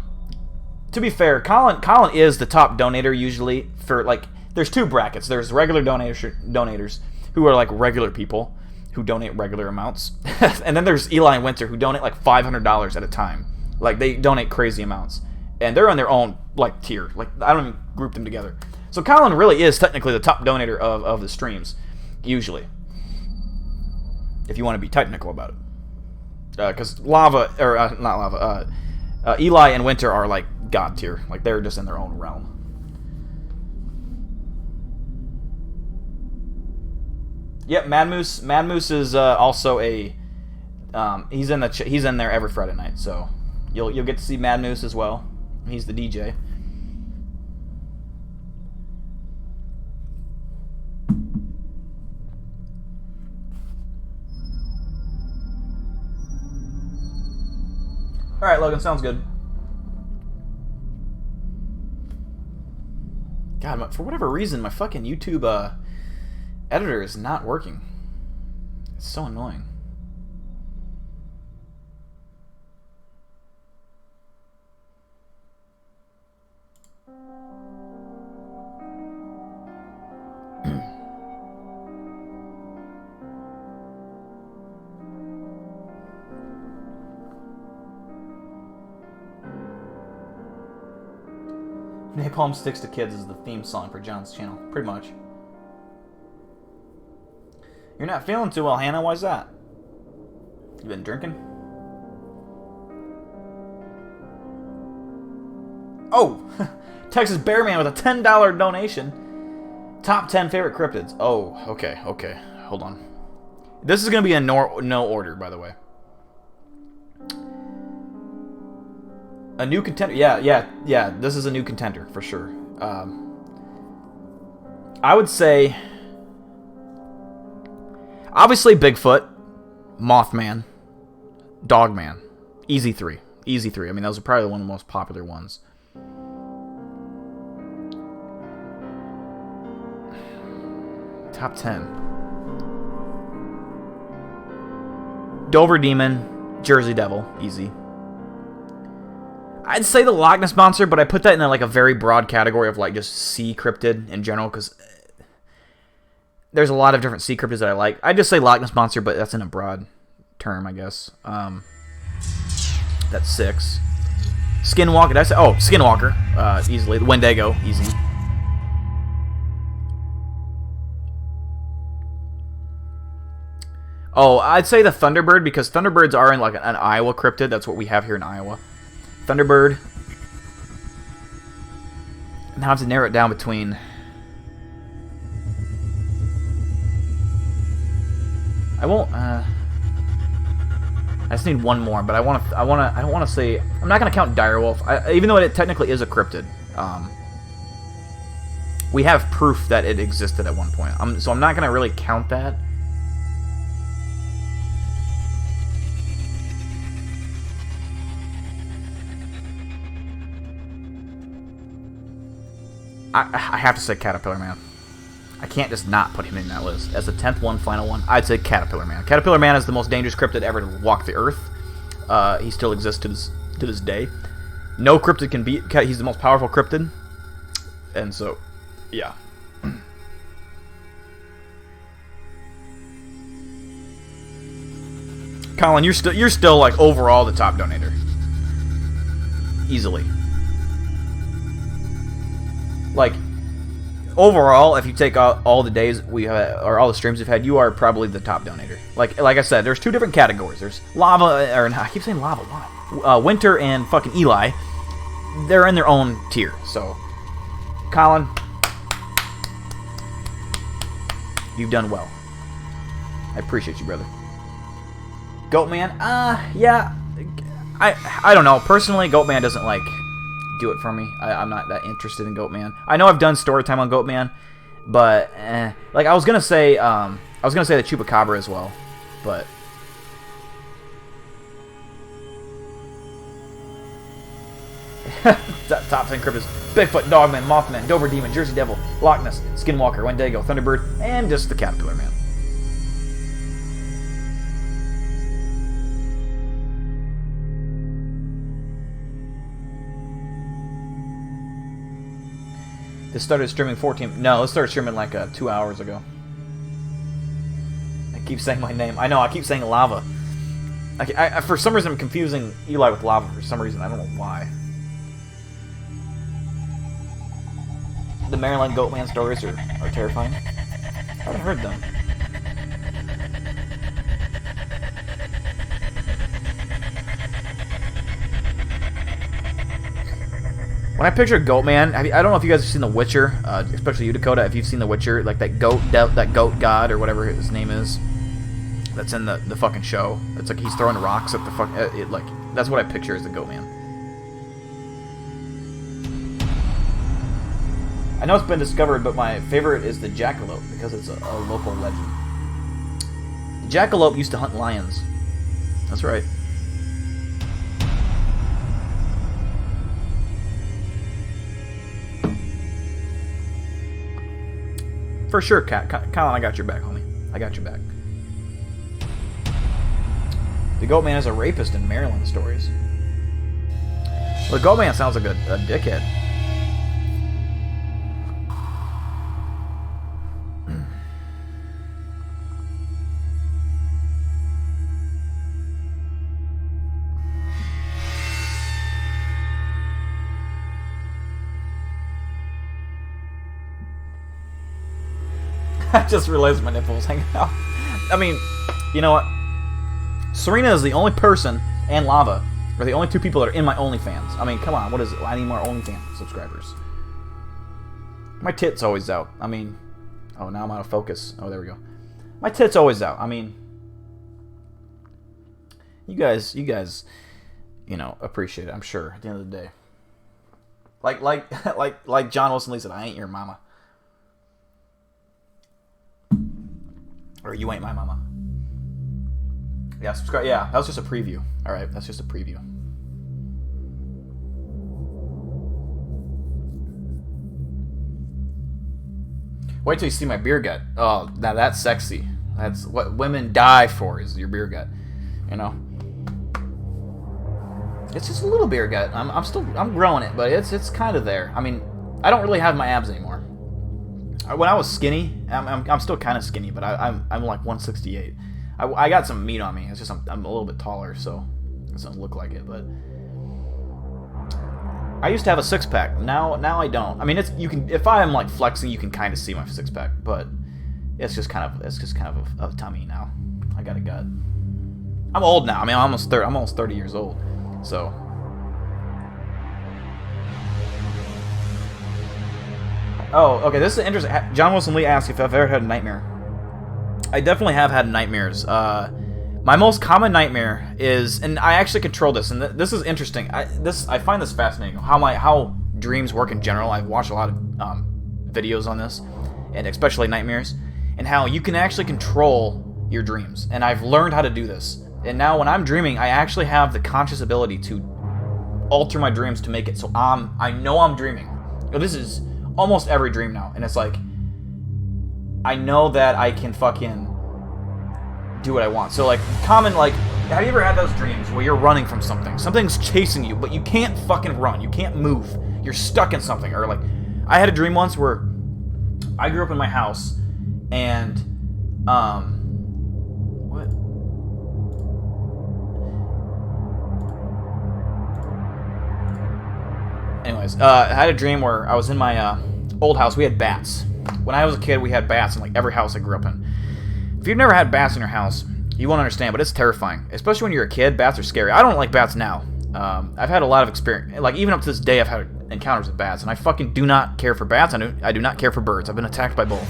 to be fair, Colin is the top donator usually for like. There's 2 brackets. There's regular donators who are like regular people who donate regular amounts, and then there's Eli and Winter who donate like $500 at a time. Like they donate crazy amounts, and they're on their own like tier. Like I don't even group them together. So Colin really is technically the top donator of the streams. Usually, if you want to be technical about it, because Eli and Winter are like god tier, like they're just in their own realm. Yep, Mad Moose is also a he's in there every Friday night, so you'll get to see Mad Moose as well. He's the DJ. Alright, Logan, sounds good. God, for whatever reason, my fucking YouTube editor is not working. It's so annoying. Napalm Sticks to Kids is the theme song for John's channel, pretty much. You're not feeling too well, Hannah. Why's that? You been drinking? Oh! Texas Bearman with a $10 donation. Top 10 favorite cryptids. Oh, okay. Hold on. This is going to be in no order, by the way. A new contender. Yeah. This is a new contender, for sure. I would say... Obviously, Bigfoot, Mothman, Dogman. Easy three. I mean, those are probably one of the most popular ones. Top 10. Dover Demon, Jersey Devil. Easy. I'd say the Loch Ness Monster, but I put that in like a very broad category of like just sea cryptid in general, because there's a lot of different sea cryptids that I like. I'd just say Loch Ness Monster, but that's in a broad term, I guess. That's 6. Skinwalker. Did I say? Oh, Skinwalker. Easily. The Wendigo. Easy. Oh, I'd say the Thunderbird, because Thunderbirds are in like an Iowa cryptid. That's what we have here in Iowa. Thunderbird. Now I have to narrow it down between... I won't. I just need one more, but I don't want to say. I'm not gonna count Direwolf, even though it technically is a cryptid. We have proof that it existed at one point, so I'm not gonna really count that. I have to say Caterpillar Man. I can't just not put him in that list. As the 10th one, final one, I'd say Caterpillar Man. Caterpillar Man is the most dangerous cryptid ever to walk the earth. He still exists to this day. No cryptid can beat... He's the most powerful cryptid. And so, yeah. Colin, you're still like overall the top donator. Easily. Like, overall, if you take all the days we have, or all the streams we've had, you are probably the top donator. Like I said, there's 2 different categories. There's lava, or I keep saying lava. Why? Winter and fucking Eli. They're in their own tier. So, Colin, you've done well. I appreciate you, brother. Goatman, yeah. I don't know. Personally, Goatman doesn't like do it for me. I'm not that interested in Goatman. I know I've done story time on Goatman, but like I was gonna say the Chupacabra as well, but top 10 cryptids: Bigfoot, Dogman, Mothman, Dover Demon, Jersey Devil, Loch Ness, Skinwalker, Wendigo, Thunderbird, and just the Caterpillar Man. This started streaming 14... No, this started streaming like 2 hours ago. I keep saying my name. I know, I keep saying lava. I for some reason, I'm confusing Eli with lava for some reason. I don't know why. The Maryland Goatman stories are terrifying. I haven't heard them. When I picture Goatman, I don't know if you guys have seen The Witcher, especially you, Dakota. If you've seen The Witcher, like that goat god or whatever his name is, that's in the fucking show. It's like he's throwing rocks at the fuck. Like that's what I picture as the Goatman. I know it's been discovered, but my favorite is the Jackalope because it's a local legend. The Jackalope used to hunt lions. That's right. For sure, Colin, I got your back, homie. I got your back. The Goatman is a rapist in Maryland stories. Well, the Goatman sounds like a dickhead. I just realized my nipples hanging out. I mean, you know what? Serena is the only person, and Lava, are the only two people that are in my OnlyFans. I mean, come on, what is it? I need more OnlyFans subscribers. My tit's always out. I mean, oh, now I'm out of focus. Oh, there we go. My tit's always out. I mean, you guys, you know, appreciate it, I'm sure, at the end of the day. Like John Wilson Lee said, I ain't your mama. Or you ain't my mama. Yeah, subscribe. Yeah, that was just a preview. All right, that's just a preview. Wait till you see my beer gut. Oh, now that's sexy. That's what women die for, is your beer gut. You know? It's just a little beer gut. I'm growing it, but it's kind of there. I mean, I don't really have my abs anymore. When I was skinny, I'm still kind of skinny, but I'm like 168. I got some meat on me. It's just I'm a little bit taller, so it doesn't look like it. But I used to have a six pack. Now I don't. I mean, you can, if I'm like flexing, you can kind of see my six pack, but it's just kind of a tummy now. I got a gut. I'm old now. I mean, I'm almost 30 years old. So. Oh, okay, this is interesting. John Wilson Lee asked if I've ever had a nightmare. I definitely have had nightmares. My most common nightmare is, and I actually control this, and this is interesting. I find this fascinating, how dreams work in general. I've watched a lot of videos on this, and especially nightmares, and how you can actually control your dreams. And I've learned how to do this. And now when I'm dreaming, I actually have the conscious ability to alter my dreams to make it so I know I'm dreaming. You know, this is almost every dream now, and it's like, I know that I can fucking do what I want. So like, have you ever had those dreams where you're running from something? Something's chasing you, but you can't fucking run. You can't move. You're stuck in something. Or like, I had a dream once where I grew up in my house, and what? Anyways, I had a dream where I was in my old house. We had bats. When I was a kid, we had bats in like every house I grew up in. If you've never had bats in your house, you won't understand, but it's terrifying. Especially when you're a kid, bats are scary. I don't like bats now. I've had a lot of experience. Like, even up to this day, I've had encounters with bats, and I fucking do not care for bats. I do not care for birds. I've been attacked by both.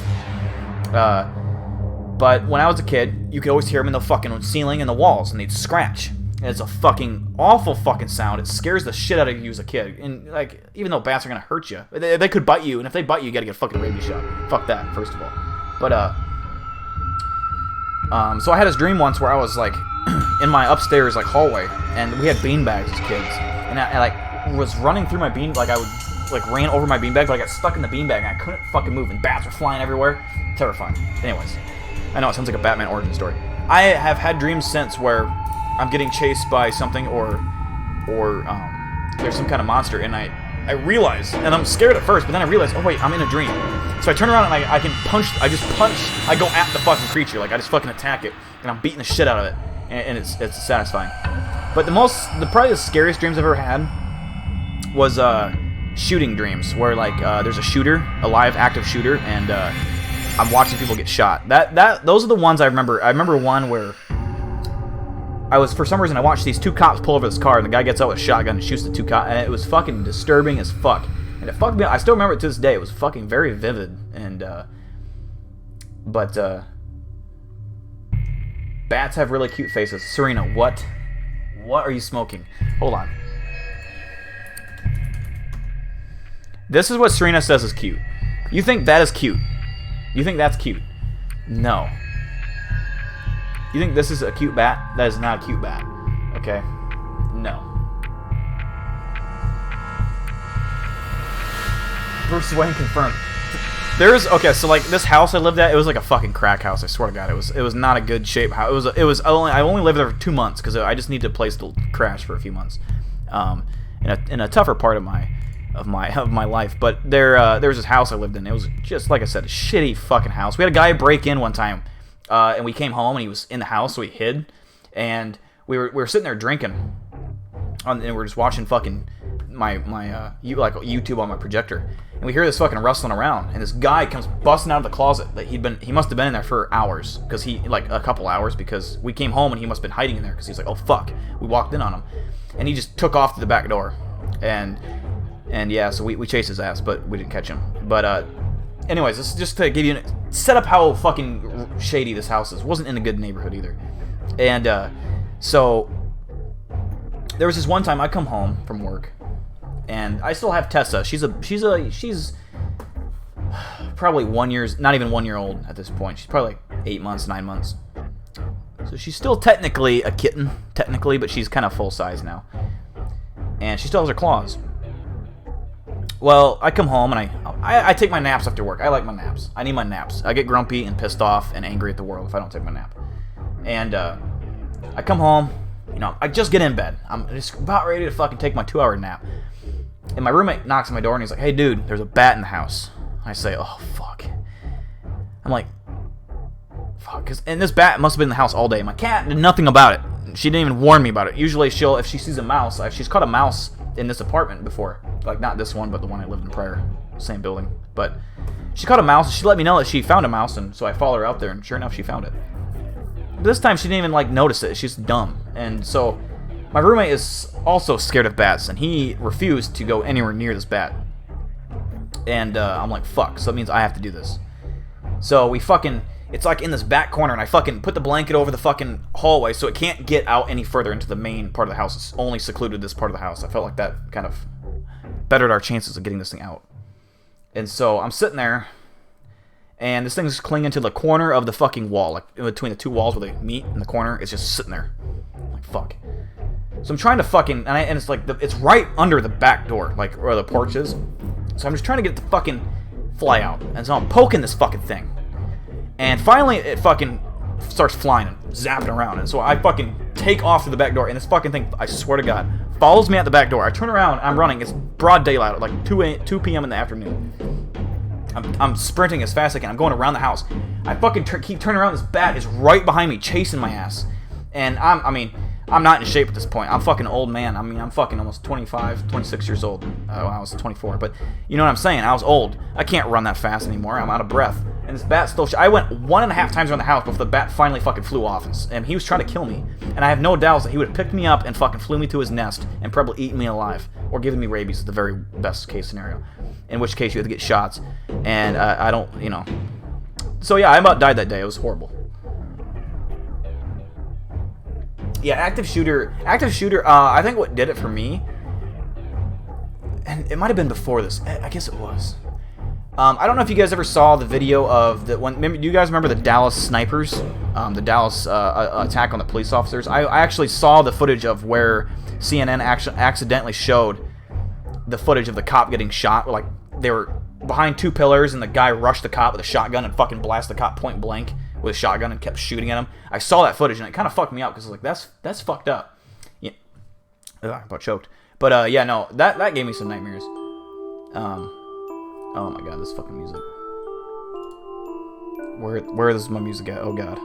But when I was a kid, you could always hear them in the fucking ceiling and the walls, and they'd scratch. And it's a fucking awful fucking sound. It scares the shit out of you as a kid. And like, even though bats are gonna hurt you, they could bite you, and if they bite you, you gotta get a fucking rabies shot. Fuck that, first of all. But so I had this dream once where I was like in my upstairs like hallway, and we had beanbags as kids, and I like was running through my bean, like I would like ran over my beanbag, but I got stuck in the beanbag and I couldn't fucking move, and bats were flying everywhere. Terrifying. Anyways, I know it sounds like a Batman origin story. I have had dreams since where I'm getting chased by something, or there's some kind of monster, and I realize, and I'm scared at first, but then I realize, oh wait, I'm in a dream. So I turn around and I can punch, I go at the fucking creature, like I just fucking attack it, and I'm beating the shit out of it, and it's satisfying. But probably the scariest dreams I've ever had was shooting dreams, where like there's a shooter, a live active shooter, and I'm watching people get shot. Those are the ones I remember. I remember one where for some reason I watched these two cops pull over this car, and the guy gets out with a shotgun and shoots the two cops, and it was fucking disturbing as fuck. And it fucked me up. I still remember it to this day. It was fucking very vivid. And but bats have really cute faces. Serena, what are you smoking? Hold on. This is what Serena says is cute. You think that is cute? You think that's cute? No. You think this is a cute bat? That is not a cute bat. Okay? No. Bruce Wayne confirmed. Okay, so like this house I lived at, it was like a fucking crack house. I swear to God, it was not a good shape house. I only lived there for 2 months because I just needed a place to crash for a few months, in a tougher part of my life. But there was this house I lived in. It was just like I said, a shitty fucking house. We had a guy break in one time, and we came home and he was in the house, so we hid, and we were sitting there drinking, and we were just watching fucking YouTube on my projector, and we hear this fucking rustling around, and this guy comes busting out of the closet. That he must have been in there for hours, because like a couple hours, because we came home and he must have been hiding in there, because he's like, oh fuck, we walked in on him, and he just took off to the back door, and yeah, so we chased his ass, but we didn't catch him. But anyways, this is just to give you set up how fucking shady this house is. It wasn't in a good neighborhood either, and so there was this one time I come home from work, and I still have Tessa. She's probably not even 1 year old at this point. She's probably like 8 months, 9 months. So she's still technically a kitten, but she's kind of full size now, and she still has her claws. Well, I come home and I take my naps after work. I like my naps. I need my naps. I get grumpy and pissed off and angry at the world if I don't take my nap. And I come home, I just get in bed. I'm just about ready to fucking take my 2-hour nap. And my roommate knocks on my door and he's like, hey dude, there's a bat in the house. I say, oh fuck. I'm like, fuck. And this bat must have been in the house all day. My cat did nothing about it. She didn't even warn me about it. Usually if she sees a mouse, she's caught a mouse in this apartment before. Like, not this one, but the one I lived in prior. Same building. But she caught a mouse, and she let me know that she found a mouse, and so I followed her out there, and sure enough, she found it. But this time, she didn't even, notice it. She's dumb. And so, my roommate is also scared of bats, and he refused to go anywhere near this bat. And I'm like, fuck, so that means I have to do this. So we it's like in this back corner, and I fucking put the blanket over the fucking hallway so it can't get out any further into the main part of the house. It's only secluded this part of the house. I felt like that kind of bettered our chances of getting this thing out. And so I'm sitting there, and this thing's clinging to the corner of the fucking wall, like in between the two walls where they meet in the corner. It's just sitting there. I'm like, fuck. So I'm trying to fucking, and it's like, it's right under the back door, like where the porch is. So I'm just trying to get it to fucking fly out. And so I'm poking this fucking thing. And finally, it fucking starts flying and zapping around. And so I fucking take off through the back door, and this fucking thing, I swear to God, follows me out the back door. I turn around, I'm running. It's broad daylight, like 2 p.m. in the afternoon. I'm sprinting as fast as I can. I'm going around the house. I fucking keep turning around. This bat is right behind me, chasing my ass. And I'm not in shape at this point. I'm fucking old man. I'm fucking almost 25, 26 years old. I was 24, but you know what I'm saying? I was old. I can't run that fast anymore. I'm out of breath. And this bat still... I went 1.5 times around the house before the bat finally fucking flew off. And he was trying to kill me. And I have no doubts that he would have picked me up and fucking flew me to his nest and probably eaten me alive. Or given me rabies at the very best case scenario. In which case you have to get shots. And I don't, So yeah, I about died that day. It was horrible. Yeah, active shooter, I think what did it for me, and it might have been before this, I guess it was. I don't know if you guys ever saw the video of the one, do you guys remember the Dallas snipers? The Dallas attack on the police officers? I actually saw the footage of where CNN accidentally showed the footage of the cop getting shot. Like, they were behind 2 pillars and the guy rushed the cop with a shotgun and fucking blasted the cop point blank with a shotgun and kept shooting at him. I saw that footage and it kind of fucked me up because like that's fucked up. Yeah, I about choked. But yeah, no, that gave me some nightmares. Oh my god, this fucking music. Where is my music at? Oh god.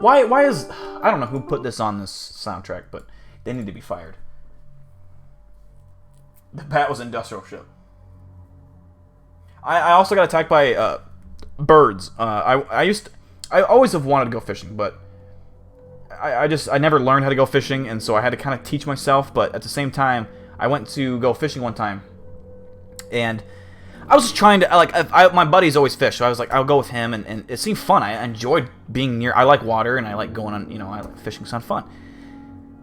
Why is, I don't know who put this on this soundtrack, but they need to be fired. The bat was industrial ship. I also got attacked by birds. I always have wanted to go fishing, but I never learned how to go fishing, and so I had to kind of teach myself. But at the same time, I went to go fishing one time, and I was just trying to my buddies always fish, so I was like, I'll go with him, and it seemed fun. I enjoyed being near. I like water, and I like going on. I like fishing. Sounds fun.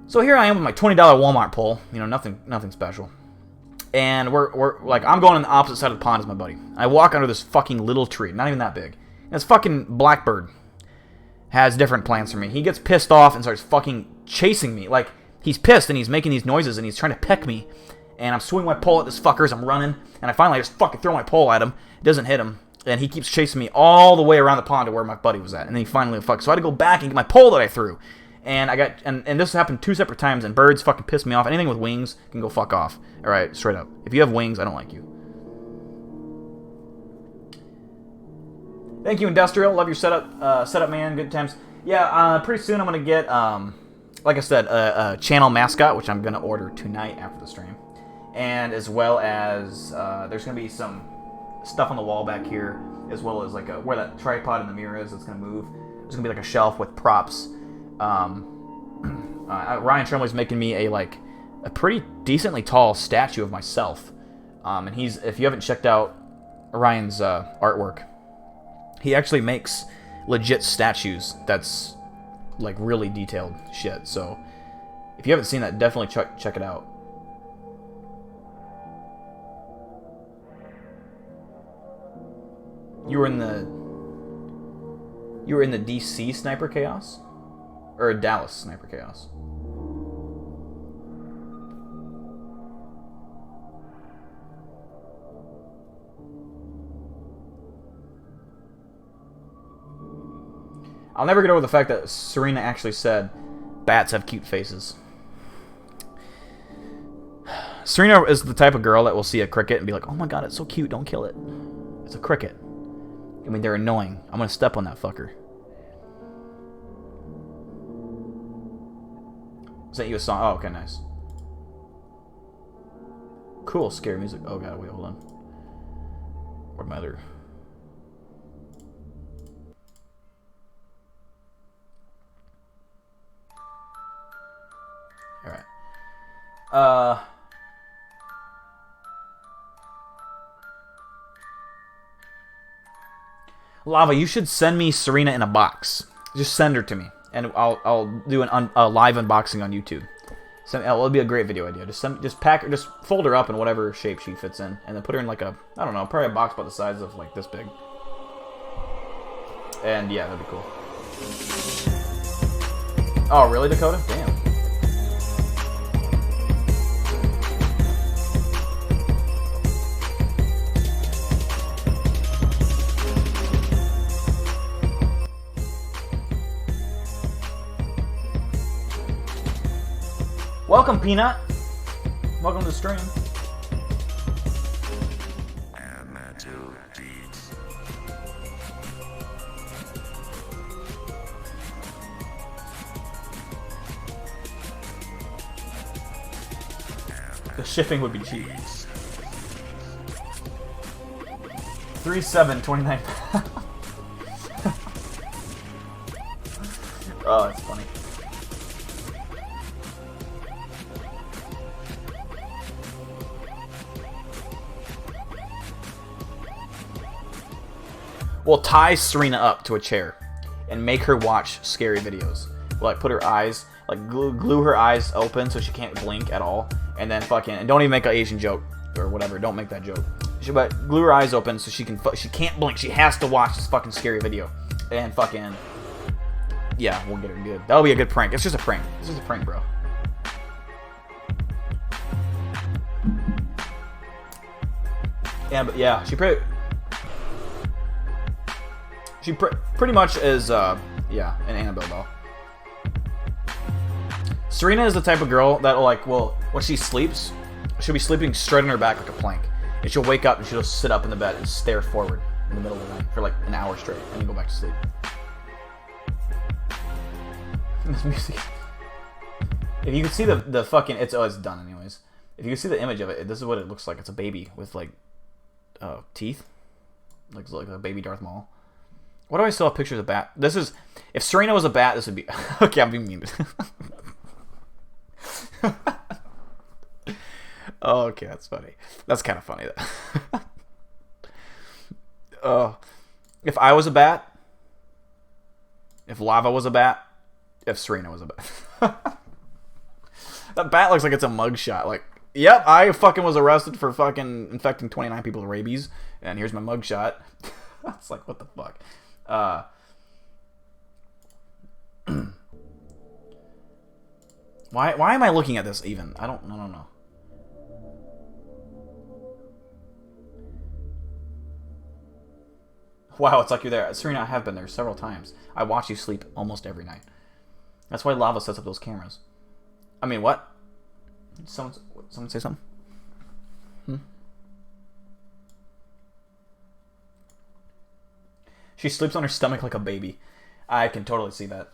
So here I am with my $20 Walmart pole. Nothing special. And we're like, I'm going on the opposite side of the pond as my buddy. I walk under this fucking little tree, not even that big. And this fucking blackbird has different plans for me. He gets pissed off and starts fucking chasing me. Like, he's pissed and he's making these noises and he's trying to peck me. And I'm swinging my pole at this fucker as I'm running. And I finally just fucking throw my pole at him. It doesn't hit him. And he keeps chasing me all the way around the pond to where my buddy was at. And then he finally fucked. So I had to go back and get my pole that I threw. And I got, and this happened 2 separate times, and birds fucking piss me off. Anything with wings can go fuck off. Alright, straight up. If you have wings, I don't like you. Thank you, Industrial. Love your setup, man. Good times. Yeah, pretty soon I'm gonna get, like I said, a channel mascot, which I'm gonna order tonight after the stream, and as well as there's gonna be some stuff on the wall back here, as well as like where that tripod in the mirror is. It's gonna move. There's gonna be like a shelf with props. Ryan Trembley's making me a pretty decently tall statue of myself, and if you haven't checked out Ryan's artwork, he actually makes legit statues that's like really detailed shit. So if you haven't seen that, definitely check it out. You were in the DC Sniper Chaos? Or Dallas Sniper Chaos? I'll never get over the fact that Serena actually said bats have cute faces. Serena is the type of girl that will see a cricket and be like, oh my god, it's so cute, don't kill it. It's a cricket. I mean, they're annoying. I'm gonna step on that fucker. Sent you a song. Oh, okay, nice. Cool, scary music. Oh god, wait, hold on. Where'd my other... Alright. Lava, you should send me Serena in a box. Just send her to me, and I'll do a live unboxing on YouTube. It'll be a great video idea. Just pack her, just fold her up in whatever shape she fits in, and then put her in like I don't know, probably a box about the size of like this big. And yeah, that'd be cool. Oh, really, Dakota? Damn. Welcome, Peanut. Welcome to the stream. The shipping would be cheap. 3/7/29. Oh, that's funny. We'll tie Serena up to a chair and make her watch scary videos. We'll like put her eyes, like glue her eyes open so she can't blink at all, and then and don't even make an Asian joke or whatever. Don't make that joke. But glue her eyes open so she can't blink. She has to watch this fucking scary video, and yeah, we'll get her good. That'll be a good prank. It's just a prank. It's just a prank, bro. Yeah, but yeah, she pretty much is, yeah, an Annabelle doll. Serena is the type of girl that when she sleeps, she'll be sleeping straight on her back like a plank. And she'll wake up and she'll sit up in the bed and stare forward in the middle of the night for like an hour straight and then go back to sleep. This music. If you could see the fucking, it's done anyways. If you could see the image of it, this is what it looks like. It's a baby with like, teeth. Looks like a baby Darth Maul. Why do I still have pictures of bat? This is... If Serena was a bat, this would be... Okay, I'm being mean. Oh, okay, that's funny. That's kind of funny, though. If I was a bat... If Lava was a bat... If Serena was a bat... That bat looks like it's a mugshot. Like, yep, I fucking was arrested for fucking infecting 29 people with rabies. And here's my mugshot. It's like, what the fuck? Why am I looking at this even? I don't know. Wow, it's like you're there. Serena, I have been there several times. I watch you sleep almost every night. That's why Lava sets up those cameras. I mean, what? Someone say something? She sleeps on her stomach like a baby. I can totally see that.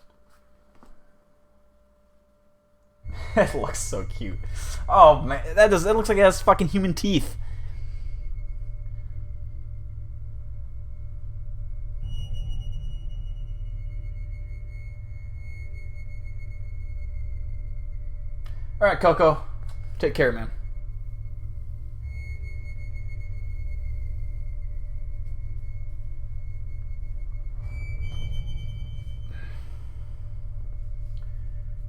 It looks so cute. Oh man, it looks like it has fucking human teeth. All right, Coco, take care, man.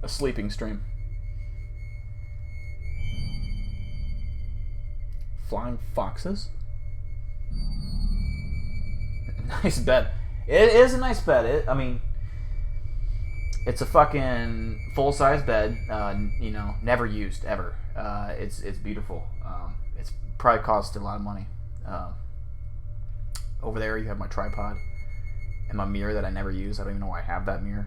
A sleeping stream. Flying foxes? Nice bed. It is a nice bed. I mean, it's a fucking full-size bed. You know, never used ever. It's beautiful. It's probably cost a lot of money. Over there, you have my tripod and my mirror that I never use. I don't even know why I have that mirror.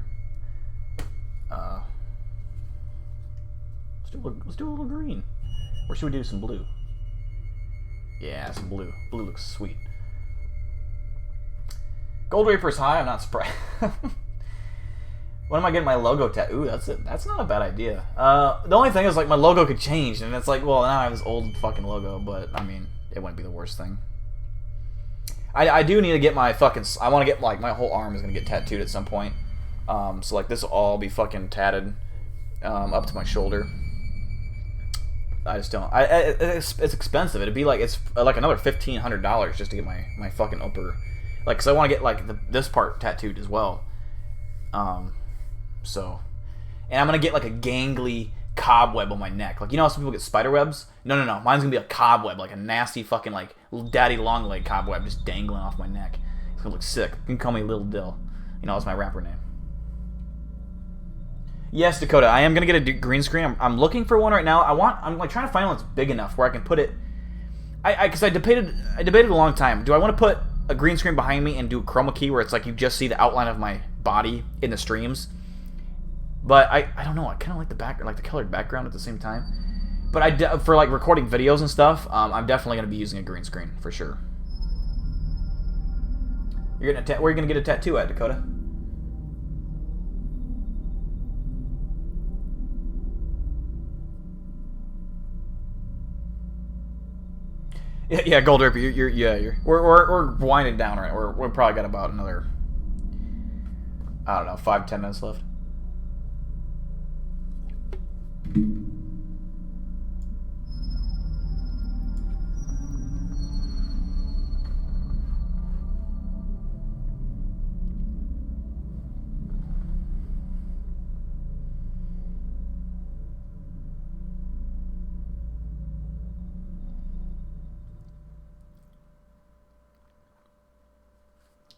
Let's do a little green. Or should we do some blue? Yeah, some blue. Blue looks sweet. Gold Reaper's high. I'm not surprised. When am I getting my logo tattoo? Ooh, that's not a bad idea. The only thing is, like, my logo could change, and it's like, well, now I have this old fucking logo, but I mean, it wouldn't be the worst thing. I do need to get my fucking. I want to get, like, my whole arm is gonna get tattooed at some point. So like this will all be fucking tatted up to my shoulder. I just don't. It's expensive. It'd be like it's like another $1,500 just to get my fucking upper, like, cause I want to get like this part tattooed as well. So, and I'm gonna get like a gangly cobweb on my neck. Like, you know how some people get spider webs? No. Mine's gonna be a cobweb, like a nasty fucking like daddy long leg cobweb just dangling off my neck. It's gonna look sick. You can call me Little Dill. You know, that's my rapper name. Yes, Dakota, I am gonna get a green screen. I'm looking for one right now. I'm like trying to find one that's big enough where I can put it. Because I debated a long time. Do I want to put a green screen behind me and do a chroma key where it's like you just see the outline of my body in the streams? But I don't know. I kind of like the background, like the colored background at the same time. But for like recording videos and stuff, I'm definitely gonna be using a green screen for sure. Where are you gonna get a tattoo at, Dakota? Yeah, Gold Ripper, we're winding down right. We're probably got about another, I don't know, 5-10 minutes left.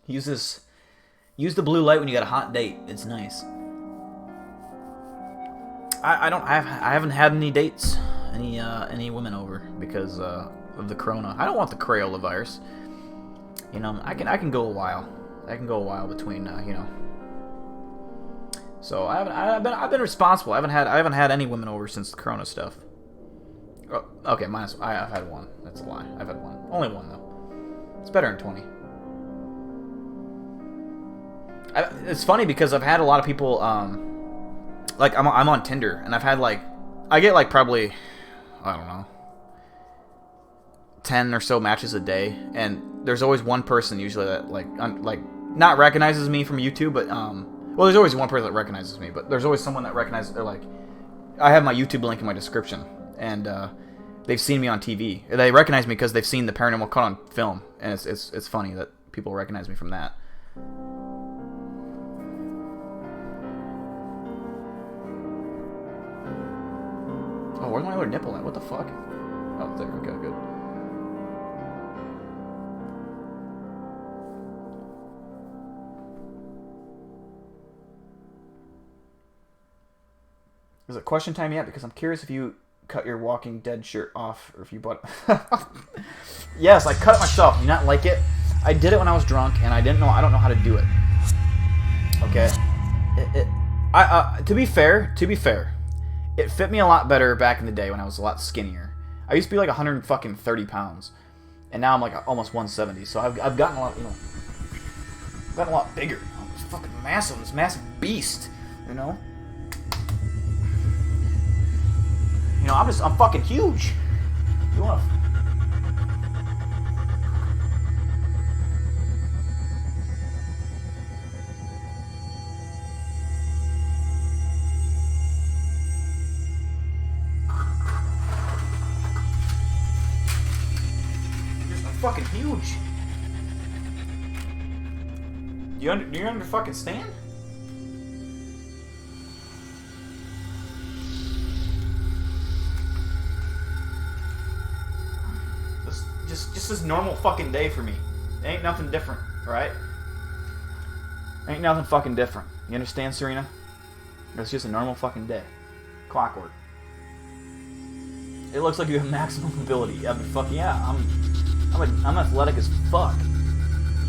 Use the blue light when you got a hot date. It's nice. I haven't had any dates, any women over because of the corona. I don't want the Crayola virus. You know, I can go a while. I can go a while between you know. So I've been responsible. I haven't had any women over since the corona stuff. Oh, okay, I've had one. That's a lie. I've had one. Only one though. It's better than 20. It's funny because I've had a lot of people, like I'm on Tinder, and I've had like, I get like probably, I don't know, 10 or so matches a day, and there's always one person usually that like not recognizes me from YouTube, but well, there's always one person that recognizes me, but there's always someone that recognizes. They're like, I have my YouTube link in my description, and they've seen me on TV. They recognize me because they've seen the Paranormal Caught on film, and it's funny that people recognize me from that. Oh, where's my other nipple at? What the fuck? Oh, there. Okay, good. Is it question time yet? Because I'm curious if you cut your Walking Dead shirt off, or if you bought. Yes, I cut it myself. Do you not like it? I did it when I was drunk, and I don't know how to do it. Okay. To be fair, it fit me a lot better back in the day when I was a lot skinnier. I used to be like 130 pounds, and now I'm like almost 170. So I've gotten a lot, you know, gotten a lot bigger. I'm this fucking massive, this massive beast, you know. You know, I'm fucking huge. You wanna... I'm fucking huge. Do you under fucking stand? Just this normal fucking day for me. It ain't nothing different, right? Ain't nothing fucking different. You understand, Serena? It's just a normal fucking day. Clockwork. It looks like you have maximum ability. I mean, fuck yeah, I'm athletic as fuck.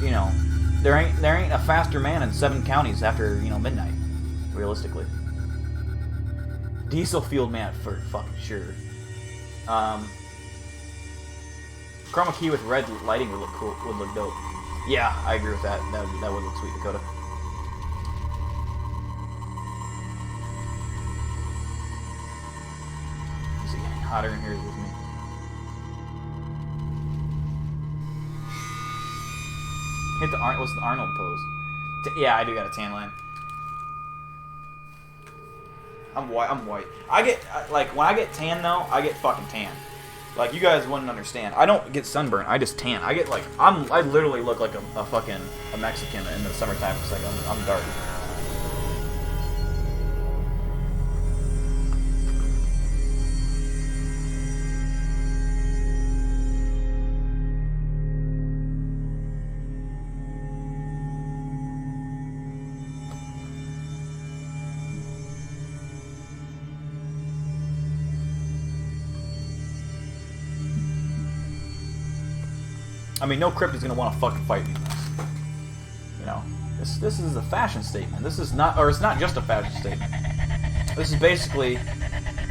You know, there ain't a faster man in 7 counties after, you know, midnight. Realistically. Diesel fueled man for fucking sure. Chroma key with red lighting would look cool. Would look dope. Yeah, I agree with that. That would look sweet, Dakota. Is it getting hotter in here with me? Hit the what's the Arnold pose? Yeah, I do got a tan line. I'm white. I get like when I get tan though, I get fucking tan. Like, you guys wouldn't understand. I don't get sunburn. I just tan. I get like I literally look like a fucking Mexican in the summertime. It's like I'm dark. I mean, no crypt is gonna want to fucking fight me in this. You know, this is a fashion statement. This is not, or it's not just a fashion statement. This is basically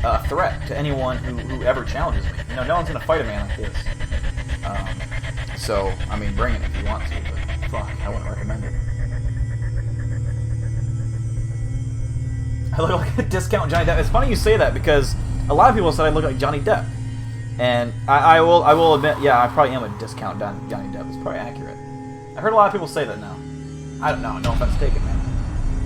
a threat to anyone who ever challenges me. You know, no one's gonna fight a man like this. So, I mean, bring it if you want to, but fuck, I wouldn't recommend it. I look like a discount Johnny Depp. It's funny you say that because a lot of people said I look like Johnny Depp. And I will admit, yeah, I probably am a discount Johnny Depp. It's probably accurate. I heard a lot of people say that now. I don't know. No offense taken, man.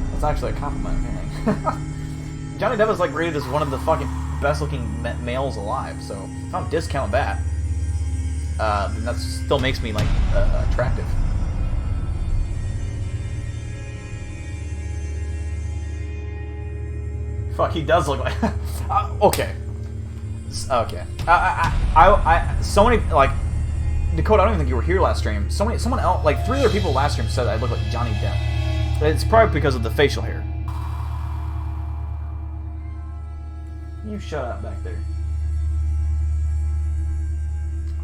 That's actually a compliment, man. Johnny Depp is like rated as one of the fucking best-looking males alive. So if I'm discount that, then that still makes me like attractive. Fuck, he does look like. Okay. Okay. So many, like, Dakota, I don't even think you were here last stream. Someone else, like 3 other people last stream said that I look like Johnny Depp. It's probably because of the facial hair. You shut up back there.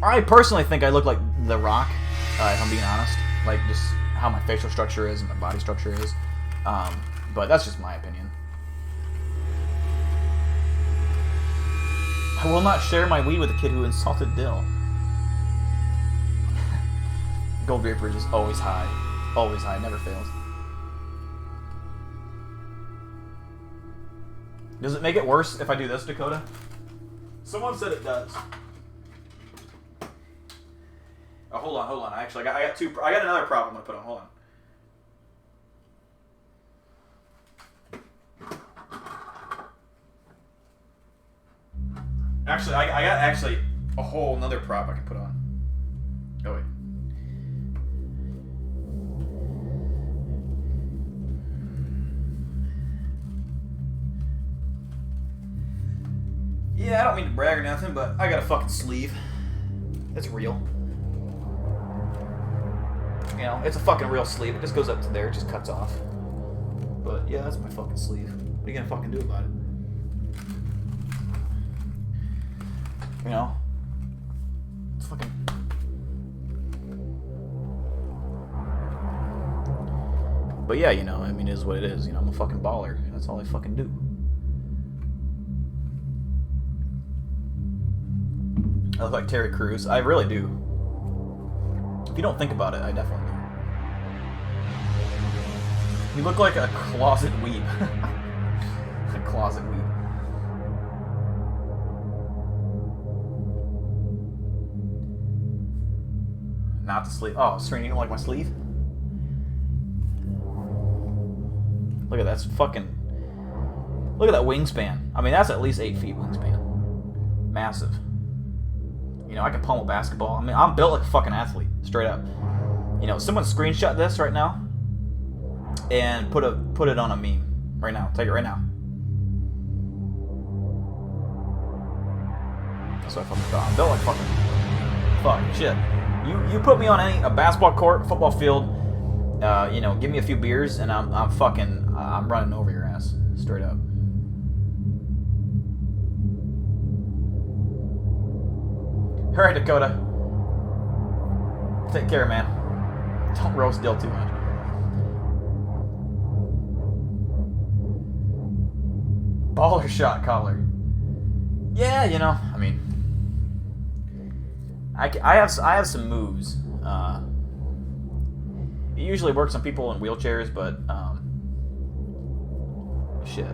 I personally think I look like The Rock, if I'm being honest. Like, just how my facial structure is and my body structure is. But that's just my opinion. I will not share my weed with a kid who insulted Dill. Gold Reaper is just always high. Always high, never fails. Does it make it worse if I do this, Dakota? Someone said it does. Oh, hold on. Actually, I got another prop I'm gonna put on. Hold on. Actually, I got a whole another prop I can put on. Oh wait. Yeah, I don't mean to brag or nothing, but I got a fucking sleeve. It's real. You know, it's a fucking real sleeve. It just goes up to there, it just cuts off. But yeah, that's my fucking sleeve. What are you gonna fucking do about it? You know? It's fucking... But yeah, you know, I mean, it is what it is. You know, I'm a fucking baller. That's all I fucking do. I look like Terry Crews. I really do. If you don't think about it, I definitely do. You look like a closet weeb. A closet weeb. Not the sleeve. Oh, Serena, you don't like my sleeve? Look at that. That's fucking... Look at that wingspan. I mean, that's at least 8 feet wingspan. Massive. You know, I can pummel basketball. I mean, I'm built like a fucking athlete. Straight up. You know, someone screenshot this right now and put it on a meme. Right now. Take it right now. That's what I fucking thought. I'm built like fucking shit. You put me on a basketball court, football field, you know, give me a few beers and I'm running over your ass. Straight up. Alright, Dakota. Take care, man. Don't roast Dill too much. Baller shot caller. Yeah, you know, I mean, I have some moves. It usually works on people in wheelchairs, but shit.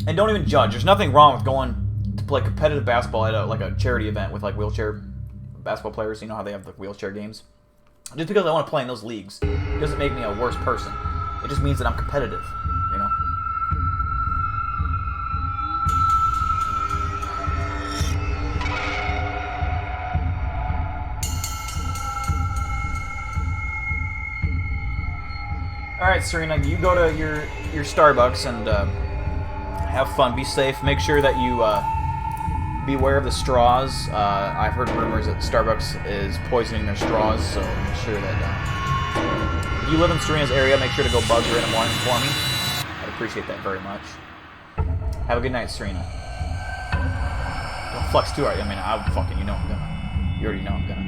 And don't even judge. There's nothing wrong with going to play competitive basketball at a charity event with like wheelchair basketball players. You know how they have the wheelchair games. Just because I want to play in those leagues doesn't make me a worse person. It just means that I'm competitive. You know. All right, Serena, you go to your Starbucks and have fun. Be safe. Make sure that you beware of the straws. I've heard rumors that Starbucks is poisoning their straws, so make sure that if you live in Serena's area, make sure to go bug her in the morning for me. I'd appreciate that very much. Have a good night, Serena. Don't flex too hard. I mean, you know I'm gonna. You already know I'm gonna.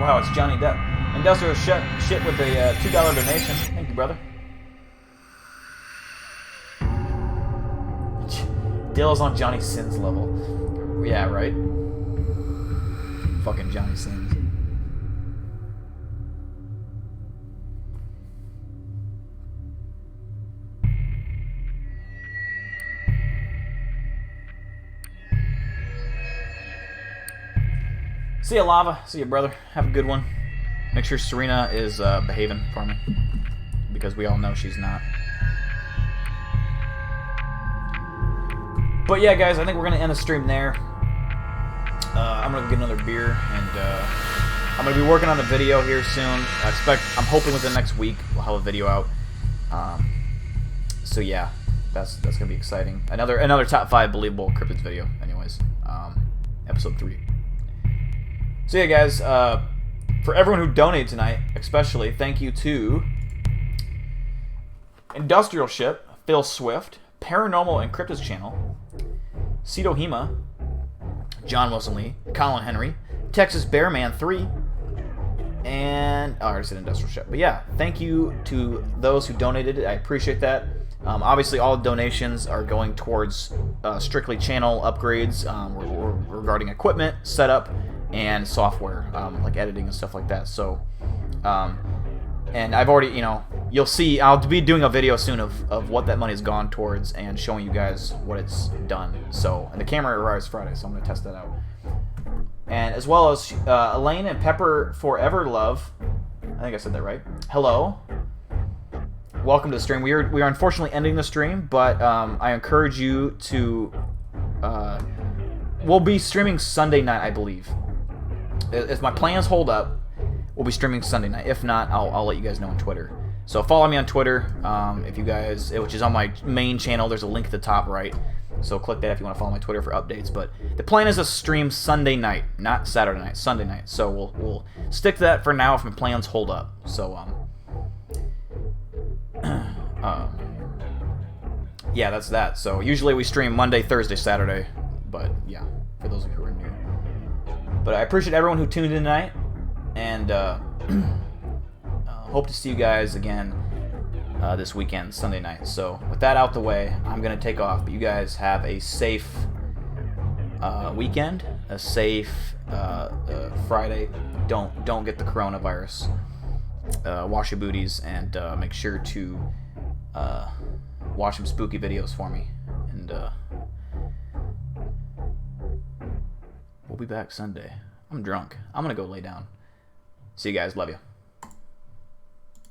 Wow, it's Johnny Depp. Industrial shit with a $2 donation. Thank you, brother. Dill's on Johnny Sins level. Yeah, right? Fucking Johnny Sins. See ya, Lava. See ya, brother. Have a good one. Make sure Serena is behaving for me. Because we all know she's not. But yeah, guys, I think we're going to end the stream there. I'm going to get another beer. And I'm going to be working on a video here soon. I'm hoping within the next week we'll have a video out. So yeah, that's going to be exciting. Another top 5 believable cryptids video anyways. Episode 3. So yeah, guys, for everyone who donated tonight, especially, thank you to Industrial Ship, Phil Swift, Paranormal and Cryptids Channel, Cito Hema, John Wilson Lee, Colin Henry, Texas Bearman 3, and I already said Industrial Ship. But yeah, thank you to those who donated. I appreciate that. Obviously, all donations are going towards strictly channel upgrades regarding equipment, setup, and software, like editing and stuff like that. So, and I've already, you know, you'll see, I'll be doing a video soon of what that money has gone towards and showing you guys what it's done. So, and the camera arrives Friday, so I'm going to test that out. And as well as Elaine and Pepper Forever Love. I think I said that right. Hello. Welcome to the stream. We are unfortunately ending the stream, but I encourage you to... we'll be streaming Sunday night, I believe. If my plans hold up, we'll be streaming Sunday night. If not, I'll let you guys know on Twitter. So follow me on Twitter, if you guys, which is on my main channel. There's a link at the top right. So click that if you want to follow my Twitter for updates. But the plan is to stream Sunday night, not Saturday night, Sunday night. So we'll stick to that for now if my plans hold up. So yeah, that's that. So usually we stream Monday, Thursday, Saturday. But yeah, for those of you who are new. But I appreciate everyone who tuned in tonight, and hope to see you guys again this weekend, Sunday night. So with that out the way, I'm gonna take off. But you guys have a safe weekend, a safe Friday. Don't get the coronavirus. Wash your booties and make sure to watch some spooky videos for me. And We'll be back Sunday. I'm drunk. I'm gonna go lay down. See you guys. Love you.